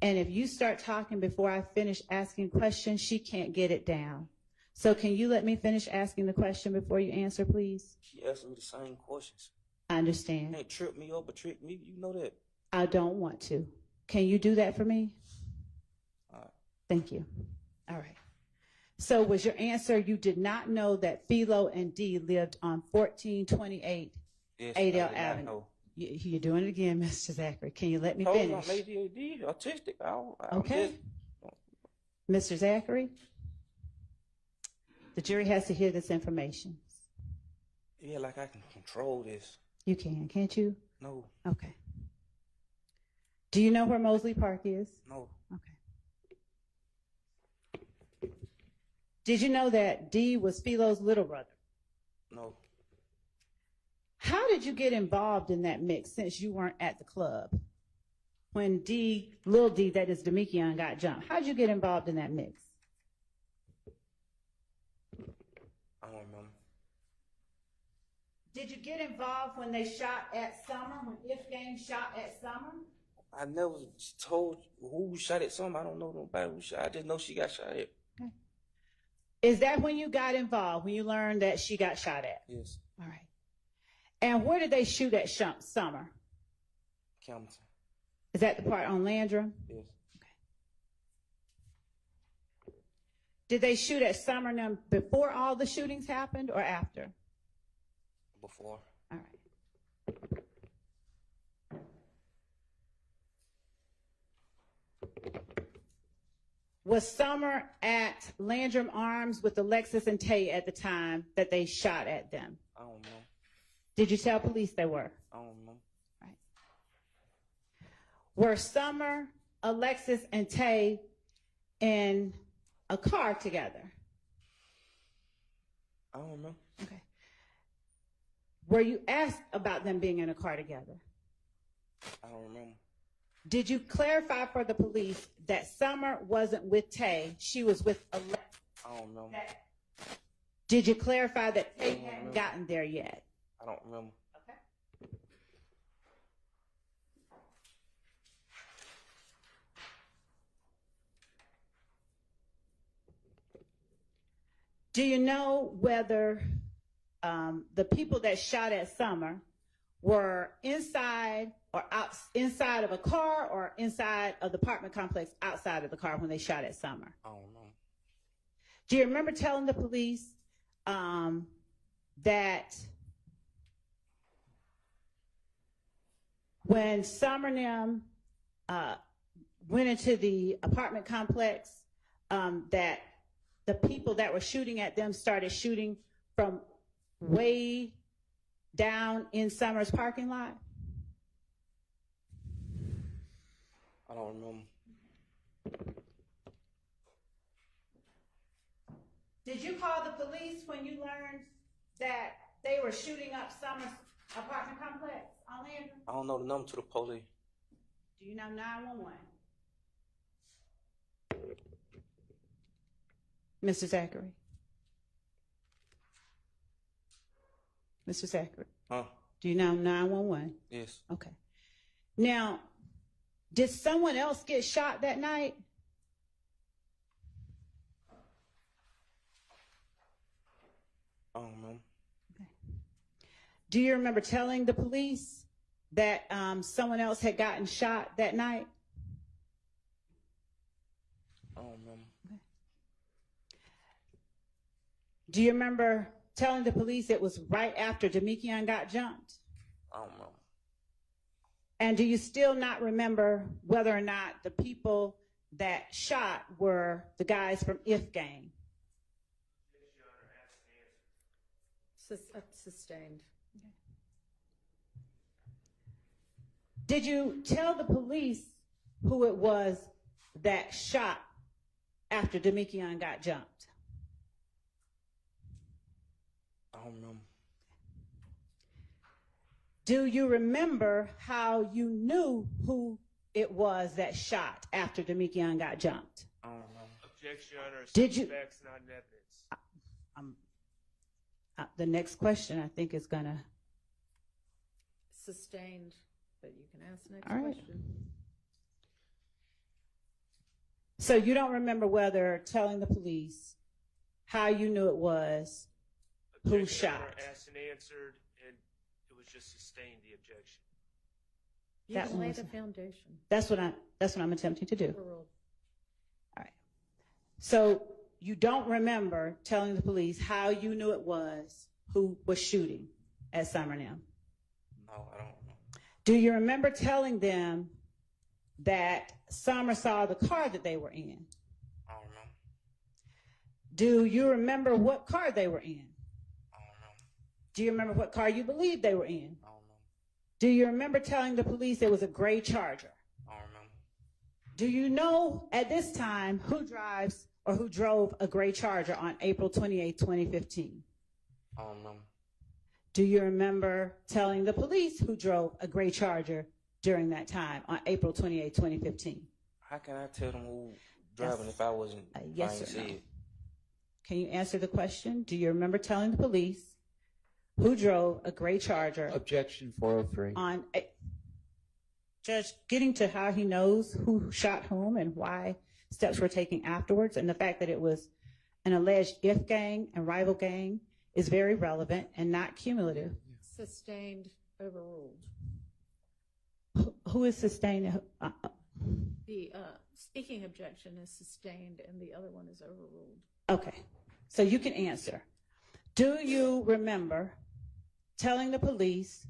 And if you start talking before I finish asking questions, she can't get it down. So can you let me finish asking the question before you answer, please? She asked me the same questions. I understand. You can't trip me up or trick me. You know that. I don't want to. Can you do that for me? All right. Thank you. All right. So was your answer, you did not know that Philo and D lived on 1428 Adele Avenue? No. You're doing it again, Mr. Zachary. Can you let me Told finish? I'm ADHD, autistic. Okay. Mr. Zachary, the jury has to hear this information. Yeah, like I can control this. You can, can't you? No. Okay. Do you know where Mosley Park is? No. Okay. Did you know that D was Philo's little brother? No. How did you get involved in that mix since you weren't at the club? When Lil D, that is Demekion, got jumped. How did you get involved in that mix? I don't remember. Did you get involved when they shot at Summer, when If Gang shot at Summer? I never told who shot at Summer. I don't know nobody who shot. I just know she got shot at. Okay. Is that when you got involved, when you learned that she got shot at? Yes. All right. And where did they shoot at Summer? Campbellton. Is that the part on Landrum? Yes. Okay. Did they shoot at Summer before all the shootings happened or after? Before. All right. Was Summer at Landrum Arms with Alexis and Tay at the time that they shot at them? I don't know. Did you tell police they were? I don't know. Right. Were Summer, Alexis, and Tay in a car together? I don't know. Okay. Were you asked about them being in a car together? I don't remember. Did you clarify for the police that Summer wasn't with Tay, she was with Alexis? I don't know. Did you clarify that Tay hadn't gotten there yet? I don't remember. Okay. Do you know whether the people that shot at Summer were inside or inside of a car or inside of the apartment complex outside of the car when they shot at Summer? I don't know. Do you remember telling the police that when Summer and them went into the apartment complex, that the people that were shooting at them started shooting from way down in Summer's parking lot? I don't remember. Did you call the police when you learned that they were shooting up Summer's apartment complex on Landry? I don't know the number to the police. Do you know 911? Mr. Zachary. Mr. Zachary. Huh? Do you know 911? Yes. Okay. Now, did someone else get shot that night? I don't know. Okay. Do you remember telling the police that someone else had gotten shot that night? Do you remember telling the police it was right after Demekion got jumped? I don't know. And do you still not remember whether or not the people that shot were the guys from If Gang? Sustained. Did you tell the police who it was that shot after Demekion got jumped? I don't know. Do you remember how you knew who it was that shot after Demekion got jumped? I don't know. Objection, Your Honor. Did you? Facts, not evidence. The next question, I think, is gonna. Sustained, but you can ask the next All right. question. So you don't remember whether telling the police how you knew it was who Objection, Your shot? Honor, asked and answered, and it was just sustained the objection. You That can lay was- the foundation. That's what I'm attempting to do. Overruled. All right. So you don't remember telling the police how you knew it was who was shooting at Summernham? No, I don't know. Do you remember telling them that Summer saw the car that they were in? I don't know. Do you remember what car they were in? I don't know. Do you remember what car you believed they were in? I don't know. Do you remember telling the police it was a gray Charger? I don't remember. Do you know at this time who drives or who drove a gray Charger on April 28, 2015? I don't remember. Do you remember telling the police who drove a gray Charger during that time on April 28, 2015? How can I tell them who driving if I wasn't? Yes I ain't or no? see it? Can you answer the question? Do you remember telling the police who drove a gray Charger Objection 403. on Judge, getting to how he knows who shot whom and why steps were taken afterwards, and the fact that it was an alleged If Gang and rival gang is very relevant and not cumulative. Sustained, overruled. Who is sustaining? The speaking objection is sustained and the other one is overruled. Okay, so you can answer. Do you remember telling the police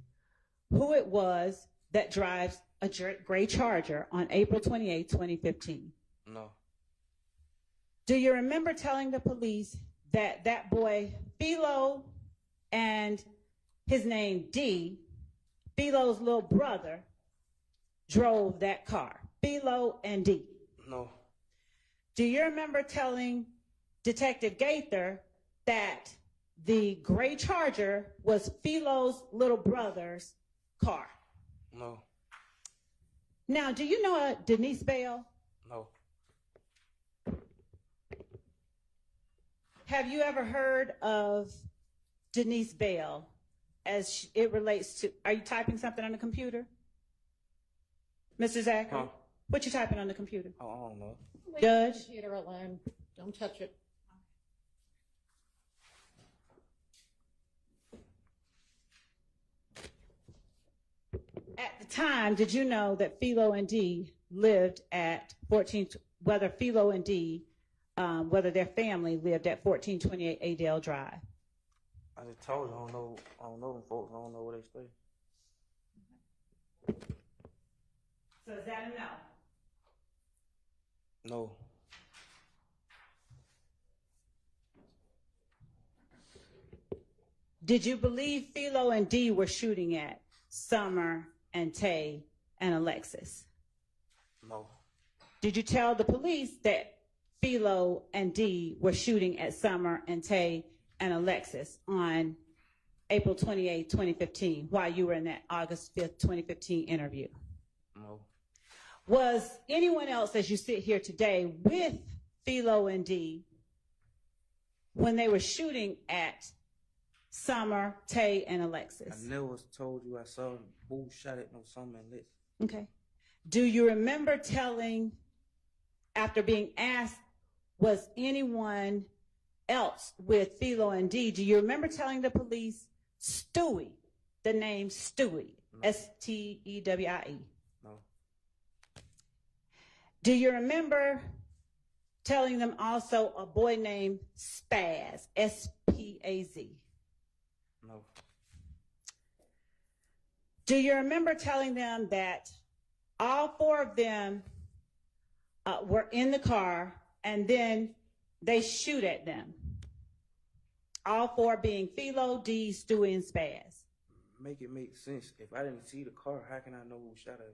who it was that drives a gray Charger on April 28, 2015? No. Do you remember telling the police that that boy, Philo, and his name D, Philo's little brother, drove that car? Philo and D. No. Do you remember telling Detective Gaither that the gray Charger was Philo's little brother's car? No. Now, do you know a Denise Bell? No. Have you ever heard of Denise Bell as it relates to, are you typing something on the computer? Mr. Zachary? Huh? What you typing on the computer? Oh, I don't know. Leave Judge? the computer alone. Don't touch it. At the time, did you know that Philo and D lived at 14, whether Philo and D, whether their family lived at 1428 Adele Drive? I just told you I don't know them folks. I don't know where they stay. So is that a no? No. Did you believe Philo and D were shooting at Summer and Tay and Alexis? No. Did you tell the police that Philo and D were shooting at Summer and Tay and Alexis on April 28, 2015, while you were in that August 5th, 2015 interview? No. Was anyone else, as you sit here today, with Philo and D when they were shooting at Summer, Tay, and Alexis? I never told you I saw who shot at no Summer and Lex. Okay. Do you remember telling, after being asked, was anyone else with Philo and D, do you remember telling the police Stewie, the name Stewie, No. S-T-E-W-I-E? No. Do you remember telling them also a boy named Spaz, S-P-A-Z? No. Do you remember telling them that all four of them were in the car and then they shoot at them? All four being Philo, D, Stewie, and Spaz. Make it make sense. If I didn't see the car, how can I know who shot her?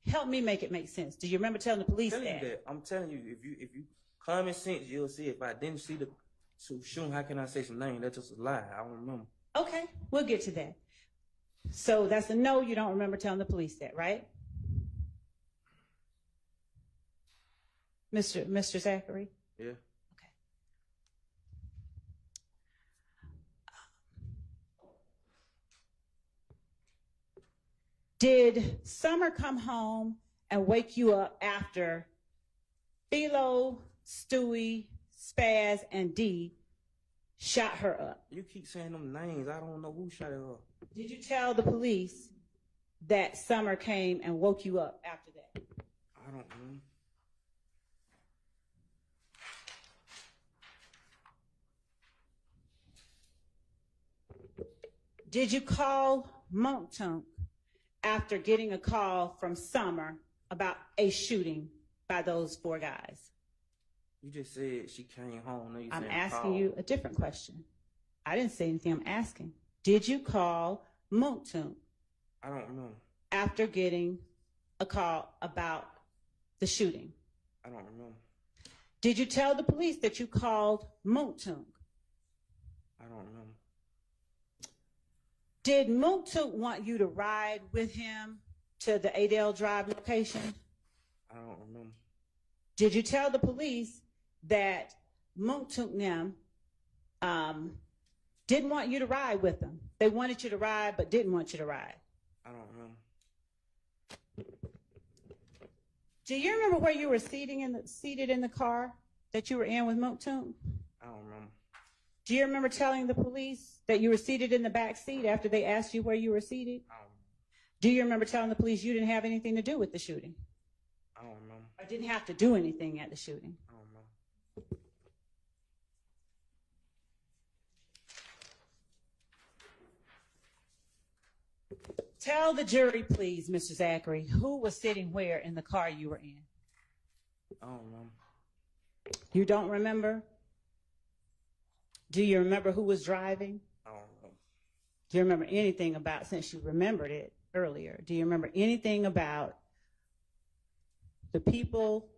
Help me make it make sense. Do you remember telling the police that? I'm telling you, if you common sense, you'll see. If I didn't see the shooting, how can I say some name? That's just a lie. I don't remember. Okay, we'll get to that. So that's a no, you don't remember telling the police that, right? Mr. Zachary? Yeah. Okay. Did Summer come home and wake you up after Philo, Stewie, Spaz, and D shot her up? You keep saying them names. I don't know who shot her up. Did you tell the police that Summer came and woke you up after that? I don't know. Did you call Montunk after getting a call from Summer about a shooting by those four guys? You just said she came home. Now you I'm saying asking call. you a different question. I didn't say anything. I'm asking. Did you call Montunk I don't know. after getting a call about the shooting? I don't remember. Did you tell the police that you called Montunk? I don't remember. Did Montunk want you to ride with him to the Adele Drive location? I don't remember. Did you tell the police that Montunk didn't want you to ride with them? They wanted you to ride, but didn't want you to ride. I don't remember. Do you remember where you were seated in the car that you were in with Montunk? I don't remember. Do you remember telling the police that you were seated in the back seat after they asked you where you were seated? I don't remember. Do you remember telling the police you didn't have anything to do with the shooting? I don't remember. Or didn't have to do anything at the shooting? I don't remember. Tell the jury, please, Mr. Zachary, who was sitting where in the car you were in? I don't remember. You don't remember? Do you remember who was driving? I don't remember. Do you remember anything about, since you remembered it earlier, do you remember anything about the people,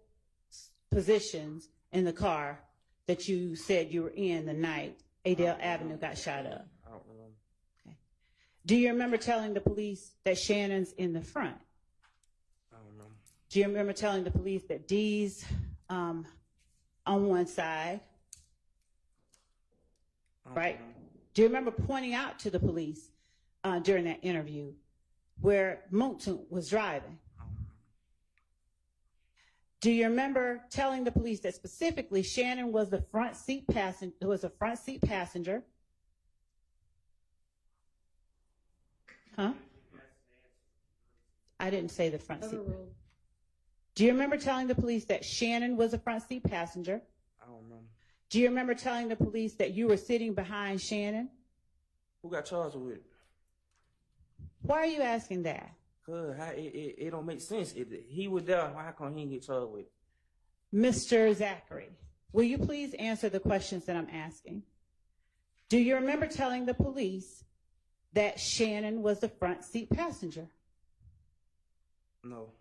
positions in the car that you said you were in the night Adele Avenue got shot up? I don't remember. Okay. Do you remember telling the police that Shannon's in the front? I don't remember. Do you remember telling the police that Dee's on one side? Right? Do you remember pointing out to the police during that interview where Montunk was driving? Do you remember telling the police that specifically Shannon was the front seat passenger? Huh? I didn't say the front seat. Overruled. Do you remember telling the police that Shannon was a front seat passenger? I don't remember. Do you remember telling the police that you were sitting behind Shannon? Who got charged with it? Why are you asking that? Cause it don't make sense. He was there. How come he didn't get charged with it? Mr. Zachary, will you please answer the questions that I'm asking? Do you remember telling the police that Shannon was the front seat passenger? No.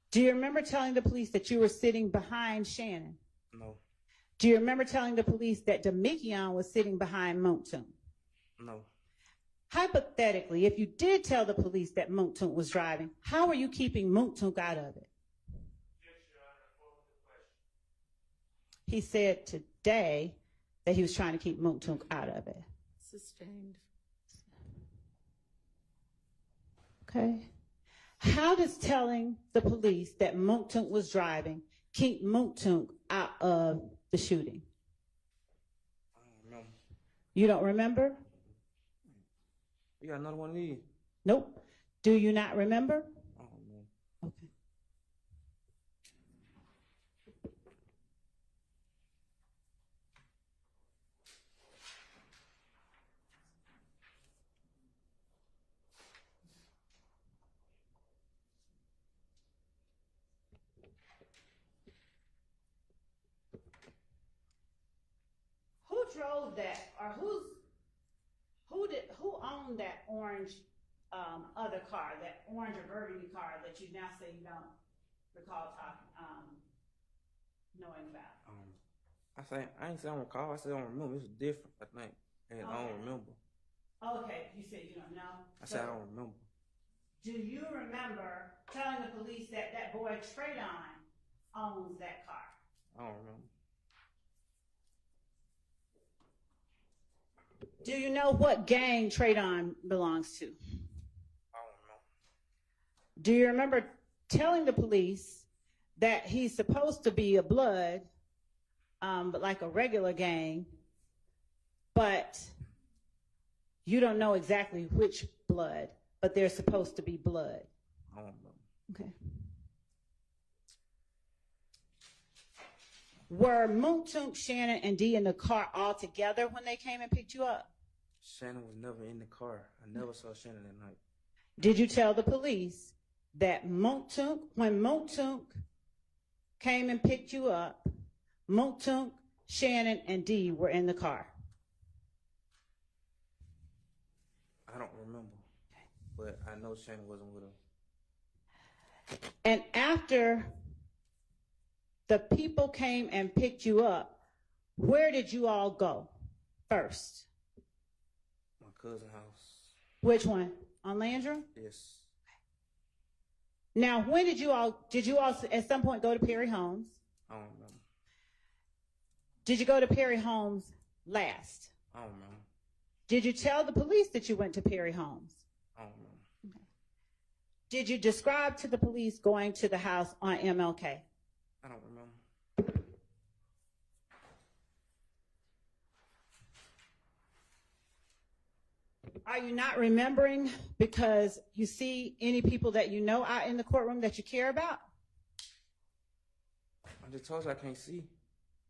Do you remember telling the police that you were sitting behind Shannon? No. Do you remember telling the police that Demekion was sitting behind Montunk? No. Hypothetically, if you did tell the police that Montunk was driving, how are you keeping Montunk out of it? He said today that he was trying to keep Montunk out of it. Sustained. Okay. How does telling the police that Montunk was driving keep Montunk out of the shooting? I don't remember. You don't remember? You got another one of these? Nope. Do you not remember? I don't know. Okay. drove that, or who owned that orange other car, that orange or burgundy car that you now say you don't recall knowing about? I ain't say I don't recall. I said I don't remember. It was different, I think, and I don't remember. Okay, you said you don't know. I said I don't remember. Do you remember telling the police that that boy Traydon owns that car? I don't remember. Do you know what gang Traydon belongs to? I don't know. Do you remember telling the police that he's supposed to be a blood, but like a regular gang, but you don't know exactly which blood, but they're supposed to be blood? I don't know. Okay. Were Moontunk, Shannon, and D in the car all together when they came and picked you up? Shannon was never in the car. I never saw Shannon that night. Did you tell the police that when Moontunk came and picked you up, Moontunk, Shannon, and D were in the car? I don't remember, but I know Shannon wasn't with her. And after the people came and picked you up, where did you all go first? My cousin's house. Which one? On Landrum? Yes. Now, when did you all at some point go to Perry Homes? I don't remember. Did you go to Perry Homes last? I don't remember. Did you tell the police that you went to Perry Homes? I don't remember. Okay. Did you describe to the police going to the house on MLK? I don't remember. Are you not remembering because you see any people that you know out in the courtroom that you care about? I just told you I can't see.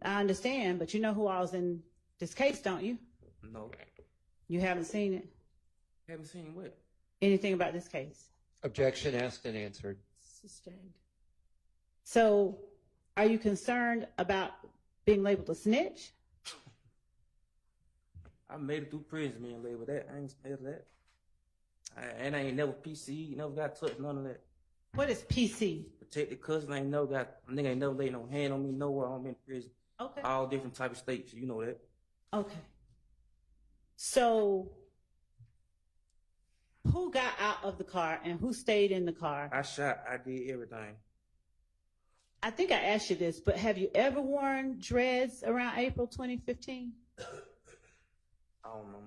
I understand, but you know who all's in this case, don't you? No. You haven't seen it? Haven't seen what? Anything about this case? Objection asked and answered. Sustained. So, are you concerned about being labeled a snitch? I made it through prison being labeled that. I ain't scared of that. I ain't never PC, never got touched, none of that. What is PC? Protected cousin, I ain't never got, a nigga ain't never laid no hand on me nowhere. I'm in prison. Okay. All different type of states, you know that. Okay. So, who got out of the car and who stayed in the car? I shot, I did everything. I think I asked you this, but have you ever worn dreads around April 2015? I don't know.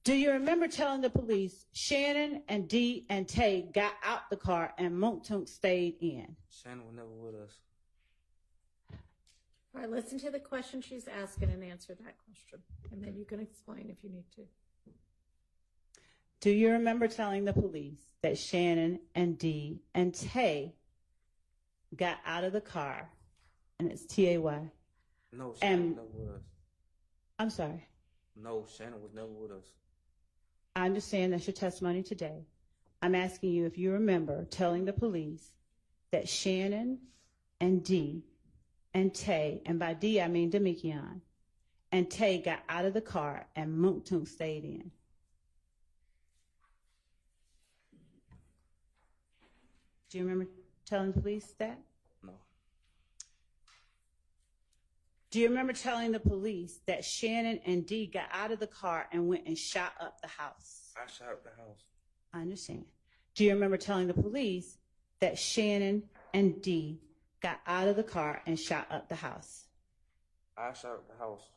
Do you remember telling the police Shannon and D and Tay got out the car and Moontunk stayed in? Shannon was never with us. All right, listen to the question she's asking and answer that question. And then you can explain if you need to. Do you remember telling the police that Shannon and D and Tay got out of the car, and it's T-A-Y? No, Shannon was never with us. I'm sorry. No, Shannon was never with us. I understand that's your testimony today. I'm asking you if you remember telling the police that Shannon and D and Tay, and by D I mean Demikion, and Tay got out of the car and Moontunk stayed in. Do you remember telling the police that? No. Do you remember telling the police that Shannon and D got out of the car and went and shot up the house? I shot up the house. I understand. Do you remember telling the police that Shannon and D got out of the car and shot up the house? I shot up the house.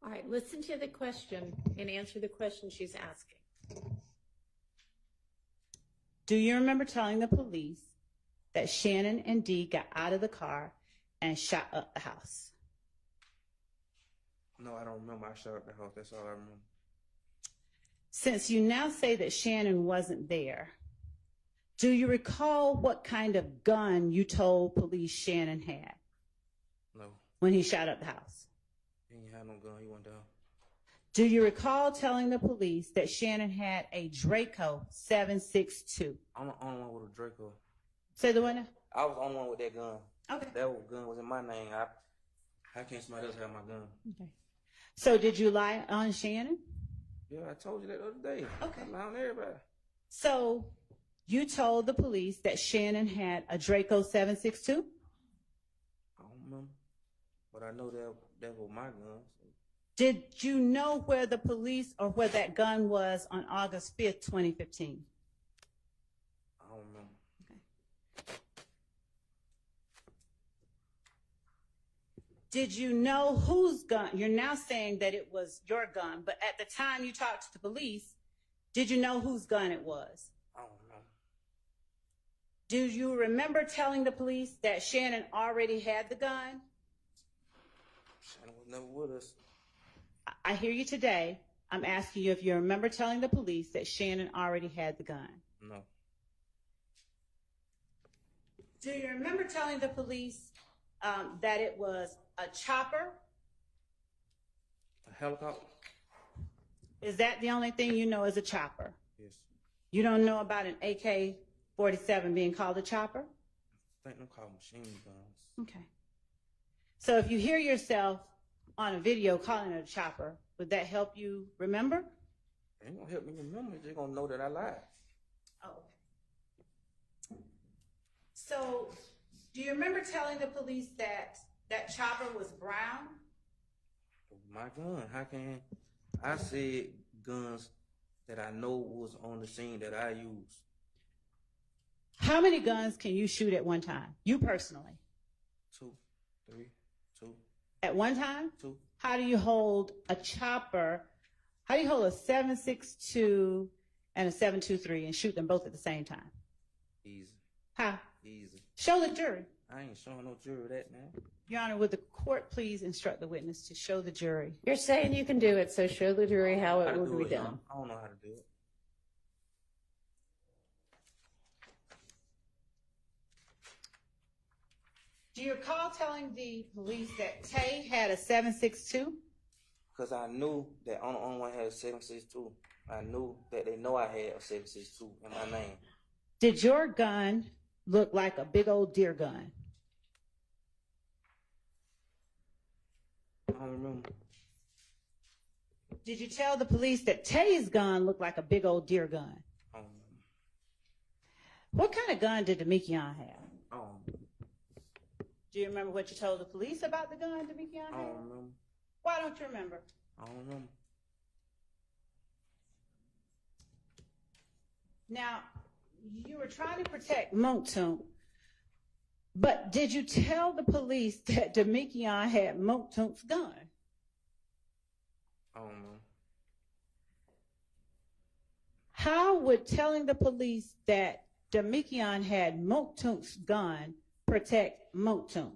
All right, listen to the question and answer the question she's asking. Do you remember telling the police that Shannon and D got out of the car and shot up the house? No, I don't remember. I shot up the house. That's all I remember. Since you now say that Shannon wasn't there, do you recall what kind of gun you told police Shannon had? No. When he shot up the house? He ain't had no gun. He went down. Do you recall telling the police that Shannon had a Draco 7.62? I'm the only one with a Draco. Say the one? I was the only one with that gun. Okay. That gun was in my name. How can somebody else have my gun? Okay. So did you lie on Shannon? Yeah, I told you that the other day. Okay. I lie on everybody. So you told the police that Shannon had a Draco 7.62? I don't remember. But I know that was my gun. So. Did you know where the police or where that gun was on August 5th, 2015? I don't remember. Did you know whose gun? You're now saying that it was your gun, but at the time you talked to the police, did you know whose gun it was? I don't know. Do you remember telling the police that Shannon already had the gun? Shannon was never with us. I hear you today. I'm asking you if you remember telling the police that Shannon already had the gun. No. Do you remember telling the police that it was a chopper? A helicopter? Is that the only thing you know is a chopper? Yes. You don't know about an AK-47 being called a chopper? I think them called machine guns. Okay. So if you hear yourself on a video calling it a chopper, would that help you remember? It ain't gonna help me remember. It's just gonna know that I lied. Oh, okay. So, do you remember telling the police that that chopper was brown? My gun. How can I said guns that I know was on the scene that I used? How many guns can you shoot at one time? You personally? 2, 3, 2. At one time? 2. How do you hold a chopper? How do you hold a 7.62 and a 7.23 and shoot them both at the same time? Easy. How? Easy. Show the jury. I ain't showing no jury that, man. Your Honor, would the court please instruct the witness to show the jury? You're saying you can do it, so show the jury how it would be done. I don't know how to do it. Do you recall telling the police that Tay had a 7.62? Because I knew that the only one had a 7.62. I knew that they know I had a 7.62 in my name. Did your gun look like a big old deer gun? I don't remember. Did you tell the police that Tay's gun looked like a big old deer gun? I don't remember. What kind of gun did Demekion have? I don't remember. Do you remember what you told the police about the gun Demekion had? I don't remember. Why don't you remember? I don't remember. Now, you were trying to protect Monktoon, but did you tell the police that Demekion had Monktoon's gun? I don't know. How would telling the police that Demekion had Monktoon's gun protect Monktoon?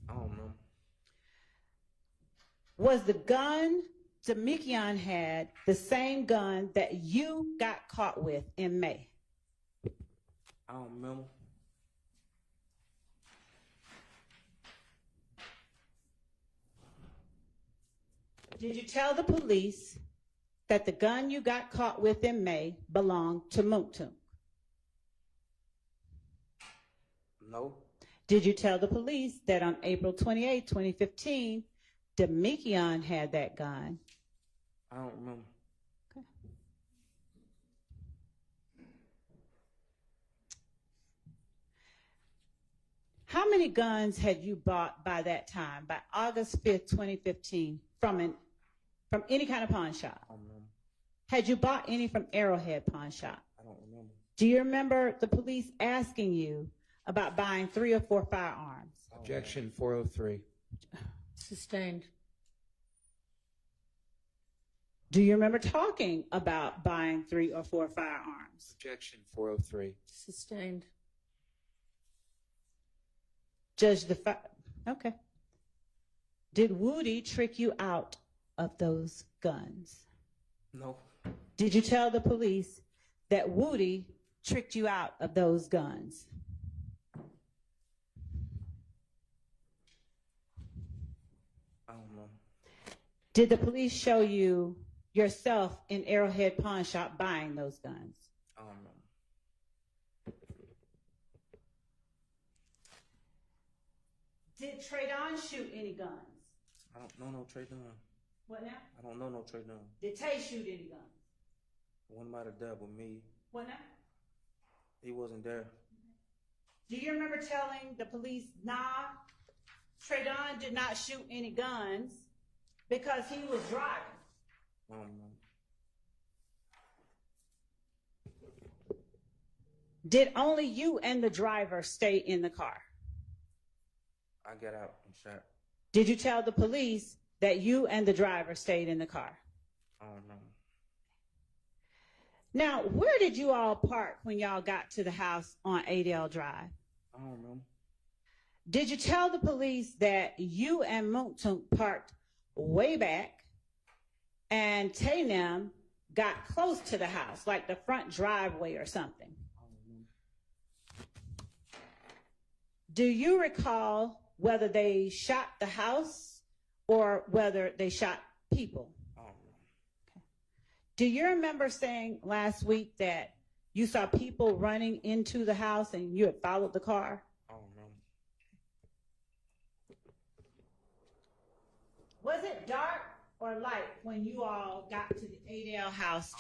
I don't know. Was the gun Demekion had the same gun that you got caught with in May? I don't remember. Did you tell the police that the gun you got caught with in May belonged to Monktoon? No. Did you tell the police that on April 28, 2015, Demekion had that gun? I don't remember. Okay. How many guns had you bought by that time, by August 5th, 2015, from any kind of pawn shop? I don't remember. Had you bought any from Arrowhead Pawn Shop? I don't remember. Do you remember the police asking you about buying 3 or 4 firearms? Objection 403. Sustained. Do you remember talking about buying 3 or 4 firearms? Objection 403. Sustained. Judge okay. Did Woody trick you out of those guns? No. Did you tell the police that Woody tricked you out of those guns? I don't know. Did the police show you yourself in Arrowhead Pawn Shop buying those guns? I don't know. Did Traydon shoot any guns? I don't know no Trey Dunn. What now? I don't know no Trey Dunn. Did Tay shoot any guns? One might have dealt with me. What now? He wasn't there. Do you remember telling the police, nah, Traydon did not shoot any guns because he was driving? I don't know. Did only you and the driver stay in the car? I got out and shot. Did you tell the police that you and the driver stayed in the car? I don't know. Now, where did you all park when y'all got to the house on Adele Drive? I don't know. Did you tell the police that you and Moonton parked way back and Taynam got close to the house, like the front driveway or something? I don't know. Do you recall whether they shot the house or whether they shot people? I don't know. Okay. Do you remember saying last week that you saw people running into the house and you had followed the car? I don't know. Was it dark or light when you all got to the Adele house,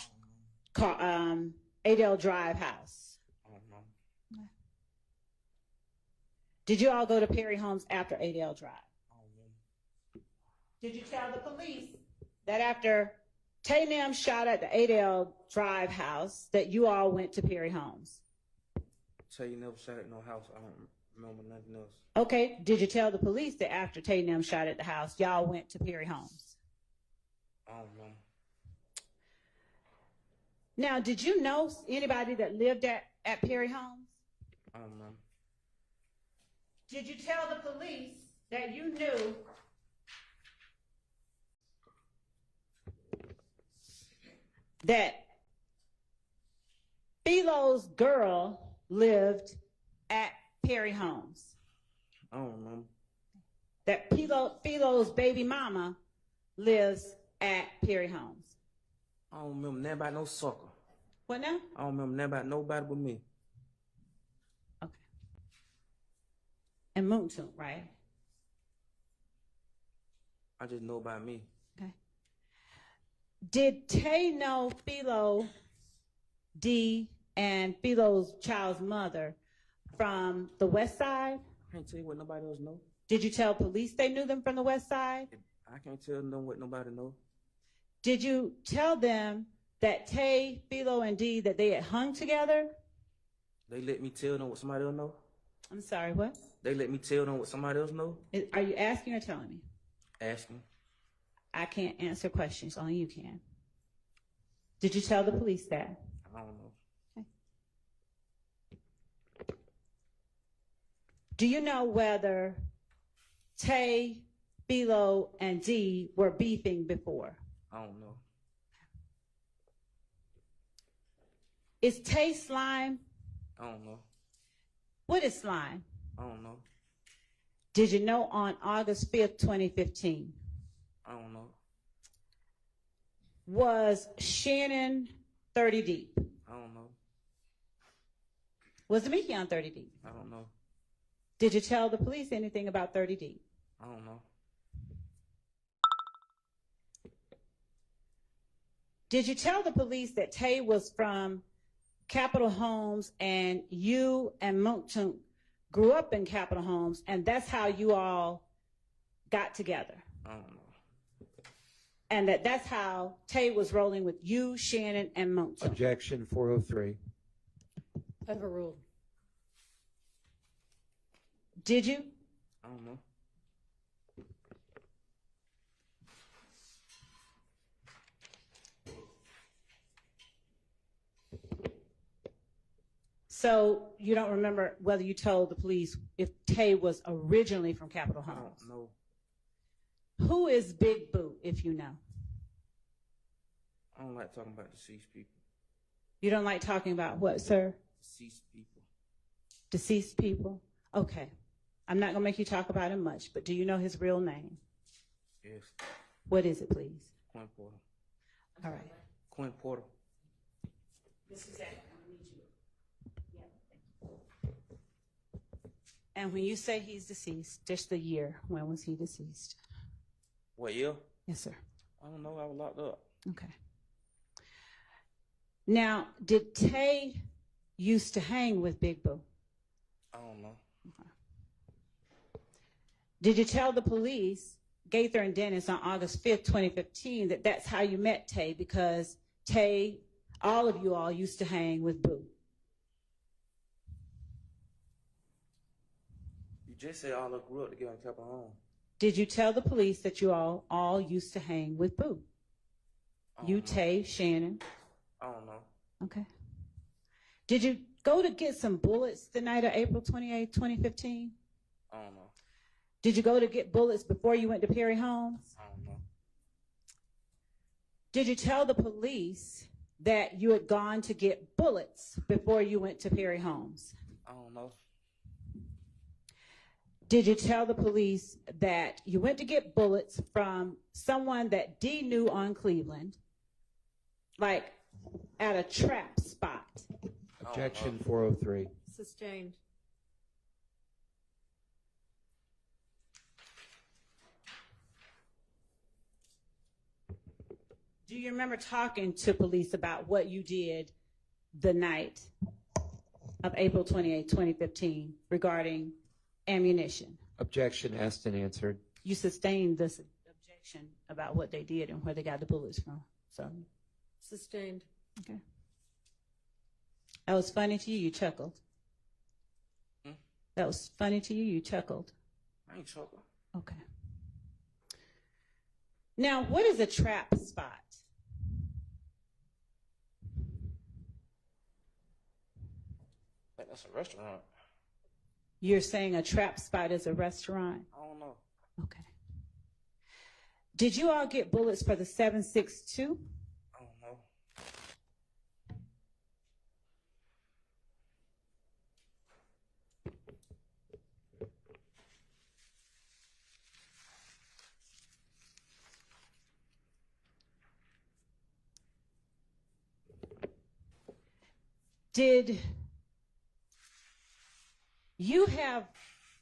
Adele Drive house? I don't know. Did you all go to Perry Homes after Adele Drive? I don't know. Did you tell the police that after Taynam shot at the Adele Drive house that you all went to Perry Homes? Tell you never shot at no house. I don't remember nothing else. Okay. Did you tell the police that after Taynam shot at the house, y'all went to Perry Homes? I don't know. Now, did you know anybody that lived at Perry Homes? I don't know. Did you tell the police that you knew that Philo's girl lived at Perry Homes? I don't remember. That Philo's baby mama lives at Perry Homes? I don't remember nothing about no sucker. What now? I don't remember nothing about nobody but me. Okay. And Moontoon, right? I just know about me. Okay. Did Tay know Philo D and Philo's child's mother from the west side? I can't tell you what nobody else know. Did you tell police they knew them from the west side? I can't tell them what nobody know. Did you tell them that Tay, Philo, and D, that they had hung together? They let me tell them what somebody else know. I'm sorry, what? They let me tell them what somebody else know. Are you asking or telling me? Asking. I can't answer questions, only you can. Did you tell the police that? I don't know. Okay. Do you know whether Tay, Philo, and D were beefing before? I don't know. Is Tay slime? I don't know. What is slime? I don't know. Did you know on August 5th, 2015? I don't know. Was Shannon 30 deep? I don't know. Was Demekion 30 deep? I don't know. Did you tell the police anything about 30 deep? I don't know. Did you tell the police that Tay was from Capitol Homes and you and Monkton grew up in Capitol Homes and that's how you all got together? I don't know. And that's how Tay was rolling with you, Shannon, and Monkton? Objection 403. Overruled. Did you? I don't know. So you don't remember whether you told the police if Tay was originally from Capitol I Homes? don't know. Who is Big Boo, if you know? I don't like talking about deceased people. You don't like talking about what, sir? Deceased people. Deceased people? Okay. I'm not going to make you talk about him much, but do you know his real name? Yes. What is it, please? Quinn Porter. All right. Quinn Porter. Mr. Zachary, I need you. And when you say he's deceased, just the year, when was he deceased? What year? Yes, sir. I don't know. I was locked up. Okay. Now, did Tay used to hang with Big Boo? I don't know. Okay. Did you tell the police, Gaither and Dennis, on August 5th, 2015, that that's how you met Tay, because Tay, all of you all used to hang with Boo? You just said all of us grew up together and kept on home. Did you tell the police that you all used to hang with Boo? You, Tay, Shannon? I don't know. Okay. Did you go to get some bullets the night of April 28, 2015? I don't know. Did you go to get bullets before you went to Perry Homes? I don't know. Did you tell the police that you had gone to get bullets before you went to Perry Homes? I don't know. Did you tell the police that you went to get bullets from someone that D knew on Cleveland, like at a trap spot? Objection 403. Sustained. Do you remember talking to police about what you did the night of April 28, 2015 regarding ammunition? Objection asked and answered. You sustained this objection about what they did and where they got the bullets from. So, Sustained. okay. That was funny to you, you chuckled. That was funny to you, you chuckled. I ain't chuckling. Okay. Now, what is a trap spot? I think that's a restaurant. You're saying a trap spot is a restaurant? I don't know. Okay. Did you all get bullets for the 7.62? I don't know. Did you have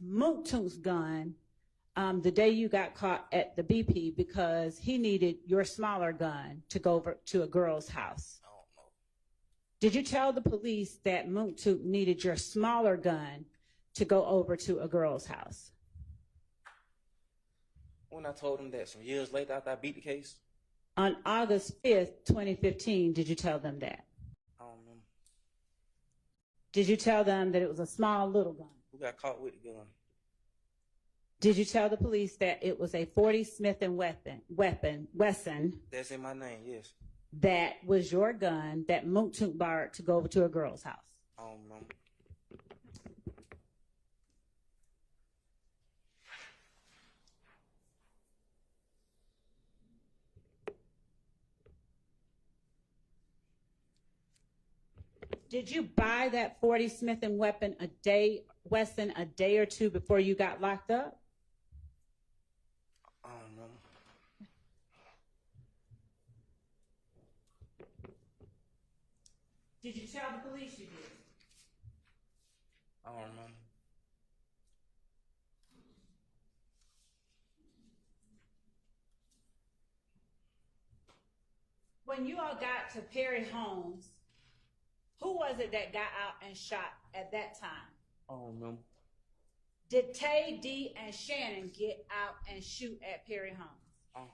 Mooktoon's gun the day you got caught at the BP because he needed your smaller gun to go over to a girl's house? I don't know. Did you tell the police that Mooktoon needed your smaller gun to go over to a girl's house? When I told him that some years later after I beat the case? On August 5th, 2015, did you tell them that? I don't remember. Did you tell them that it was a small little gun? Who got caught with the gun? Did you tell the police that it was a 40 Smith & Wesson That's in my name, yes. that was your gun that Mooktoon borrowed to go over to a girl's house? I don't remember. Did you buy that 40 Smith & Wesson a day or two before you got locked up? I don't remember. Did you tell the police you did? I don't remember. When you all got to Perry Homes, who was it that got out and shot at that time? I don't remember. Did Tay, D, and Shannon get out and shoot at Perry Homes?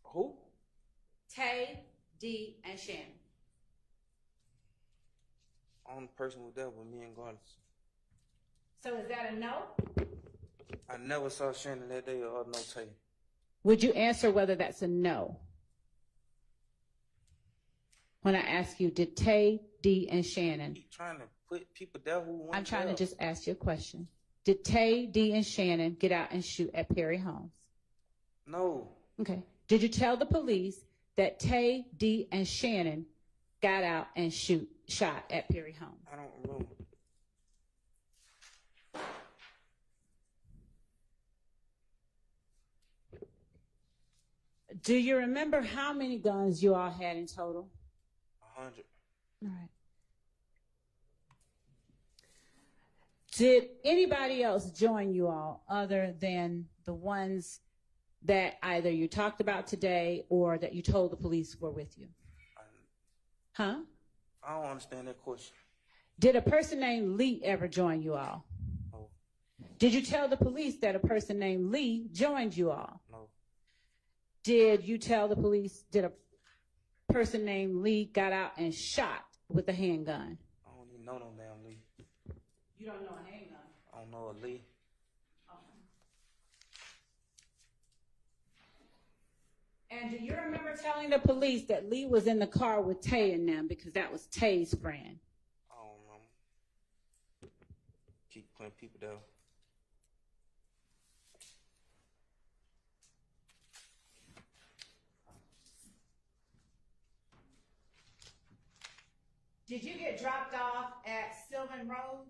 Who? Tay, D, and Shannon. Only person was there was me and Garnis. So is that a no? I never saw Shannon that day or no Tay. Would you answer whether that's a no? When I ask you, did Tay, D, and Shannon? You trying to put people there who want I'm trying to just ask you a question. Did Tay, D, and Shannon get out and shoot at Perry Homes? No. Okay. Did you tell the police that Tay, D, and Shannon got out and shot at Perry Homes? I don't remember. Do you remember how many guns you all had in total? 100. All right. Did anybody else join you all other than the ones that either you talked about today or that you told the police were with you? Huh? I don't understand that question. Did a person named Lee ever join you all? No. Did you tell the police that a person named Lee joined you all? No. Did you tell the police, did a person named Lee got out and shot with a handgun? I don't even know no damn Lee. You don't know a handgun? I don't know a Lee. And do you remember telling the police that Lee was in the car with Tay and them because that was Tay's friend? I don't remember. Keep putting people down. Did you get dropped off at Sylvan Road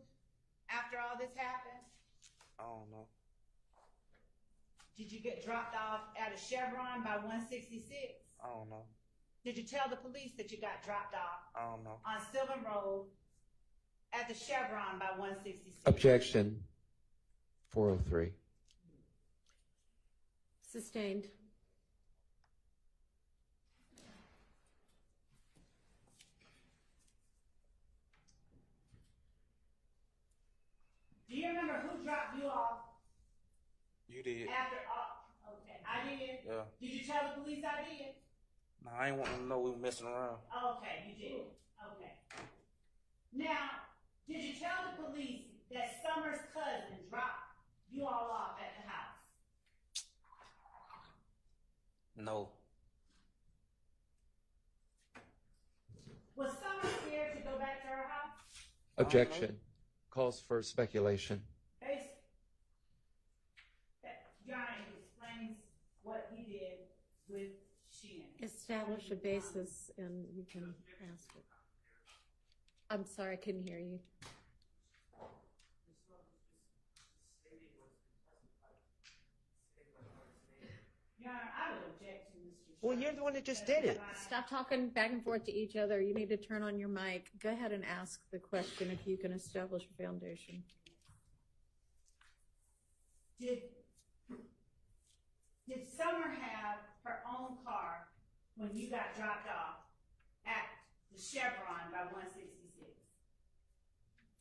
after all this happened? I don't know. Did you get dropped off at a Chevron by 166? I don't know. Did you tell the police that you got dropped off I don't know. on Sylvan Road at the Chevron by 166? Objection. 403. Sustained. Do you remember who dropped you off? You did. After all, okay, I did. Yeah. Did you tell the police I did? Nah, I ain't want them to know we were messing around. Okay, you did. Okay. Now, did you tell the police that Summer's cousin dropped you all off at the house? No. Was Summer scared to go back to her house? Objection. Calls for speculation. Your Honor, it explains what he did with Shannon. Establish a basis and you can ask it. I'm sorry, I couldn't hear you. Your Honor, I would object to Mr. Well, you're the one that just did it. Stop talking back and forth to each other. You need to turn on your mic. Go ahead and ask the question if you can establish a foundation. Did Summer have her own car when you got dropped off at the Chevron by 166?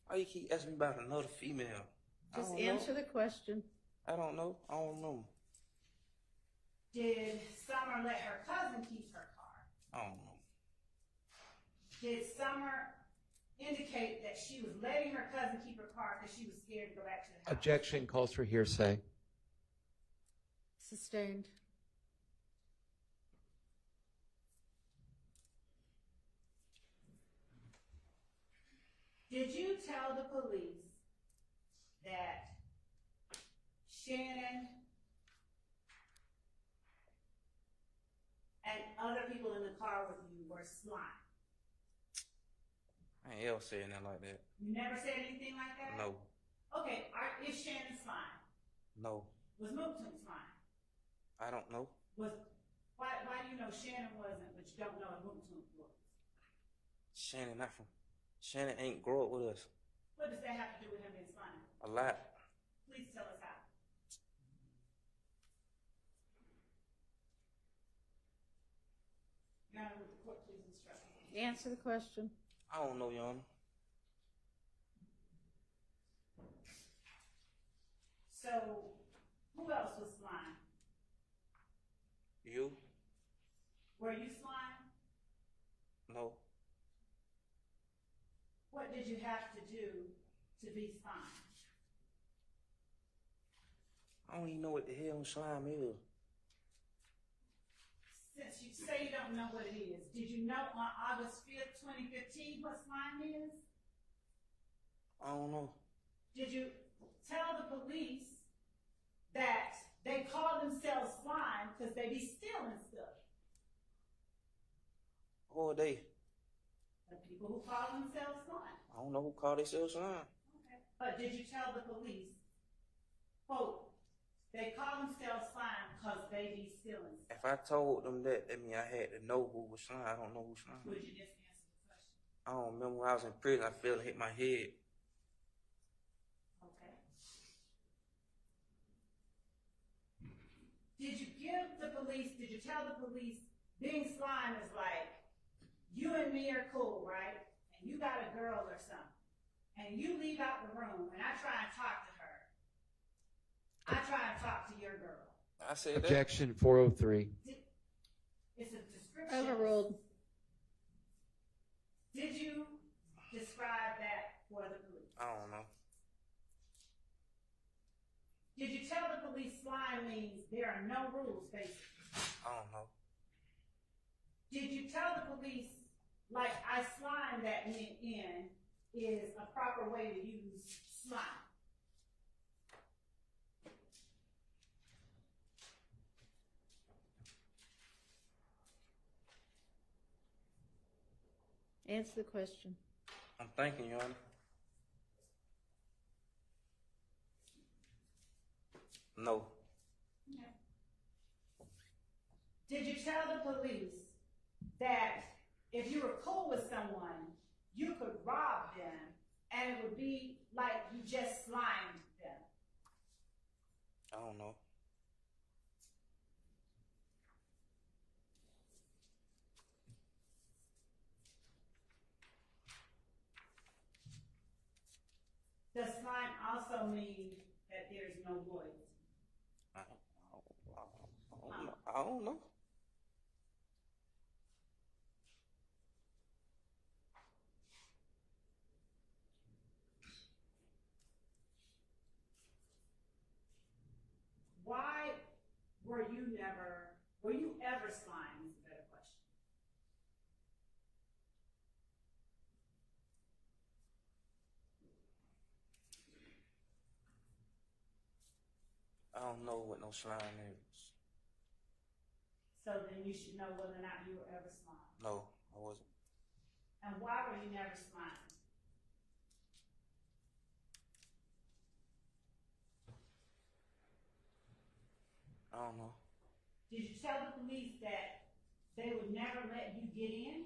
Why you keep asking me about another female? Just answer the question. I don't know. I don't know. Did Summer let her cousin keep her car? I don't know. Did Summer indicate that she was letting her cousin keep her car because she was scared to go back to the house? Objection. Calls for hearsay. Sustained. Did you tell the police that Shannon and other people in the car with you were slime? I ain't ever said nothing like that. You never said anything like that? No. Okay, is Shannon slime? No. Was Mooktoon slime? I don't know. Why do you know Shannon wasn't, but you don't know if Mooktoon was? Shannon ain't grow up with us. What does that have to do with him being slime? A lot. Please tell us how. Your Honor, would the court please instruct me? Answer the question. I don't know, Your Honor. So, who else was slime? You? Were you slime? No. What did you have to do to be slime? I don't even know what the hell slime is. Since you say you don't know what it is, did you know on August 5th, 2015 what slime is? I don't know. Did you tell the police that they call themselves slime because they be stealing stuff? Who are they? The people who call themselves slime. I don't know who call themselves slime. Okay. But did you tell the police, quote, they call themselves slime because they be stealing stuff? If I told them that means I had to know who was slime. I don't know who slime. Would you just answer the question? I don't remember when I was in prison. I fell and hit my head. Did you tell the police being slime is like, you and me are cool, right? And you got a girl or something. And you leave out the room and I try and talk to her. I try and talk to your girl. I said that. Objection 403. It's a description. Overruled. Did you describe that for the police? I don't know. Did you tell the police slime means there are no rules, basically? I don't know. Did you tell the police, like, I slime that meant in is a proper way to use slime? Answer the question. I'm thinking, Your Honor. No. Okay. Did you tell the police that if you were cool with someone, you could rob them and it would be like you just slimed them? I don't know. Does slime also mean that there's no loyalty? I don't know. Why were you ever slime is a better question. I don't know what no slime is. So then you should know whether or not you were ever slime. No, I wasn't. And why were you never slime? I don't know. Did you tell the police that they would never let you get in?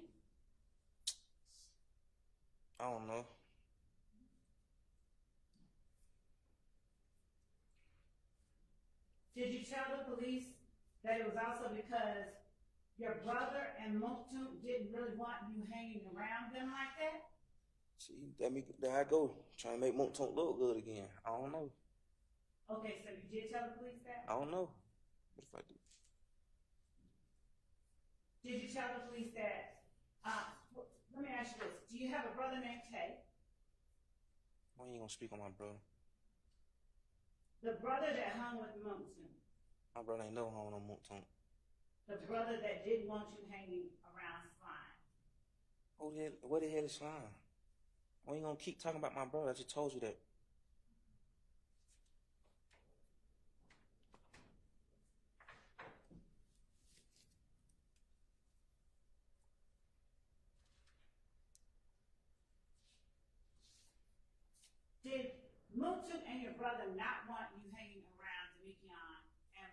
I don't know. Did you tell the police that it was also because your brother and Motu didn't really want you hanging around them like that? See, there I go, trying to make Moonton look good again. I don't know. Okay, so you did tell the police that? I don't know. What if I do? Did you tell the police that, let me ask you this, do you have a brother named Tay? Why you gonna speak on my brother? The brother that hung with Motu. My brother ain't never hung on Moonton. The brother that didn't want you hanging around slime. What the hell is slime? Why you gonna keep talking about my brother? I just told you that. Did Motu and your brother not want you hanging around Demikion and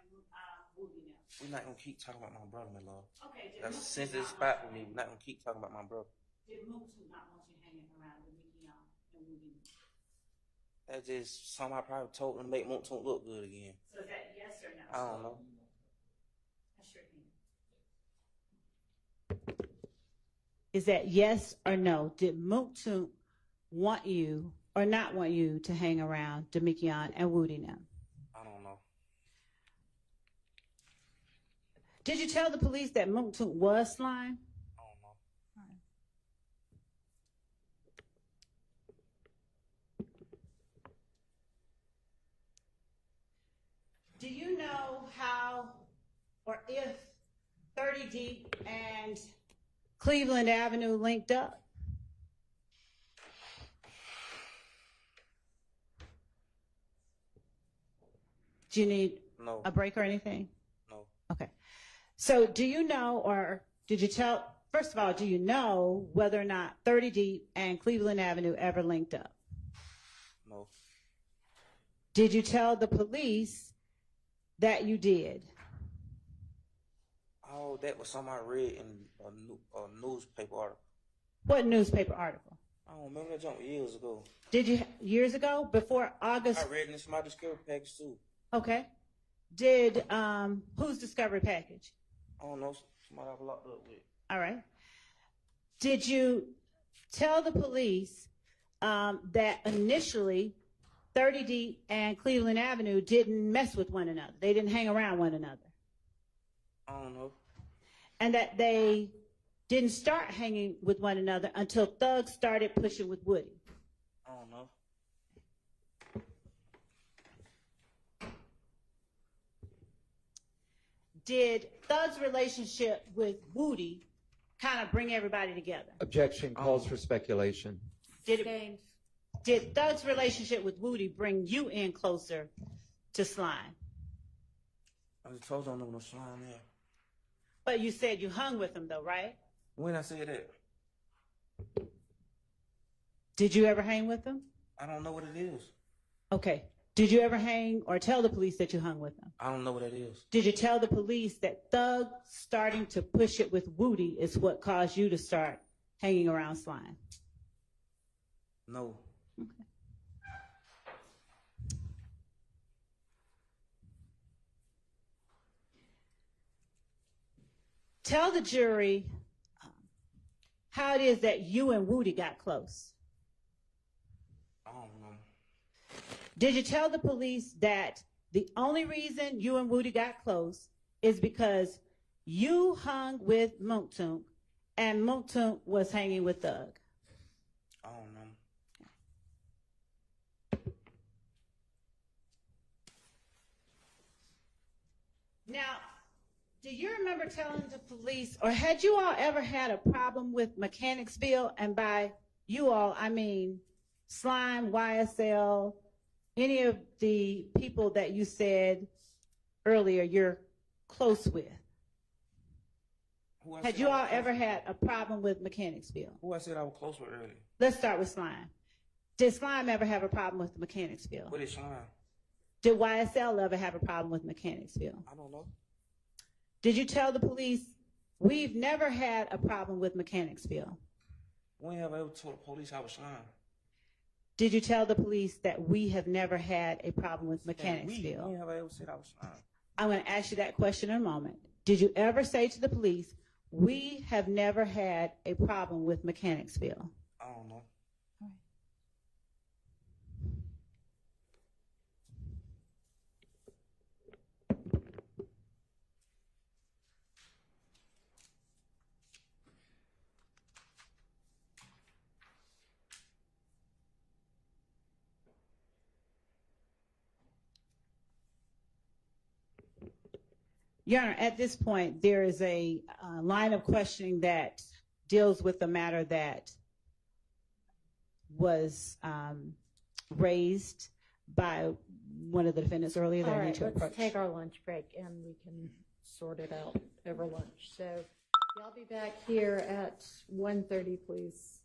Woogie now? We're not gonna keep talking about my brother, my lord. Okay, did That's a Motu sensitive not spot want for you me. We're not gonna keep talking about my brother. Did Motu not want you hanging around Demikion and Woogie now? That's just something I probably told him to make Moonton look good again. So is that yes or no? I don't know. That's your thing. Is that yes or no? Did Motu want you or not want you to hang around Demikion and Woody now? I don't know. Did you tell the police that Motu was slime? I don't know. All right. Do you know how or if 30 Deep and Cleveland Avenue linked up? Do you need No. a break or anything? No. Okay. So do you know, or did you tell, first of all, do you know whether or not 30 Deep and Cleveland Avenue ever linked up? No. Did you tell the police that you did? Oh, that was something I read in a newspaper article. What newspaper article? I don't remember that jump years ago. Did you, years ago, before August? I read it in my discovery package too. Okay. Did, whose discovery package? I don't know, somebody I've locked up with. All right. Did you tell the police that initially 30D and Cleveland Avenue didn't mess with one another? They didn't hang around one another? I don't know. And that they didn't start hanging with one another until Thug started pushing with Woody? I don't know. Did Thug's relationship with Woody kind of bring everybody together? Objection calls for speculation. Did Thug's relationship with Woody bring you in closer to Slime? I just told you I don't know no slime there. But you said you hung with him though, right? When I said that? Did you ever hang with him? I don't know what it is. Okay. Did you ever hang or tell the police that you hung with him? I don't know what that is. Did you tell the police that Thug starting to push it with Woody is what caused you to start hanging around Slime? No. Okay. Tell the jury how it is that you and Woody got close. I don't know. Did you tell the police that the only reason you and Woody got close is because you hung with Monktunk and Monktunk was hanging with Thug? I don't know. Now, do you remember telling the police, or had you all ever had a problem with Mechanicsville? And by you all, I mean Slime, YSL, any of the people that you said earlier you're close with. Had you all ever had a problem with Mechanicsville? Who I said I was close with earlier? Let's start with Slime. Did Slime ever have a problem with Mechanicsville? What is slime? Did YSL ever have a problem with Mechanicsville? I don't know. Did you tell the police, we've never had a problem with Mechanicsville? When have I ever told the police I was slime? Did you tell the police that we have never had a problem with Mechanicsville? When have I ever said I was slime? I'm going to ask you that question in a moment. Did you ever say to the police, we have never had a problem with Mechanicsville? I don't know. Your Honor, at this point, there is a line of questioning that deals with the matter that was raised by one of the defendants earlier that All I need right, to approach. let's take our lunch break and we can sort it out over lunch. So y'all be back here at 1:30, please.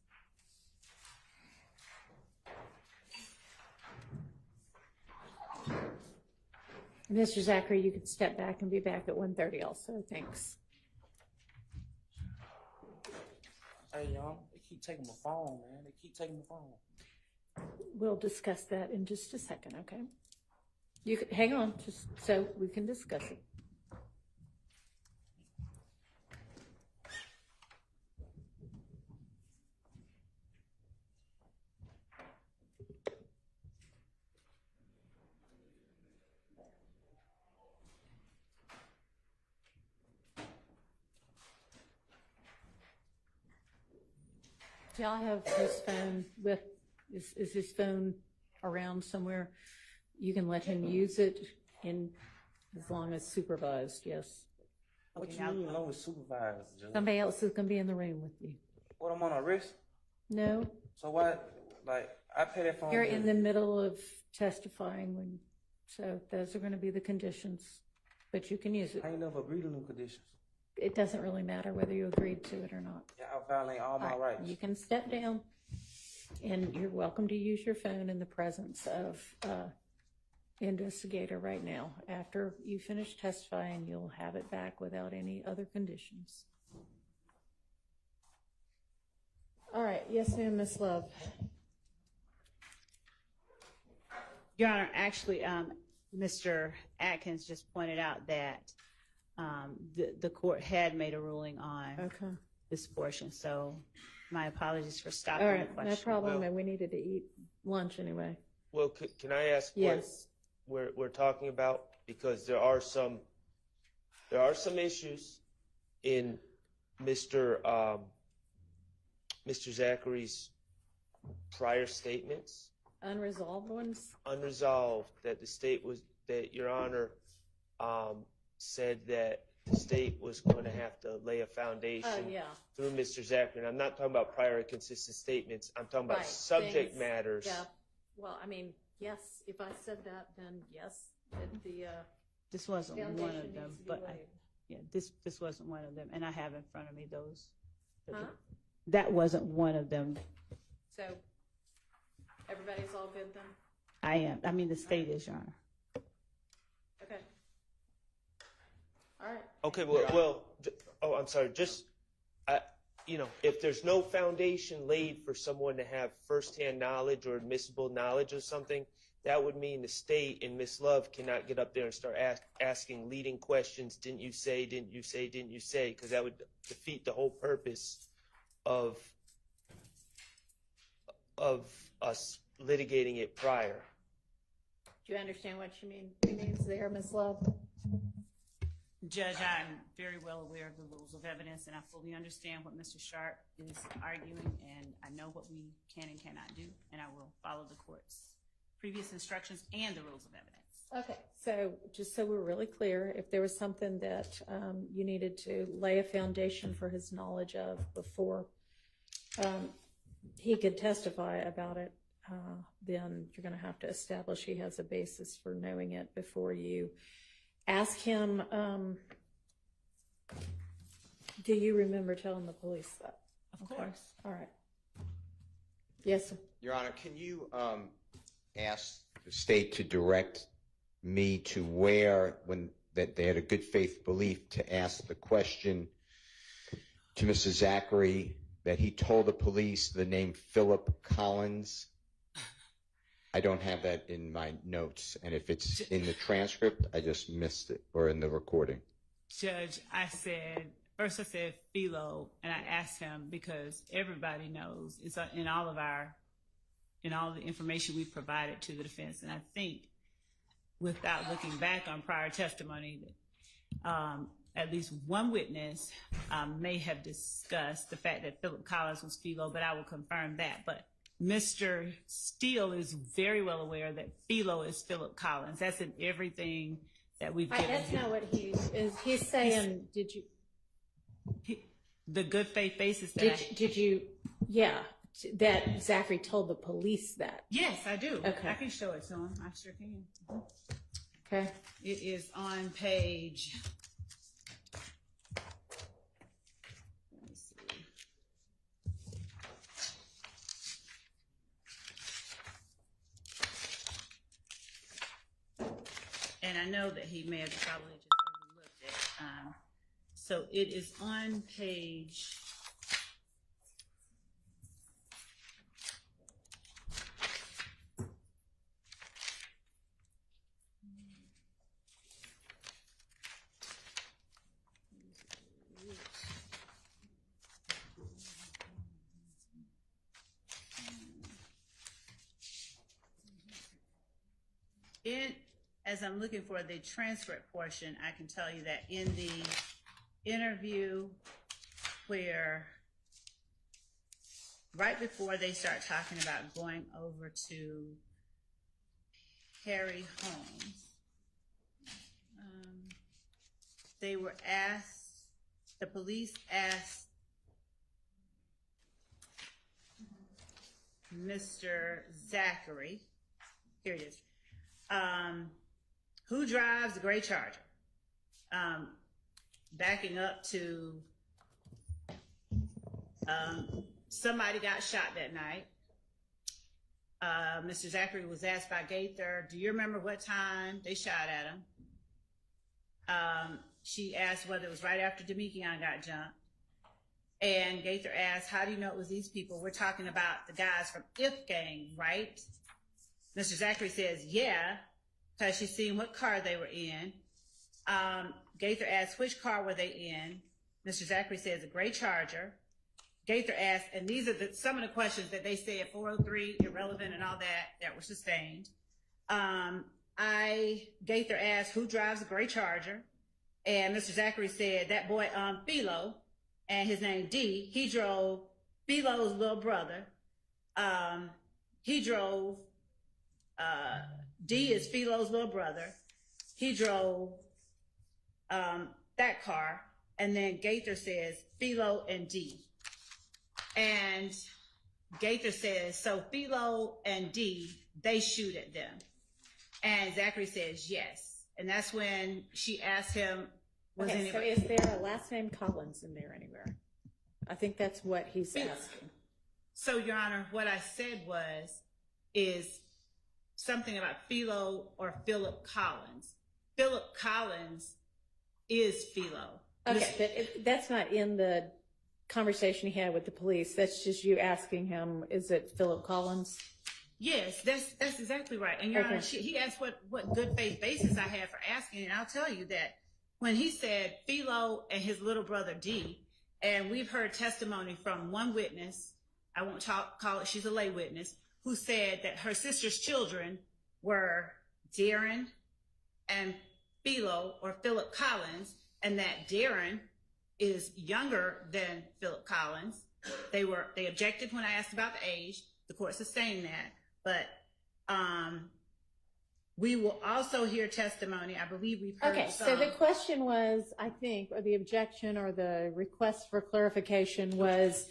Mr. Zachary, you can step back and be back at 1:30 also. Thanks. Hey, y'all, they keep taking my phone, man. They keep taking my phone. We'll discuss that in just a second, okay? You can, hang on, just so we can discuss it. Do y'all have his phone with, is his phone around somewhere? You can let him use it in, as long as supervised, yes. What you mean, long as supervised, Judge? Somebody else is gonna be in the room with you. What, I'm on a risk? No, So why, like, I pay that phone you're bill. in the middle of testifying when, so those are gonna be the conditions, but you can use it. I ain't never agreed to them conditions. It doesn't really matter whether you agreed to it or not. Yeah, I violate all my All right, rights. you can step down, and you're welcome to use your phone in the presence of investigator right now. After you finish testifying, you'll have it back without any other conditions. All right, yes, ma'am, Ms. Love. Your Honor, actually, Mr. Atkins just pointed out that the court had made a ruling on this portion. So my apologies for stopping All the right, question. no problem. Well- And we needed to eat lunch anyway. Well, can I ask Yes. what we're talking about? Because there are some issues in Mr. Zachary's prior statements, Unresolved ones? unresolved, that that Your Honor said that the state was going to have to lay a foundation Yeah. through Mr. Zachary. And I'm not talking about prior inconsistent statements. I'm talking about Right, subject things- matters. Yeah. Well, I mean, yes, if I said that, then yes, This wasn't one foundation of needs them, to be but laid. yeah, this wasn't one of them, and I have in front of me those. Huh? That wasn't one of them. So, everybody's all good then? I mean, the state is, Your Honor. Okay. All right. Okay, I'm sorry. Just, if there's no foundation laid for someone to have firsthand knowledge or admissible knowledge of something, that would mean the state and Ms. Love cannot get up there and start asking leading questions. Didn't you say? Didn't you say? Didn't you say? Because that would defeat the whole purpose of us litigating it prior. Do you understand what she means there, Ms. Love? Judge, I'm very well aware of the rules of evidence, and I fully understand what Mr. Sharp is arguing, and I know what we can and cannot do, and I will follow the court's previous instructions and the rules of evidence. Okay, so just so we're really clear, if there was something that you needed to lay a foundation for his knowledge of before he could testify about it, then you're going to have to establish he has a basis for knowing it before you ask him. Do you remember telling the police that? Of course. All right. Yes, sir. Your Honor, can you ask the state to direct me to where, that they had a good faith belief to ask the question to Mr. Zachary that he told the police the name Philip Collins? I don't have that in my notes, and if it's in the transcript, I just missed it, or in the recording. Judge, I said Philo, and I asked him because everybody knows it's in all the information we've provided to the defense, and I think without looking back on prior testimony, at least one witness may have discussed the fact that Philip Collins was Philo, but I will confirm that. But Mr. Steele is very well aware that Philo is Philip Collins. That's in everything that we've given That's him. not what he is. He's saying, did you? The good faith basis that Did you? Yeah, that Zachary told the police that. Yes, I do. Okay. I can show it to him. I sure can. Okay. It is on page. Let me see. And I know that he may have probably just overlooked it. So it is on page. As I'm looking for the transcript portion, I can tell you that in the interview where right before they start talking about going over to Harry Holmes, they were asked, the police asked Mr. Zachary, here it is, who drives the gray Charger? Backing up to somebody got shot that night. Mr. Zachary was asked by Gaither, do you remember what time they shot at him? She asked whether it was right after Demekion got jumped. And Gaither asked, how do you know it was these people? We're talking about the guys from If Gang, right? Mr. Zachary says, yeah, because she seen what car they were in. Gaither asked which car were they in. Mr. Zachary says a gray Charger. Gaither asked, and these are some of the questions that they said, 403, irrelevant and all that were sustained. Gaither asked who drives a gray Charger, and Mr. Zachary said that boy, Philo, and his name D, he drove Philo's little brother. He drove, D is Philo's little brother. He drove that car, and then Gaither says Philo and D. And Gaither says, so Philo and D, they shoot at them. And Zachary says yes. And that's when she asked him, was Okay, anybody... so is there a last name Collins in there anywhere? I think that's what he's asking. So, Your Honor, what I said is something about Philo or Philip Collins. Philip Collins is Philo. Okay, but that's not in the conversation he had with the police. That's just you asking him, is it Philip Collins? Yes, that's exactly right. And Your Honor, he asked what good faith basis I had for asking, and I'll tell you that when he said Philo and his little brother D, and we've heard testimony from one witness, I won't call it, she's a lay witness, who said that her sister's children were Darren and Philo or Philip Collins, and that Darren is younger than Philip Collins. They objected when I asked about the age. The court sustained that. But we will also hear testimony. I believe we've heard some. So the question was, I think, or the objection or the request for clarification was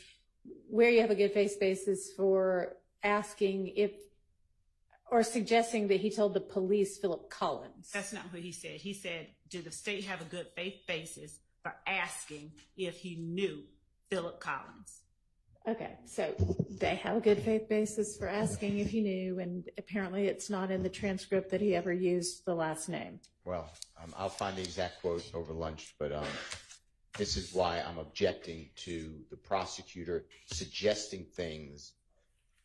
where you have a good faith basis for asking if, or suggesting that he told the police Philip Collins. That's not what he said. He said, did the state have a good faith basis for asking if he knew Philip Collins? Okay, so they have a good faith basis for asking if he knew, and apparently it's not in the transcript that he ever used the last name. Well, I'll find the exact quote over lunch, but this is why I'm objecting to the prosecutor suggesting things.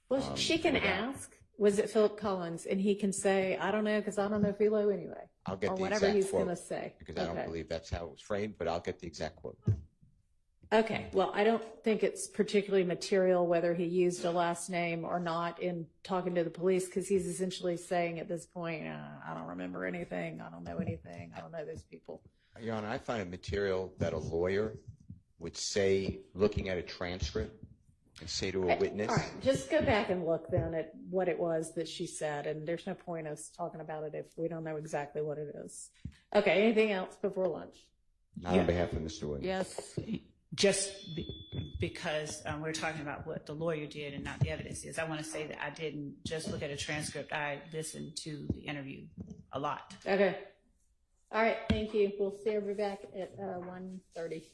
Well, she can ask, was it Philip Collins? And he can say, I don't know, because I don't know Philo anyway. I'll get or the whatever exact he's quote, going to say. because I don't believe that's how it was framed, but I'll get the exact quote. Okay, well, I don't think it's particularly material whether he used a last name or not in talking to the police, because he's essentially saying at this point, I don't remember anything, I don't know anything, I don't know those people. Your Honor, I find it material that a lawyer would say, looking at a transcript, and say to a witness. All right, just go back and look then at what it was that she said, and there's no point us talking about it if we don't know exactly what it is. Okay, anything else before lunch? Not on behalf of Mr. Williams. Yes. Just because we're talking about what the lawyer did and not the evidence is, I want to say that I didn't just look at a transcript. I listened to the interview a lot. Okay. All right, thank you. We'll see everybody back at 1:30.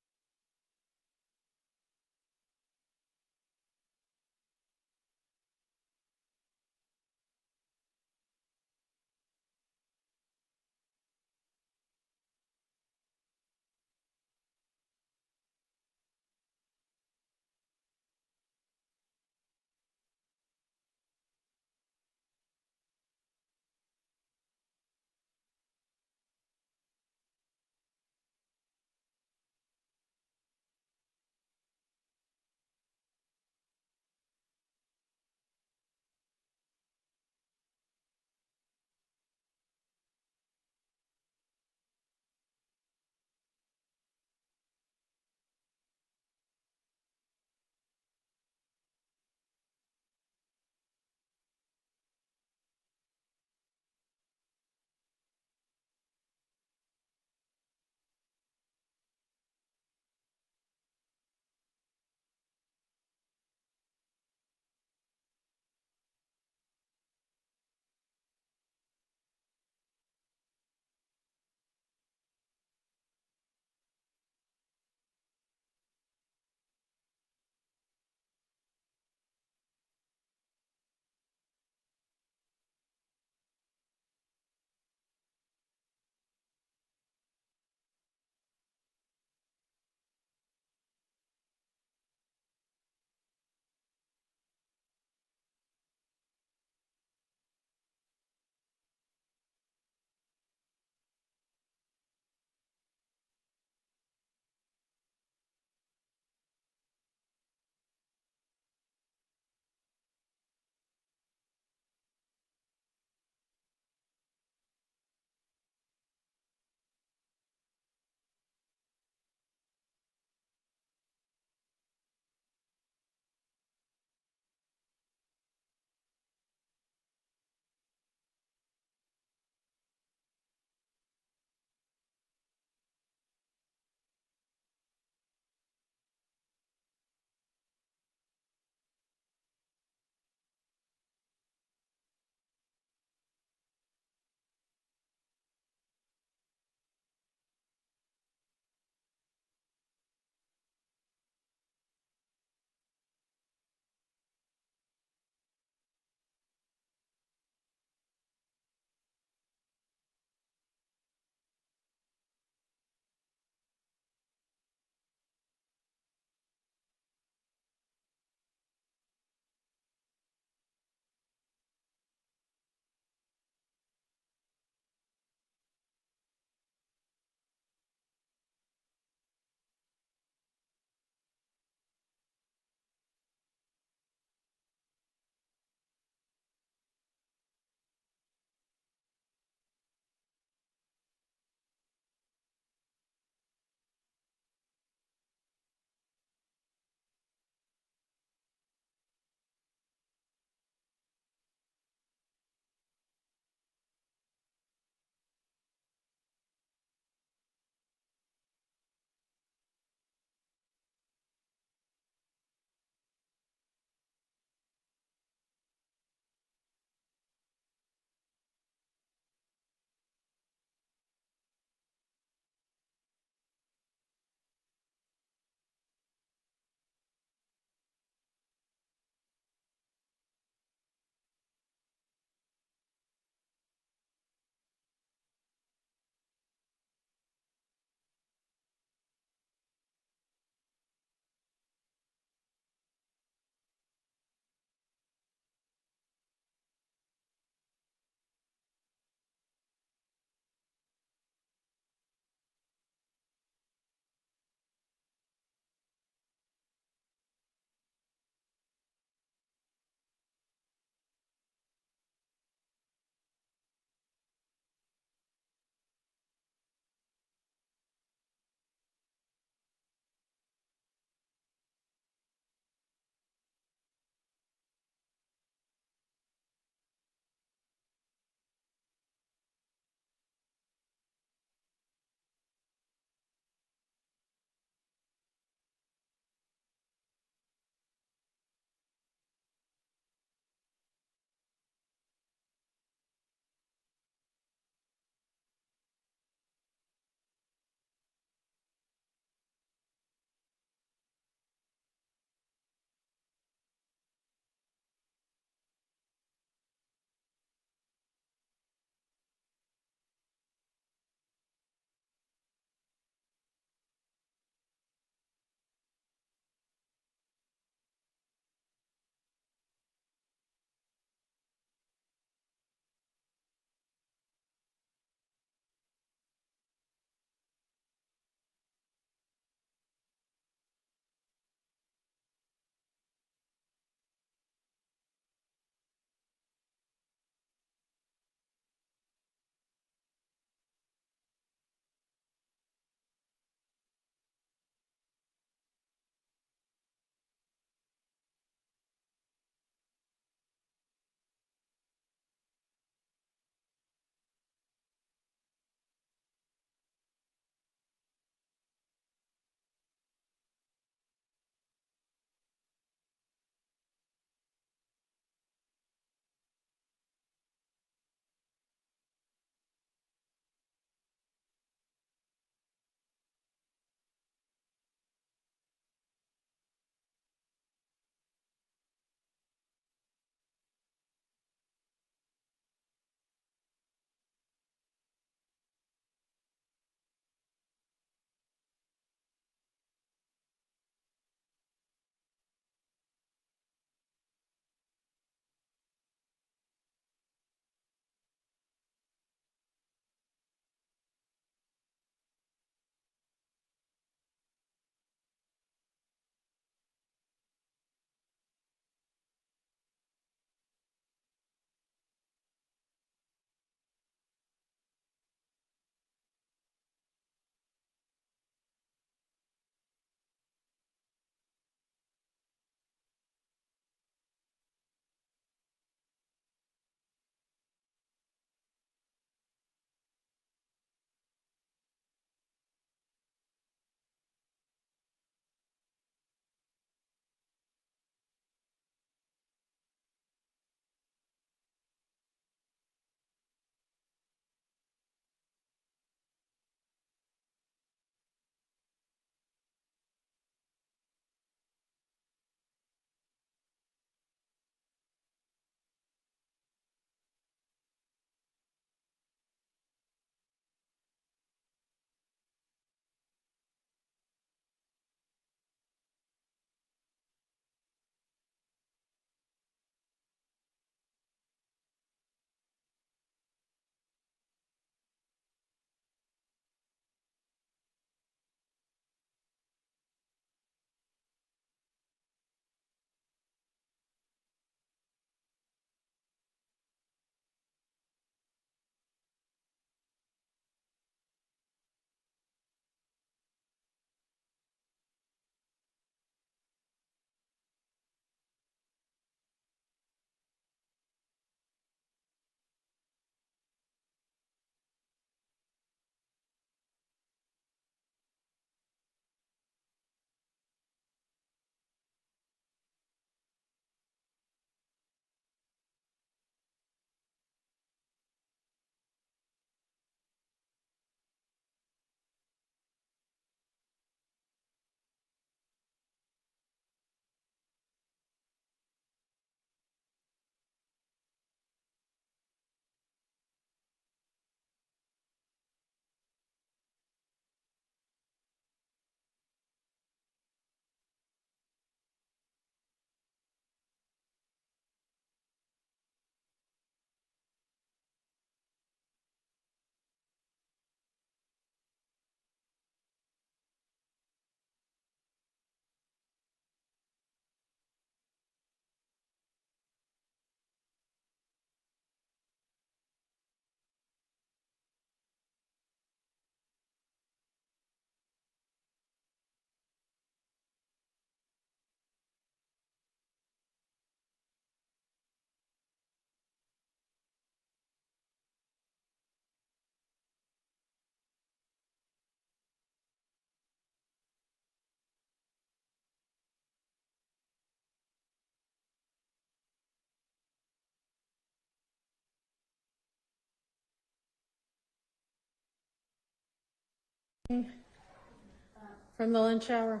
From the lunch hour?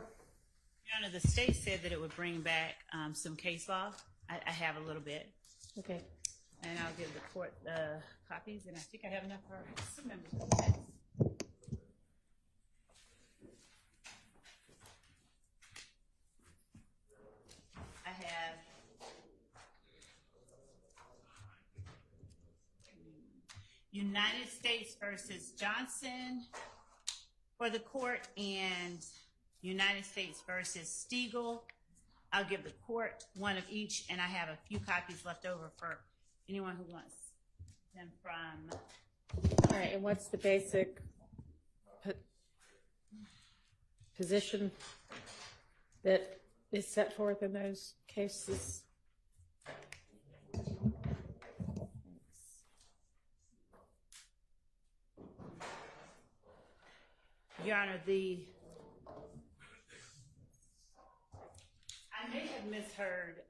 Your Honor, the state said that it would bring back some case law. I have a little bit. Okay. And I'll give the court the copies, and I think I have enough for some members of the class. I have United States versus Johnson for the court and United States versus Stiegel. I'll give the court one of each, and I have a few copies left over for anyone who wants them from. All right, and what's the basic position that is set forth in those cases? Your Honor, I may have misheard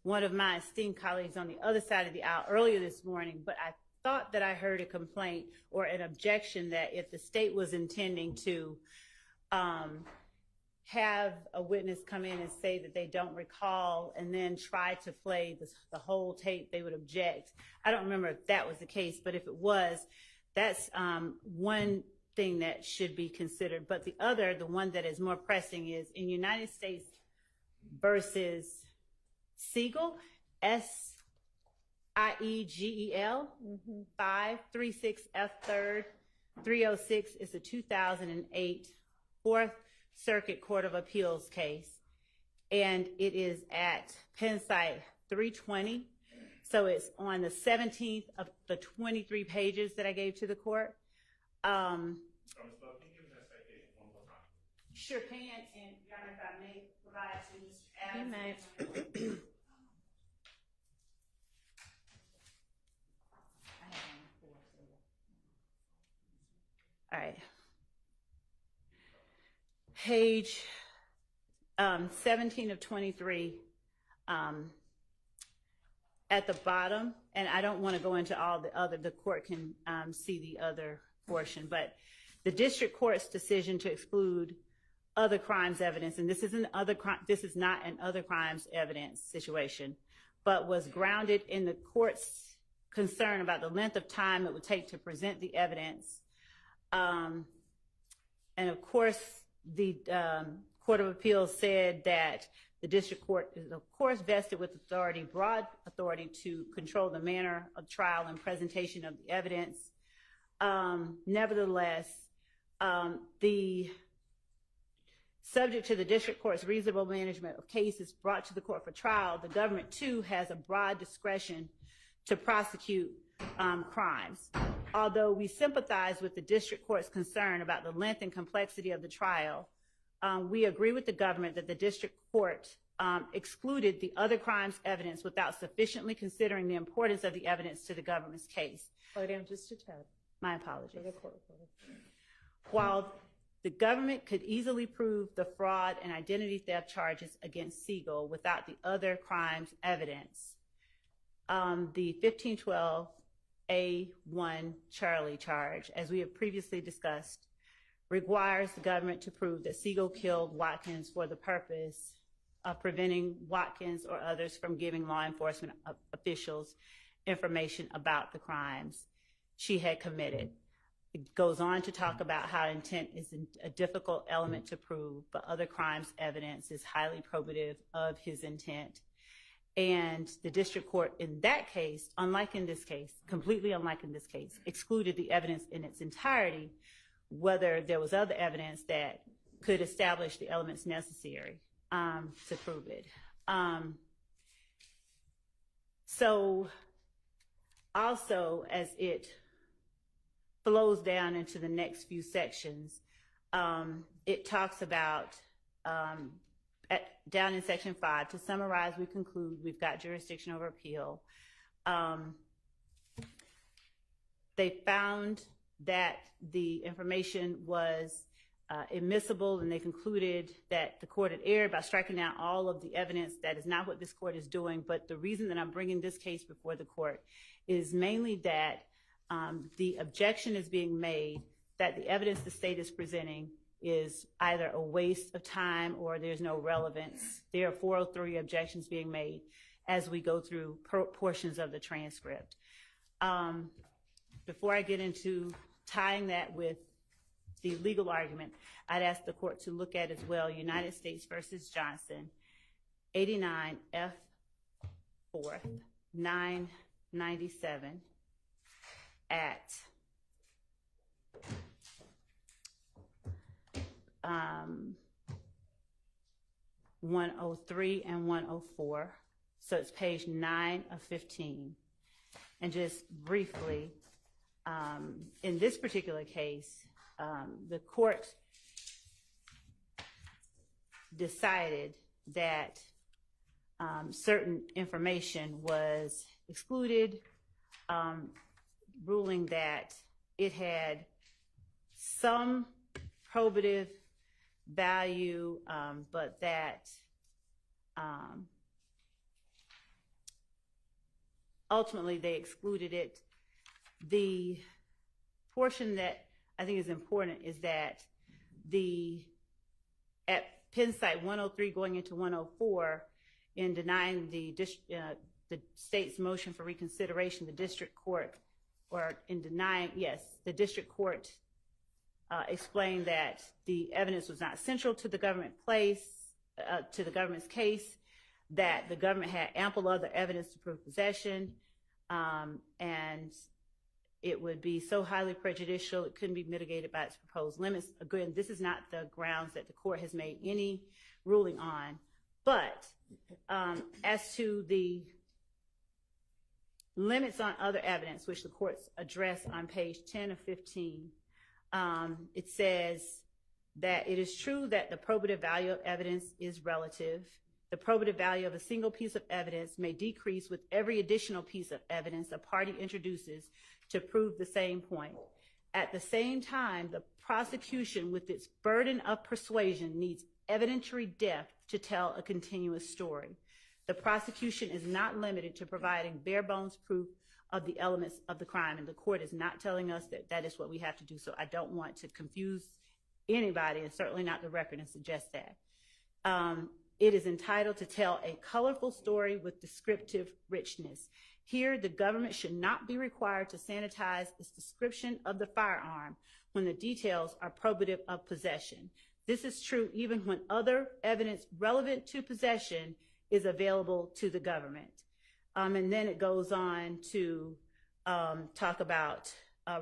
one of my esteemed colleagues on the other side of the aisle earlier this morning, but I thought that I heard a complaint or an objection that if the state was intending to have a witness come in and say that they don't recall and then try to play the whole tape, they would object. I don't remember if that was the case, but if it was, that's one thing that should be considered. But the other, the one that is more pressing, is in United States versus Siegel, S-I-E-G-E-L, 536 F 3rd 306 is a 2008 Fourth Circuit Court of Appeals case, and it is at Penn Site 320. So it's on the 17th of the 23 pages that I gave to the court. Sure can, and Your Honor, if I may provide to Mr. Adams. You may. All right. Page 17 of 23, at the bottom, and I don't want to go into all the other, the court can see the other portion, but the district court's decision to exclude other crimes evidence, and this is not an other crimes evidence situation, but was grounded in the court's concern about the length of time it would take to present the evidence. And of course, the Court of Appeals said that the district court is, of course, vested with authority, broad authority, to control the manner of trial and presentation of the evidence. Nevertheless, the subject to the district court's reasonable management of cases brought to the court for trial, the government, too, has a broad discretion to prosecute crimes. Although we sympathize with the district court's concern about the length and complexity of the trial, we agree with the government that the district court excluded the other crimes evidence without sufficiently considering the importance of the evidence to the government's case. Slow down just a tad. My apologies. While the government could easily prove the fraud and identity theft charges against Siegel without the other crimes evidence, the 1512A1 Charlie charge, as we have previously discussed, requires the government to prove that Siegel killed Watkins for the purpose of preventing Watkins or others from giving law enforcement officials information about the crimes she had committed. It goes on to talk about how intent is a difficult element to prove, but other crimes evidence is highly probative of his intent. And the district court in that case, unlike in this case, completely unlike in this case, excluded the evidence in its entirety, whether there was other evidence that could establish the elements necessary to prove it. So also, as it flows down into the next few sections, it talks about, down in section 5, to summarize, we conclude we've got jurisdiction over appeal. They found that the information was admissible, and they concluded that the court had erred by striking out all of the evidence. That is not what this court is doing, but the reason that I'm bringing this case before the court is mainly that the objection is being made that the evidence the state is presenting is either a waste of time or there's no relevance. There are 403 objections being made as we go through portions of the transcript. Before I get into tying that with the legal argument, I'd ask the court to look at as well United States versus Johnson, 89 F 4th 997 at 103 and 104. So it's page 9 of 15. And just briefly, in this particular case, the court decided that certain information was excluded, ruling that it had some probative value, but that ultimately they excluded it. The portion that I think is important is that at Penn site 103 going into 104, in denying the state's motion for reconsideration, the district court, or in denying, yes, the district court explained that the evidence was not central to the government's case, that the government had ample other evidence to prove possession, and it would be so highly prejudicial it couldn't be mitigated by its proposed limits. Again, this is not the grounds that the court has made any ruling on, but as to the limits on other evidence, which the courts address on page 10 of 15, it says that it is true that the probative value of evidence is relative. The probative value of a single piece of evidence may decrease with every additional piece of evidence a party introduces to prove the same point. At the same time, the prosecution, with its burden of persuasion, needs evidentiary depth to tell a continuous story. The prosecution is not limited to providing bare bones proof of the elements of the crime, and the court is not telling us that that is what we have to do. So I don't want to confuse anybody, and certainly not the record, and suggest that. It is entitled to tell a colorful story with descriptive richness. Here, the government should not be required to sanitize its description of the firearm when the details are probative of possession. This is true even when other evidence relevant to possession is available to the government. And then it goes on to talk about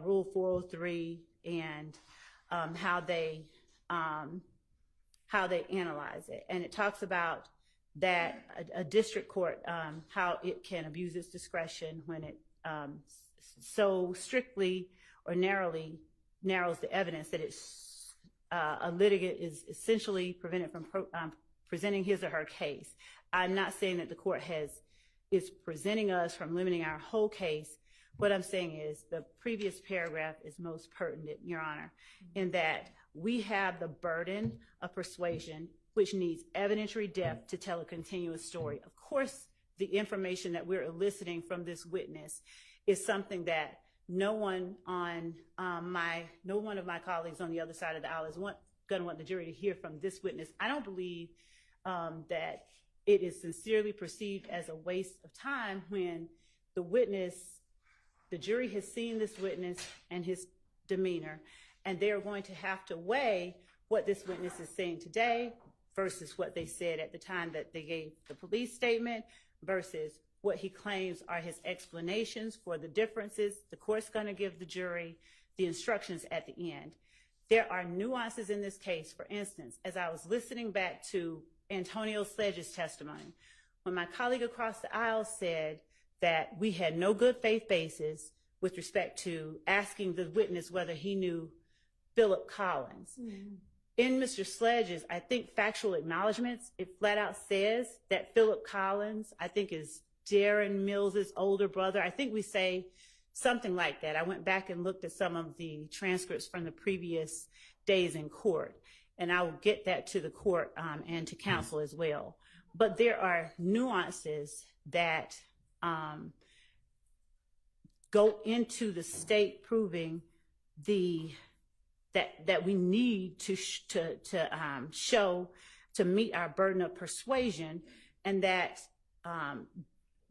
Rule 403 and how they analyze it. And it talks about that a district court, how it can abuse its discretion when it so strictly or narrowly narrows the evidence that a litigant is essentially prevented from presenting his or her case. I'm not saying that the court is presenting us from limiting our whole case. What I'm saying is the previous paragraph is most pertinent, Your Honor, in that we have the burden of persuasion, which needs evidentiary depth to tell a continuous story. Of course, the information that we're eliciting from this witness is something that no one of my colleagues on the other side of the aisle is going to want the jury to hear from this witness. I don't believe that it is sincerely perceived as a waste of time when the jury has seen this witness and his demeanor, and they're going to have to weigh what this witness is saying today versus what they said at the time that they gave the police statement versus what he claims are his explanations for the differences. The court's going to give the jury the instructions at the end. There are nuances in this case. For instance, as I was listening back to Antonio Sledge's testimony, when my colleague across the aisle said that we had no good faith basis with respect to asking the witness whether he knew Philip Collins. Mm-hmm. In Mr. Sledge's, I think, factual acknowledgments, it flat out says that Philip Collins, I think, is Darren Mills's older brother. I think we say something like that. I went back and looked at some of the transcripts from the previous days in court, and I will get that to the court and to counsel as well. But there are nuances that go into the state proving the that we need to show to meet our burden of persuasion, and that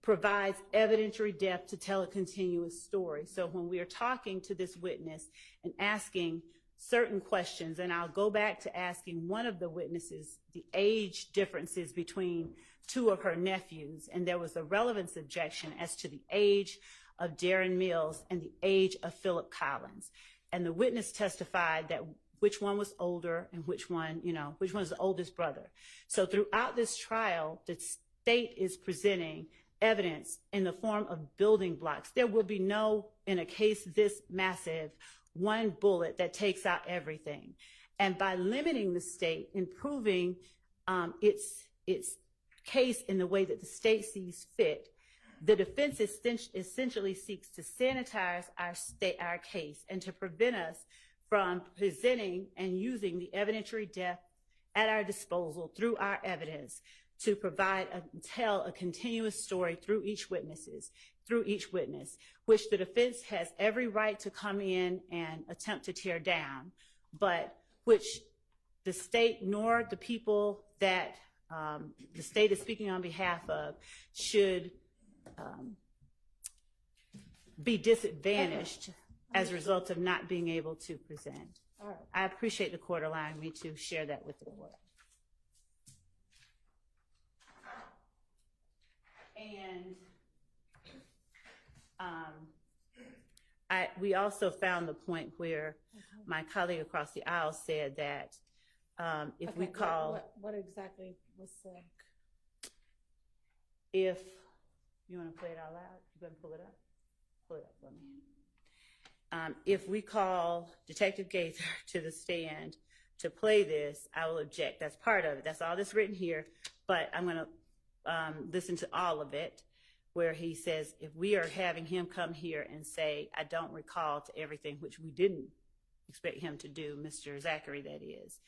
provides evidentiary depth to tell a continuous story. So when we are talking to this witness and asking certain questions, and I'll go back to asking one of the witnesses the age differences between two of her nephews, and there was a relevance objection as to the age of Darren Mills and the age of Philip Collins. And the witness testified that which one was older and which one was the oldest brother. So throughout this trial, the state is presenting evidence in the form of building blocks. There will be no, in a case this massive, one bullet that takes out everything. And by limiting the state, improving its case in the way that the state sees fit, the defense essentially seeks to sanitize our case and to prevent us from presenting and using the evidentiary depth at our disposal through our evidence to provide tell a continuous story through each witness, which the defense has every right to come in and attempt to tear down, but which the state nor the people that the state is speaking on behalf of should be disadvantaged as a result of not being able to present. All right. I appreciate the court allowing me to share that with the court. And we also found the point where my colleague across the aisle said that if we call... What exactly was said? If you want to play it out loud, you going to pull it up? Pull it up for me. If we call Detective Gaither to the stand to play this, I will object. That's part of it. That's all that's written here. But I'm going to listen to all of it, where he says, if we are having him come here and say, I don't recall to everything, which we didn't expect him to do, Mr. Zachary, that is.